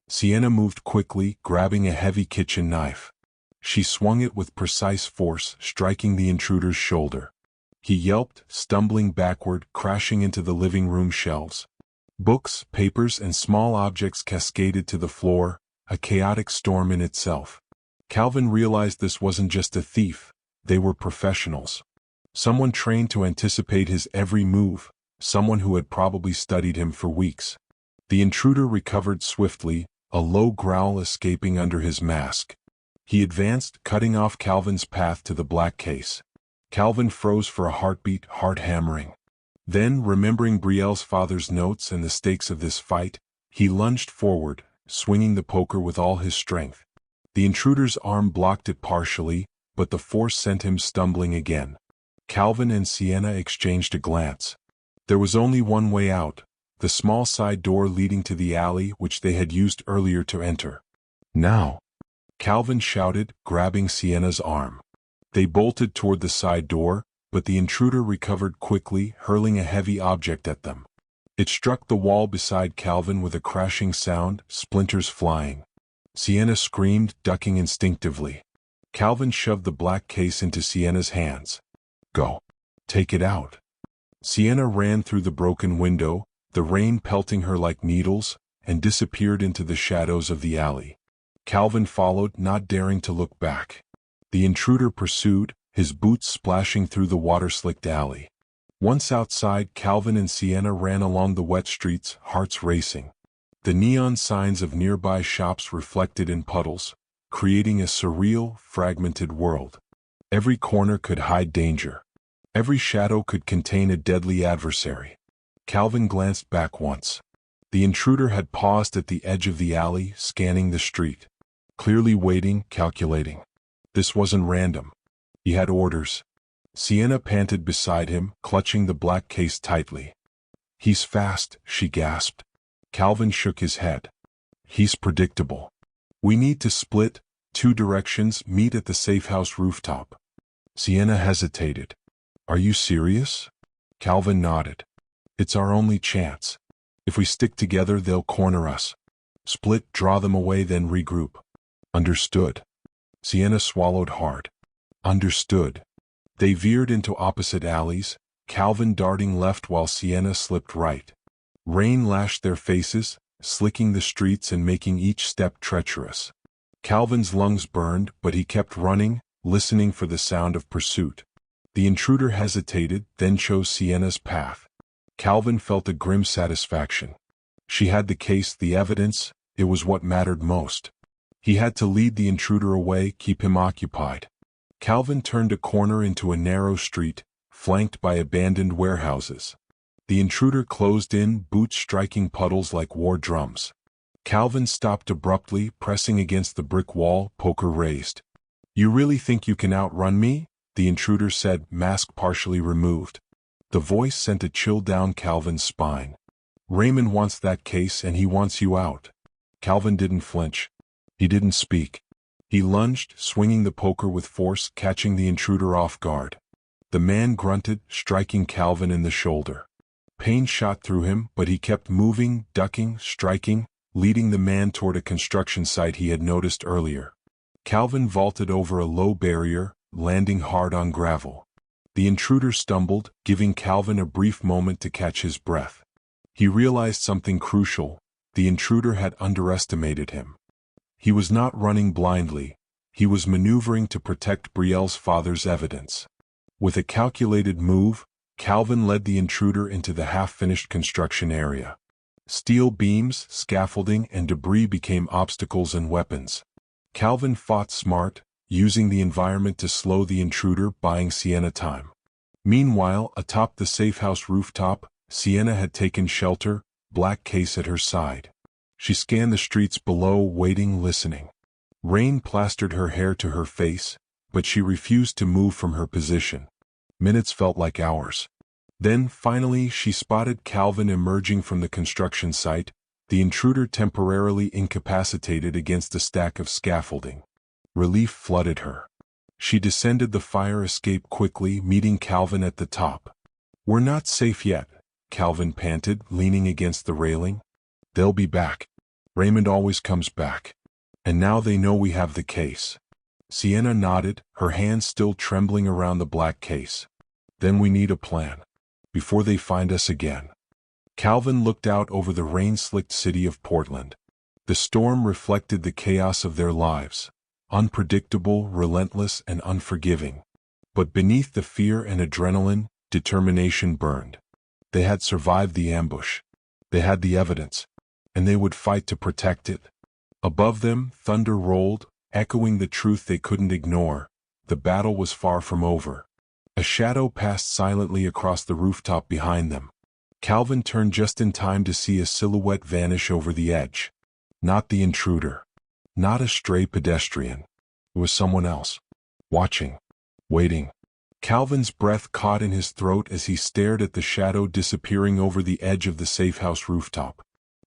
Sienna moved quickly, grabbing a heavy kitchen knife. She swung it with precise force, striking the intruder's shoulder. He yelped, stumbling backward, crashing into the living room shelves. Books, papers, and small objects cascaded to the floor, a chaotic storm in itself. Calvin realized this wasn't just a thief, they were professionals. Someone trained to anticipate his every move, someone who had probably studied him for weeks. The intruder recovered swiftly, a low growl escaping under his mask. He advanced, cutting off Calvin's path to the black case. Calvin froze for a heartbeat, heart hammering. Then, remembering Brielle's father's notes and the stakes of this fight, he lunged forward, swinging the poker with all his strength. The intruder's arm blocked it partially, but the force sent him stumbling again. Calvin and Sienna exchanged a glance. There was only one way out, the small side door leading to the alley which they had used earlier to enter. "Now!" Calvin shouted, grabbing Sienna's arm. They bolted toward the side door, but the intruder recovered quickly, hurling a heavy object at them. It struck the wall beside Calvin with a crashing sound, splinters flying. Sienna screamed, ducking instinctively. Calvin shoved the black case into Sienna's hands. "Go. Take it out." Sienna ran through the broken window, the rain pelting her like needles, and disappeared into the shadows of the alley. Calvin followed, not daring to look back. The intruder pursued, his boots splashing through the water-slicked alley. Once outside, Calvin and Sienna ran along the wet streets, hearts racing. The neon signs of nearby shops reflected in puddles, creating a surreal, fragmented world. Every corner could hide danger. Every shadow could contain a deadly adversary. Calvin glanced back once. The intruder had paused at the edge of the alley, scanning the street. Clearly waiting, calculating. This wasn't random. He had orders. Sienna panted beside him, clutching the black case tightly. "He's fast," she gasped. Calvin shook his head. "He's predictable. We need to split, two directions, meet at the safe house rooftop." Sienna hesitated. "Are you serious?" Calvin nodded. "It's our only chance. If we stick together, they'll corner us. Split, draw them away, then regroup." "Understood." Sienna swallowed hard. "Understood." They veered into opposite alleys, Calvin darting left while Sienna slipped right. Rain lashed their faces, slicking the streets and making each step treacherous. Calvin's lungs burned, but he kept running, listening for the sound of pursuit. The intruder hesitated, then chose Sienna's path. Calvin felt a grim satisfaction. She had the case, the evidence, it was what mattered most. He had to lead the intruder away, keep him occupied. Calvin turned a corner into a narrow street, flanked by abandoned warehouses. The intruder closed in, boots striking puddles like war drums. Calvin stopped abruptly, pressing against the brick wall, poker raised. "You really think you can outrun me?" the intruder said, mask partially removed. The voice sent a chill down Calvin's spine. "Raymond wants that case and he wants you out." Calvin didn't flinch. He didn't speak. He lunged, swinging the poker with force, catching the intruder off guard. The man grunted, striking Calvin in the shoulder. Pain shot through him, but he kept moving, ducking, striking, leading the man toward a construction site he had noticed earlier. Calvin vaulted over a low barrier, landing hard on gravel. The intruder stumbled, giving Calvin a brief moment to catch his breath. He realized something crucial: the intruder had underestimated him. He was not running blindly. He was maneuvering to protect Brielle's father's evidence. With a calculated move, Calvin led the intruder into the half-finished construction area. Steel beams, scaffolding, and debris became obstacles and weapons. Calvin fought smart, using the environment to slow the intruder, buying Sienna time. Meanwhile, atop the safehouse rooftop, Sienna had taken shelter, black case at her side. She scanned the streets below, waiting, listening. Rain plastered her hair to her face, but she refused to move from her position. Minutes felt like hours. Then, finally, she spotted Calvin emerging from the construction site, the intruder temporarily incapacitated against a stack of scaffolding. Relief flooded her. She descended the fire escape quickly, meeting Calvin at the top. "We're not safe yet," Calvin panted, leaning against the railing. "They'll be back. Raymond always comes back. And now they know we have the case." Sienna nodded, her hands still trembling around the black case. "Then we need a plan. Before they find us again." Calvin looked out over the rain-slicked city of Portland. The storm reflected the chaos of their lives, unpredictable, relentless, and unforgiving. But beneath the fear and adrenaline, determination burned. They had survived the ambush. They had the evidence, and they would fight to protect it. Above them, thunder rolled, echoing the truth they couldn't ignore. The battle was far from over. A shadow passed silently across the rooftop behind them. Calvin turned just in time to see a silhouette vanish over the edge. Not the intruder. Not a stray pedestrian. It was someone else. Watching. Waiting. Calvin's breath caught in his throat as he stared at the shadow disappearing over the edge of the safehouse rooftop.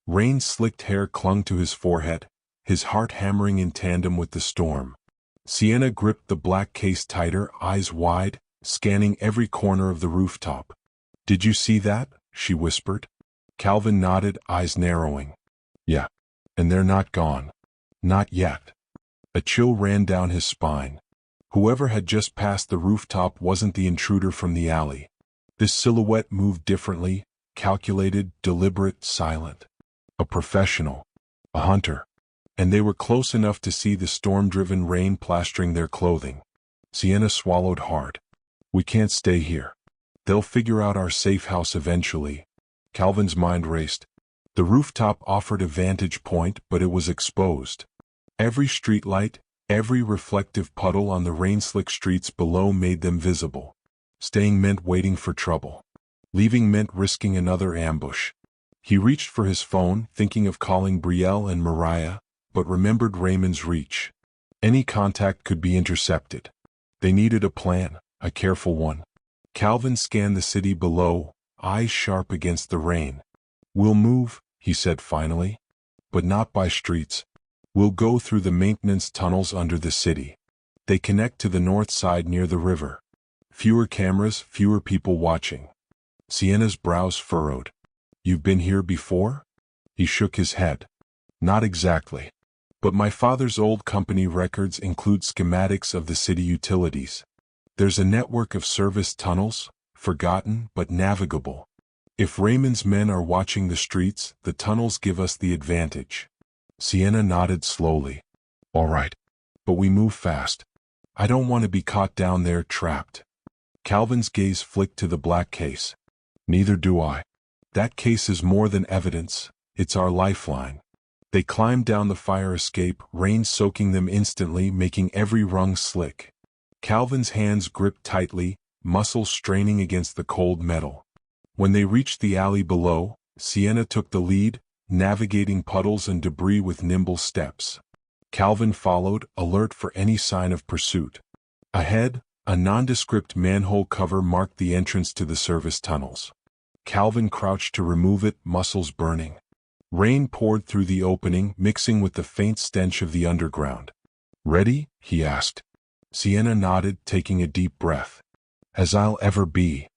Rain's slicked hair clung to his forehead, his heart hammering in tandem with the storm. Sienna gripped the black case tighter, eyes wide, scanning every corner of the rooftop. "Did you see that?" she whispered. Calvin nodded, eyes narrowing. "Yeah. And they're not gone. Not yet." A chill ran down his spine. Whoever had just passed the rooftop wasn't the intruder from the alley. This silhouette moved differently, calculated, deliberate, silent. A professional. A hunter. And they were close enough to see the storm-driven rain plastering their clothing. Sienna swallowed hard. "We can't stay here. They'll figure out our safe house eventually." Calvin's mind raced. The rooftop offered a vantage point, but it was exposed. Every streetlight, every reflective puddle on the rain-slick streets below made them visible. Staying meant waiting for trouble. Leaving meant risking another ambush. He reached for his phone, thinking of calling Brielle and Mariah, but remembered Raymond's reach. Any contact could be intercepted. They needed a plan, a careful one. Calvin scanned the city below, eyes sharp against the rain. "We'll move," he said finally. "But not by streets. We'll go through the maintenance tunnels under the city. They connect to the north side near the river. Fewer cameras, fewer people watching." Sienna's brows furrowed. "You've been here before?" He shook his head. "Not exactly. But my father's old company records include schematics of the city utilities. There's a network of service tunnels, forgotten but navigable. If Raymond's men are watching the streets, the tunnels give us the advantage." Sienna nodded slowly. "All right. But we move fast. I don't want to be caught down there, trapped." Calvin's gaze flicked to the black case. "Neither do I. That case is more than evidence, it's our lifeline." They climbed down the fire escape, rain soaking them instantly, making every rung slick. Calvin's hands gripped tightly, muscles straining against the cold metal. When they reached the alley below, Sienna took the lead, navigating puddles and debris with nimble steps. Calvin followed, alert for any sign of pursuit. Ahead, a nondescript manhole cover marked the entrance to the service tunnels. Calvin crouched to remove it, muscles burning. Rain poured through the opening, mixing with the faint stench of the underground. "Ready?" he asked. Sienna nodded, taking a deep breath. "As I'll ever be."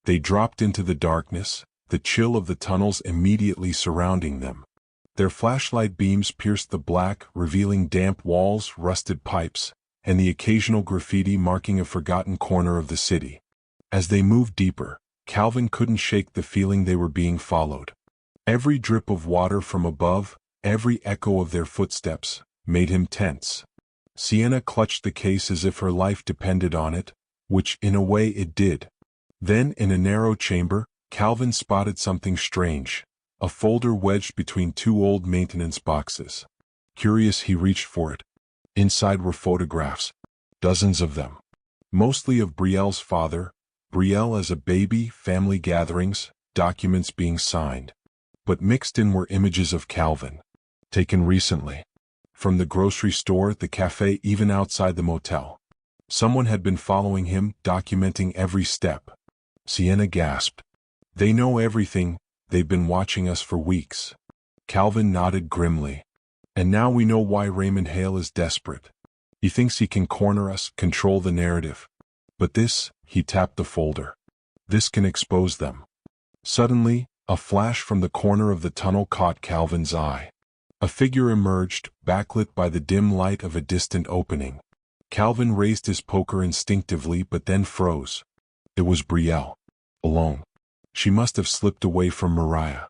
They dropped into the darkness, the chill of the tunnels immediately surrounding them. Their flashlight beams pierced the black, revealing damp walls, rusted pipes, and the occasional graffiti marking a forgotten corner of the city. As they moved deeper, Calvin couldn't shake the feeling they were being followed. Every drip of water from above, every echo of their footsteps, made him tense. Sienna clutched the case as if her life depended on it, which in a way it did. Then, in a narrow chamber, Calvin spotted something strange, a folder wedged between two old maintenance boxes. Curious, he reached for it. Inside were photographs, dozens of them, mostly of Brielle's father, Brielle as a baby, family gatherings, documents being signed. But mixed in were images of Calvin, taken recently. From the grocery store, the cafe, even outside the motel. Someone had been following him, documenting every step. Sienna gasped. They know everything, they've been watching us for weeks. Calvin nodded grimly. And now we know why Raymond Hale is desperate. He thinks he can corner us, control the narrative. But this, he tapped the folder. This can expose them. Suddenly, a flash from the corner of the tunnel caught Calvin's eye. A figure emerged, backlit by the dim light of a distant opening. Calvin raised his poker instinctively but then froze. It was Brielle. Alone. She must have slipped away from Mariah.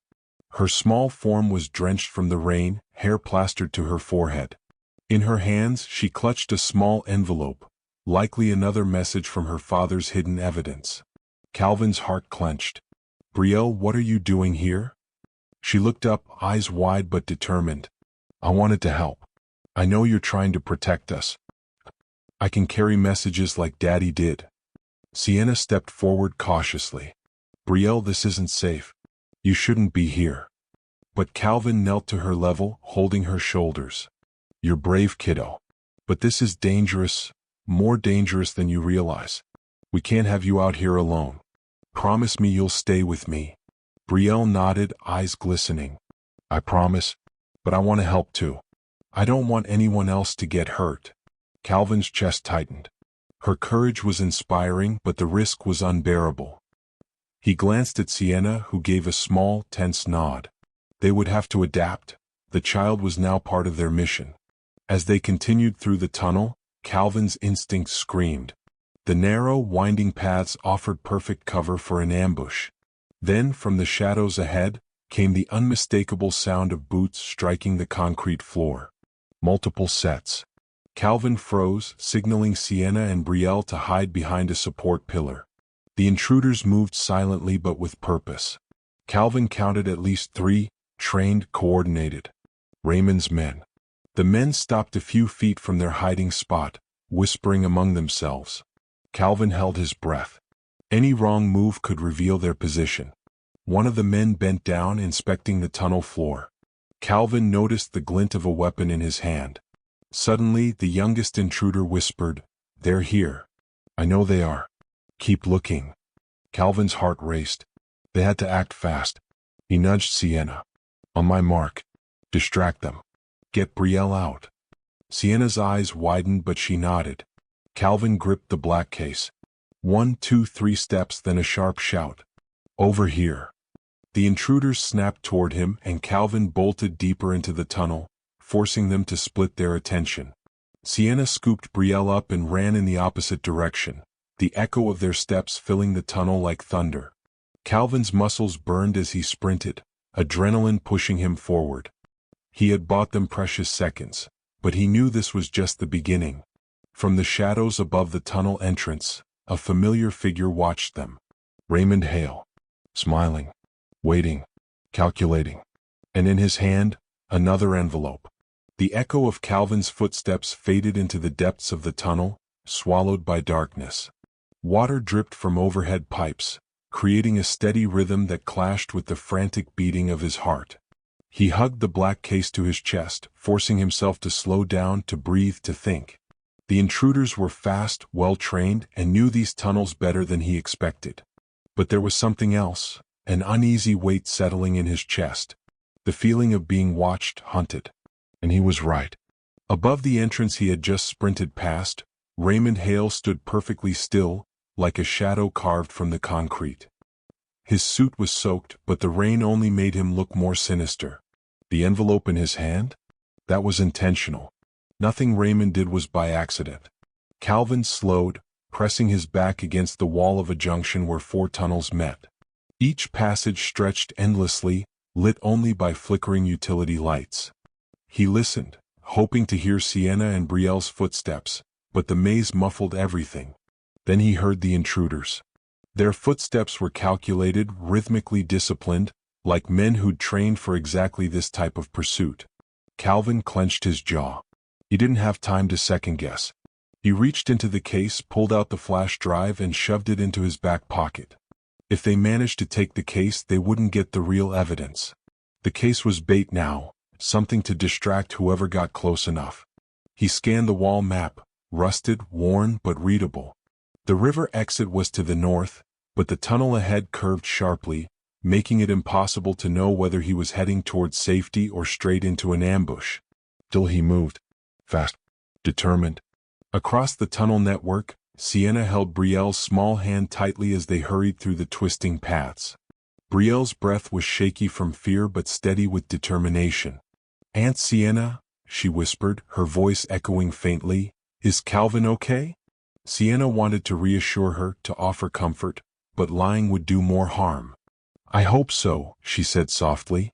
Her small form was drenched from the rain, hair plastered to her forehead. In her hands she clutched a small envelope, likely another message from her father's hidden evidence. Calvin's heart clenched. Brielle, what are you doing here? She looked up, eyes wide but determined. I wanted to help. I know you're trying to protect us. I can carry messages like Daddy did. Sienna stepped forward cautiously. Brielle, this isn't safe. You shouldn't be here. But Calvin knelt to her level, holding her shoulders. You're brave, kiddo. But this is dangerous, more dangerous than you realize. We can't have you out here alone. Promise me you'll stay with me. Brielle nodded, eyes glistening. I promise, but I want to help too. I don't want anyone else to get hurt. Calvin's chest tightened. Her courage was inspiring, but the risk was unbearable. He glanced at Sienna, who gave a small, tense nod. They would have to adapt. The child was now part of their mission. As they continued through the tunnel, Calvin's instincts screamed. The narrow, winding paths offered perfect cover for an ambush. Then, from the shadows ahead, came the unmistakable sound of boots striking the concrete floor. Multiple sets. Calvin froze, signaling Sienna and Brielle to hide behind a support pillar. The intruders moved silently but with purpose. Calvin counted at least 3, trained, coordinated. Raymond's men. The men stopped a few feet from their hiding spot, whispering among themselves. Calvin held his breath. Any wrong move could reveal their position. One of the men bent down, inspecting the tunnel floor. Calvin noticed the glint of a weapon in his hand. Suddenly, the youngest intruder whispered, "They're here. I know they are. Keep looking." Calvin's heart raced. They had to act fast. He nudged Sienna. On my mark. Distract them. Get Brielle out. Sienna's eyes widened but she nodded. Calvin gripped the black case. 1, 2, 3 steps, then a sharp shout. Over here. The intruders snapped toward him and Calvin bolted deeper into the tunnel, forcing them to split their attention. Sienna scooped Brielle up and ran in the opposite direction, the echo of their steps filling the tunnel like thunder. Calvin's muscles burned as he sprinted, adrenaline pushing him forward. He had bought them precious seconds, but he knew this was just the beginning. From the shadows above the tunnel entrance, a familiar figure watched them. Raymond Hale. Smiling. Waiting. Calculating. And in his hand, another envelope. The echo of Calvin's footsteps faded into the depths of the tunnel, swallowed by darkness. Water dripped from overhead pipes, creating a steady rhythm that clashed with the frantic beating of his heart. He hugged the black case to his chest, forcing himself to slow down, to breathe, to think. The intruders were fast, well-trained, and knew these tunnels better than he expected. But there was something else, an uneasy weight settling in his chest. The feeling of being watched, hunted. And he was right. Above the entrance he had just sprinted past, Raymond Hale stood perfectly still, like a shadow carved from the concrete. His suit was soaked, but the rain only made him look more sinister. The envelope in his hand? That was intentional. Nothing Raymond did was by accident. Calvin slowed, pressing his back against the wall of a junction where 4 tunnels met. Each passage stretched endlessly, lit only by flickering utility lights. He listened, hoping to hear Sienna and Brielle's footsteps, but the maze muffled everything. Then he heard the intruders. Their footsteps were calculated, rhythmically disciplined, like men who'd trained for exactly this type of pursuit. Calvin clenched his jaw. He didn't have time to second-guess. He reached into the case, pulled out the flash drive, and shoved it into his back pocket. If they managed to take the case, they wouldn't get the real evidence. The case was bait now, something to distract whoever got close enough. He scanned the wall map, rusted, worn, but readable. The river exit was to the north, but the tunnel ahead curved sharply, making it impossible to know whether he was heading towards safety or straight into an ambush. Still he moved. Fast. Determined. Across the tunnel network, Sienna held Brielle's small hand tightly as they hurried through the twisting paths. Brielle's breath was shaky from fear but steady with determination. "Aunt Sienna," she whispered, her voice echoing faintly, "is Calvin okay?" Sienna wanted to reassure her, to offer comfort, but lying would do more harm. "I hope so," she said softly.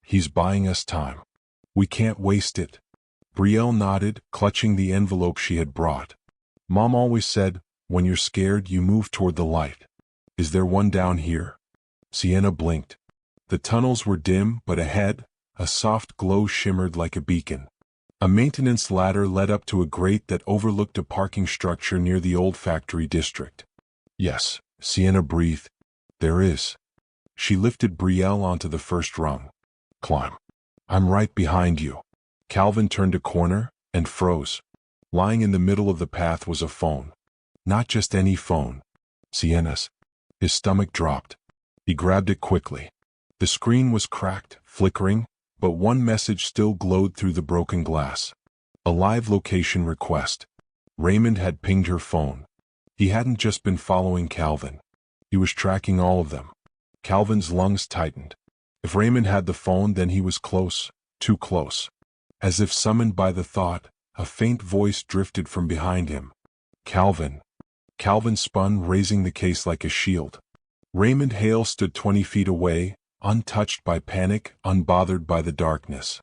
"He's buying us time. We can't waste it." Brielle nodded, clutching the envelope she had brought. "Mom always said, when you're scared you move toward the light. Is there one down here?" Sienna blinked. The tunnels were dim, but ahead, a soft glow shimmered like a beacon. A maintenance ladder led up to a grate that overlooked a parking structure near the old factory district. "Yes," Sienna breathed. "There is." She lifted Brielle onto the first rung. "Climb. I'm right behind you." Calvin turned a corner, and froze. Lying in the middle of the path was a phone. Not just any phone. Sienna's. His stomach dropped. He grabbed it quickly. The screen was cracked, flickering, but one message still glowed through the broken glass. A live location request. Raymond had pinged her phone. He hadn't just been following Calvin. He was tracking all of them. Calvin's lungs tightened. If Raymond had the phone, then he was close, too close. As if summoned by the thought, a faint voice drifted from behind him. "Calvin." Calvin spun, raising the case like a shield. Raymond Hale stood 20 feet away, untouched by panic, unbothered by the darkness.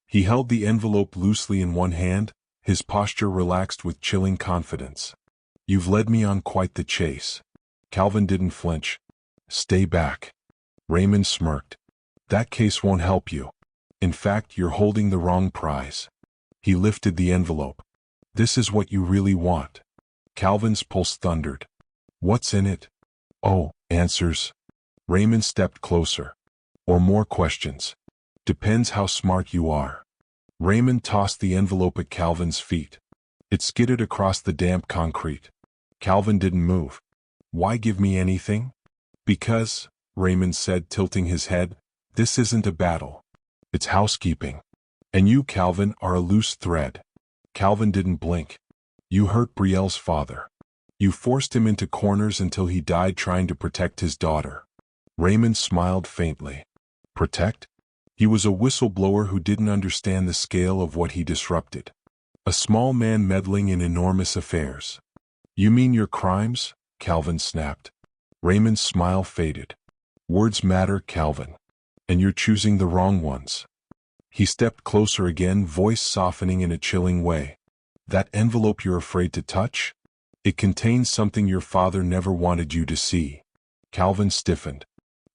He held the envelope loosely in one hand, his posture relaxed with chilling confidence. "You've led me on quite the chase." Calvin didn't flinch. "Stay back." Raymond smirked. "That case won't help you. In fact, you're holding the wrong prize." He lifted the envelope. "This is what you really want." Calvin's pulse thundered. "What's in it?" "Oh, answers." Raymond stepped closer. "Or more questions. Depends how smart you are." Raymond tossed the envelope at Calvin's feet. It skidded across the damp concrete. Calvin didn't move. "Why give me anything?" "Because," Raymond said, tilting his head, "this isn't a battle. It's housekeeping. And you, Calvin, are a loose thread." Calvin didn't blink. "You hurt Brielle's father. You forced him into corners until he died trying to protect his daughter." Raymond smiled faintly. "Protect?" He was a whistleblower who didn't understand the scale of what he disrupted. A small man meddling in enormous affairs. "You mean your crimes?" Calvin snapped. Raymond's smile faded. "Words matter, Calvin. And you're choosing the wrong ones." He stepped closer again, voice softening in a chilling way. "That envelope you're afraid to touch? It contains something your father never wanted you to see." Calvin stiffened.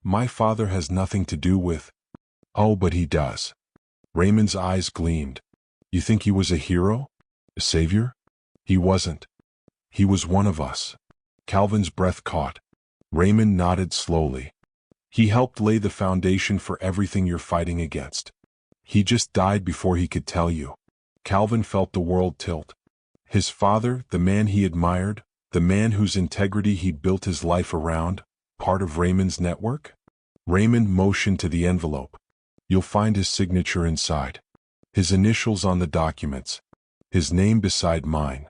"My father has nothing to do with—" "Oh, but he does." Raymond's eyes gleamed. "You think he was a hero? A savior? He wasn't. He was one of us." Calvin's breath caught. Raymond nodded slowly. "He helped lay the foundation for everything you're fighting against. He just died before he could tell you." Calvin felt the world tilt. His father, the man he admired, the man whose integrity he'd built his life around, part of Raymond's network? Raymond motioned to the envelope. "You'll find his signature inside. His initials on the documents. His name beside mine."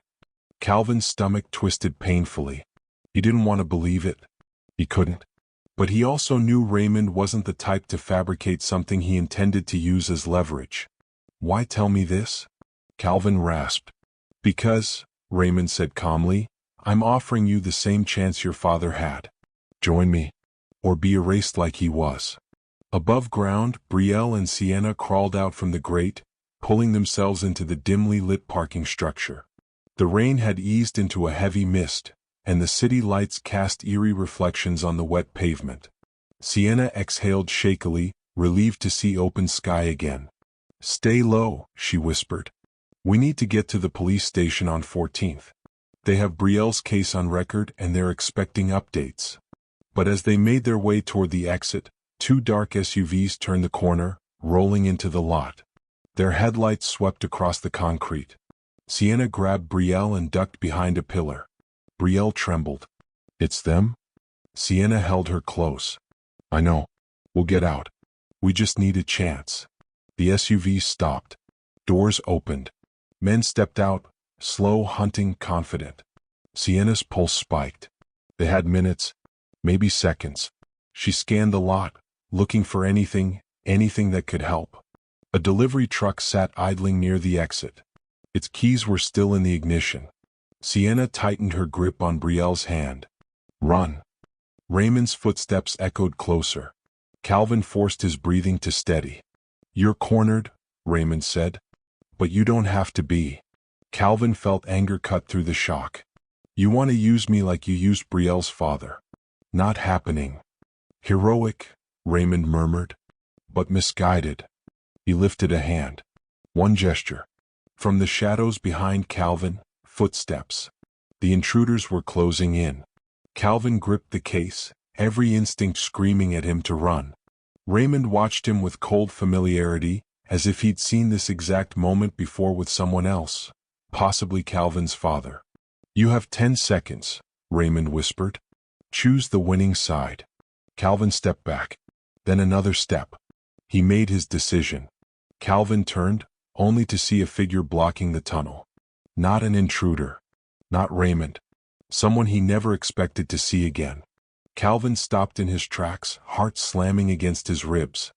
Calvin's stomach twisted painfully. He didn't want to believe it. He couldn't. But he also knew Raymond wasn't the type to fabricate something he intended to use as leverage. "Why tell me this?" Calvin rasped. "Because," Raymond said calmly, "I'm offering you the same chance your father had. Join me, or be erased like he was." Above ground, Brielle and Sienna crawled out from the grate, pulling themselves into the dimly lit parking structure. The rain had eased into a heavy mist, and the city lights cast eerie reflections on the wet pavement. Sienna exhaled shakily, relieved to see open sky again. "Stay low," she whispered. "We need to get to the police station on 14th. They have Brielle's case on record and they're expecting updates." But as they made their way toward the exit, two dark SUVs turned the corner, rolling into the lot. Their headlights swept across the concrete. Sienna grabbed Brielle and ducked behind a pillar. Brielle trembled. "It's them?" Sienna held her close. "I know. We'll get out. We just need a chance." The SUVs stopped. Doors opened. Men stepped out, slow, hunting, confident. Sienna's pulse spiked. They had minutes, maybe seconds. She scanned the lot, looking for anything that could help. A delivery truck sat idling near the exit. Its keys were still in the ignition. Sienna tightened her grip on Brielle's hand. "Run." Raymond's footsteps echoed closer. Calvin forced his breathing to steady. "You're cornered," Raymond said. "But you don't have to be." Calvin felt anger cut through the shock. "You want to use me like you used Brielle's father." "Not happening." "Heroic," Raymond murmured, "but misguided." He lifted a hand. One gesture. From the shadows behind Calvin, footsteps. The intruders were closing in. Calvin gripped the case, every instinct screaming at him to run. Raymond watched him with cold familiarity, as if he'd seen this exact moment before with someone else, possibly Calvin's father. "You have 10 seconds, Raymond whispered. "Choose the winning side." Calvin stepped back. Then another step. He made his decision. Calvin turned, only to see a figure blocking the tunnel. Not an intruder. Not Raymond. Someone he never expected to see again. Calvin stopped in his tracks, heart slamming against his ribs.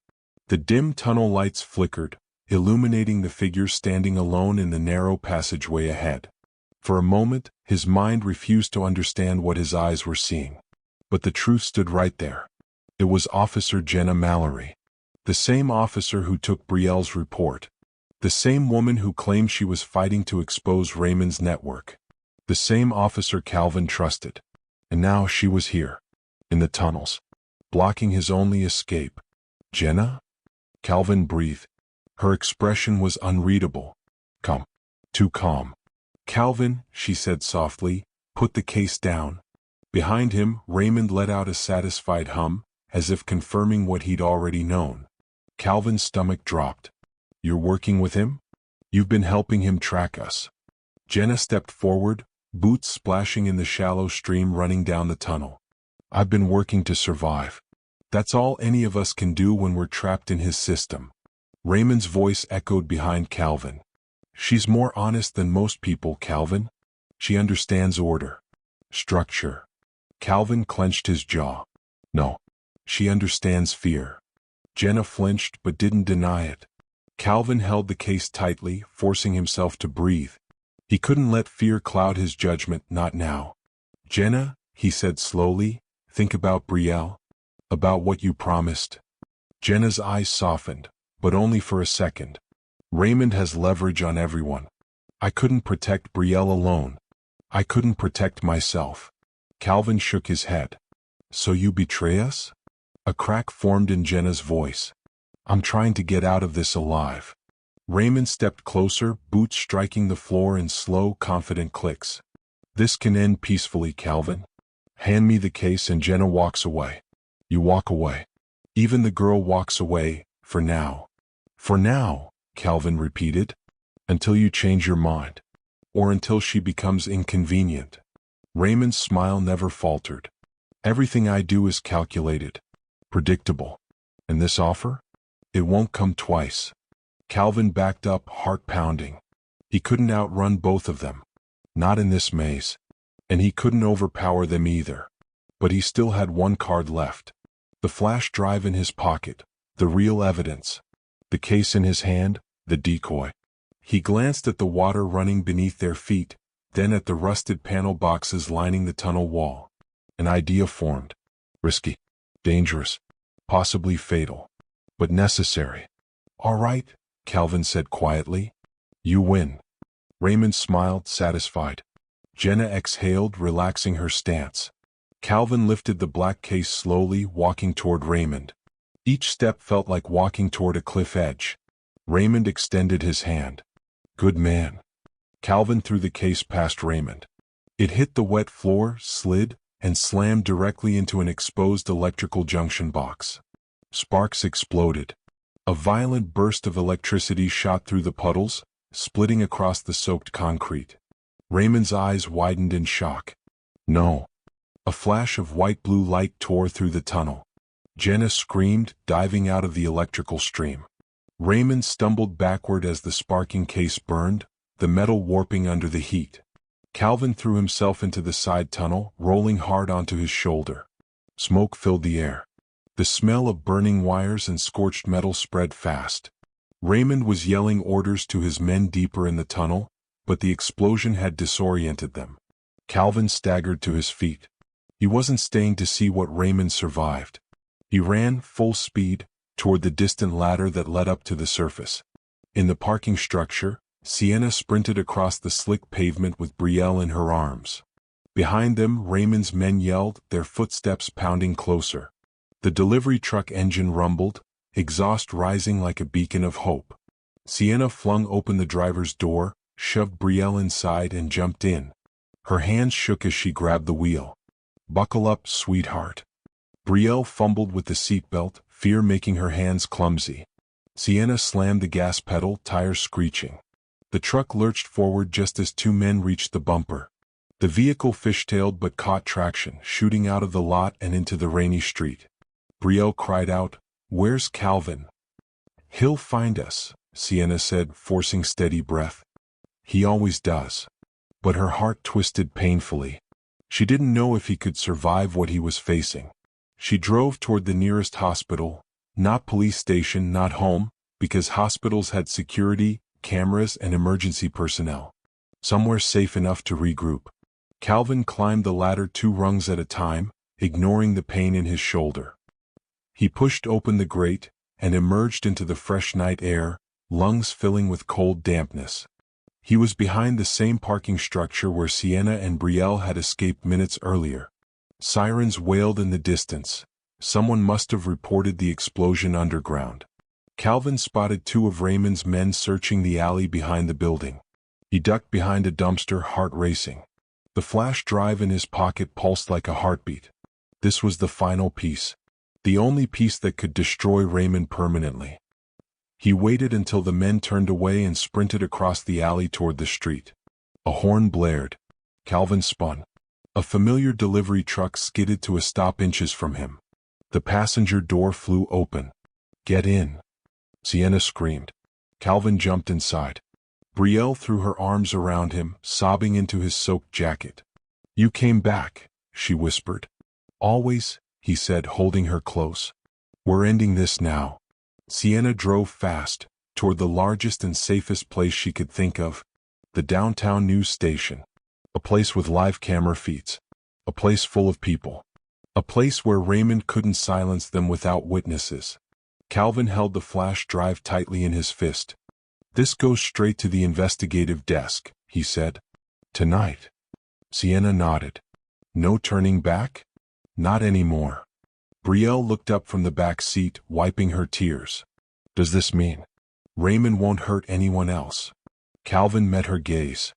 The dim tunnel lights flickered, illuminating the figure standing alone in the narrow passageway ahead. For a moment, his mind refused to understand what his eyes were seeing. But the truth stood right there. It was Officer Jenna Mallory. The same officer who took Brielle's report. The same woman who claimed she was fighting to expose Raymond's network. The same officer Calvin trusted. And now she was here. In the tunnels. Blocking his only escape. "Jenna?" Calvin breathed. Her expression was unreadable. "Calm. Too calm." "Calvin," she said softly, "put the case down." Behind him, Raymond let out a satisfied hum, as if confirming what he'd already known. Calvin's stomach dropped. "You're working with him? You've been helping him track us." Jenna stepped forward, boots splashing in the shallow stream running down the tunnel. "I've been working to survive. That's all any of us can do when we're trapped in his system." Raymond's voice echoed behind Calvin. "She's more honest than most people, Calvin. She understands order. Structure." Calvin clenched his jaw. "No. She understands fear." Jenna flinched but didn't deny it. Calvin held the case tightly, forcing himself to breathe. He couldn't let fear cloud his judgment, not now. "Jenna," he said slowly, "think about Brielle. About what you promised." Jenna's eyes softened, but only for a second. "Raymond has leverage on everyone. I couldn't protect Brielle alone. I couldn't protect myself." Calvin shook his head. "So you betray us?" A crack formed in Jenna's voice. "I'm trying to get out of this alive." Raymond stepped closer, boots striking the floor in slow, confident clicks. "This can end peacefully, Calvin. Hand me the case and Jenna walks away. You walk away. Even the girl walks away, for now." "For now," Calvin repeated. "Until you change your mind. Or until she becomes inconvenient." Raymond's smile never faltered. "Everything I do is calculated. Predictable. And this offer? It won't come twice." Calvin backed up, heart pounding. He couldn't outrun both of them. Not in this maze. And he couldn't overpower them either. But he still had one card left. The flash drive in his pocket, the real evidence. The case in his hand, the decoy. He glanced at the water running beneath their feet, then at the rusted panel boxes lining the tunnel wall. An idea formed. Risky. Dangerous. Possibly fatal. But necessary. All right, Calvin said quietly. You win. Raymond smiled, satisfied. Jenna exhaled, relaxing her stance. Calvin lifted the black case slowly, walking toward Raymond. Each step felt like walking toward a cliff edge. Raymond extended his hand. Good man. Calvin threw the case past Raymond. It hit the wet floor, slid, and slammed directly into an exposed electrical junction box. Sparks exploded. A violent burst of electricity shot through the puddles, splitting across the soaked concrete. Raymond's eyes widened in shock. No. A flash of white-blue light tore through the tunnel. Jenna screamed, diving out of the electrical stream. Raymond stumbled backward as the sparking case burned, the metal warping under the heat. Calvin threw himself into the side tunnel, rolling hard onto his shoulder. Smoke filled the air. The smell of burning wires and scorched metal spread fast. Raymond was yelling orders to his men deeper in the tunnel, but the explosion had disoriented them. Calvin staggered to his feet. He wasn't staying to see what Raymond survived. He ran, full speed, toward the distant ladder that led up to the surface. In the parking structure, Sienna sprinted across the slick pavement with Brielle in her arms. Behind them, Raymond's men yelled, their footsteps pounding closer. The delivery truck engine rumbled, exhaust rising like a beacon of hope. Sienna flung open the driver's door, shoved Brielle inside and jumped in. Her hands shook as she grabbed the wheel. Buckle up, sweetheart. Brielle fumbled with the seatbelt, fear making her hands clumsy. Sienna slammed the gas pedal, tires screeching. The truck lurched forward just as two men reached the bumper. The vehicle fishtailed but caught traction, shooting out of the lot and into the rainy street. Brielle cried out, "Where's Calvin?" "He'll find us," Sienna said, forcing steady breath. "He always does." But her heart twisted painfully. She didn't know if he could survive what he was facing. She drove toward the nearest hospital, not police station, not home, because hospitals had security, cameras, and emergency personnel. Somewhere safe enough to regroup. Calvin climbed the ladder 2 rungs at a time, ignoring the pain in his shoulder. He pushed open the grate and emerged into the fresh night air, lungs filling with cold dampness. He was behind the same parking structure where Sienna and Brielle had escaped minutes earlier. Sirens wailed in the distance. Someone must have reported the explosion underground. Calvin spotted 2 of Raymond's men searching the alley behind the building. He ducked behind a dumpster, heart racing. The flash drive in his pocket pulsed like a heartbeat. This was the final piece. The only piece that could destroy Raymond permanently. He waited until the men turned away and sprinted across the alley toward the street. A horn blared. Calvin spun. A familiar delivery truck skidded to a stop inches from him. The passenger door flew open. "Get in!" Sienna screamed. Calvin jumped inside. Brielle threw her arms around him, sobbing into his soaked jacket. "You came back," she whispered. "Always," he said, holding her close. "We're ending this now." Sienna drove fast, toward the largest and safest place she could think of, the downtown news station. A place with live camera feeds. A place full of people. A place where Raymond couldn't silence them without witnesses. Calvin held the flash drive tightly in his fist. "This goes straight to the investigative desk," he said. "Tonight." Sienna nodded. "No turning back?" "Not anymore." Brielle looked up from the back seat, wiping her tears. "Does this mean Raymond won't hurt anyone else?" Calvin met her gaze.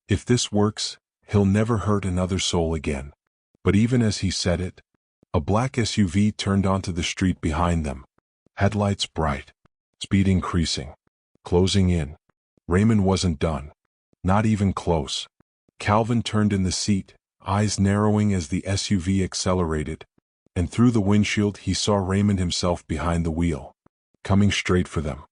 "If this works, he'll never hurt another soul again." But even as he said it, a black SUV turned onto the street behind them. Headlights bright. Speed increasing. Closing in. Raymond wasn't done. Not even close. Calvin turned in the seat, eyes narrowing as the SUV accelerated, and through the windshield he saw Raymond himself behind the wheel, coming straight for them.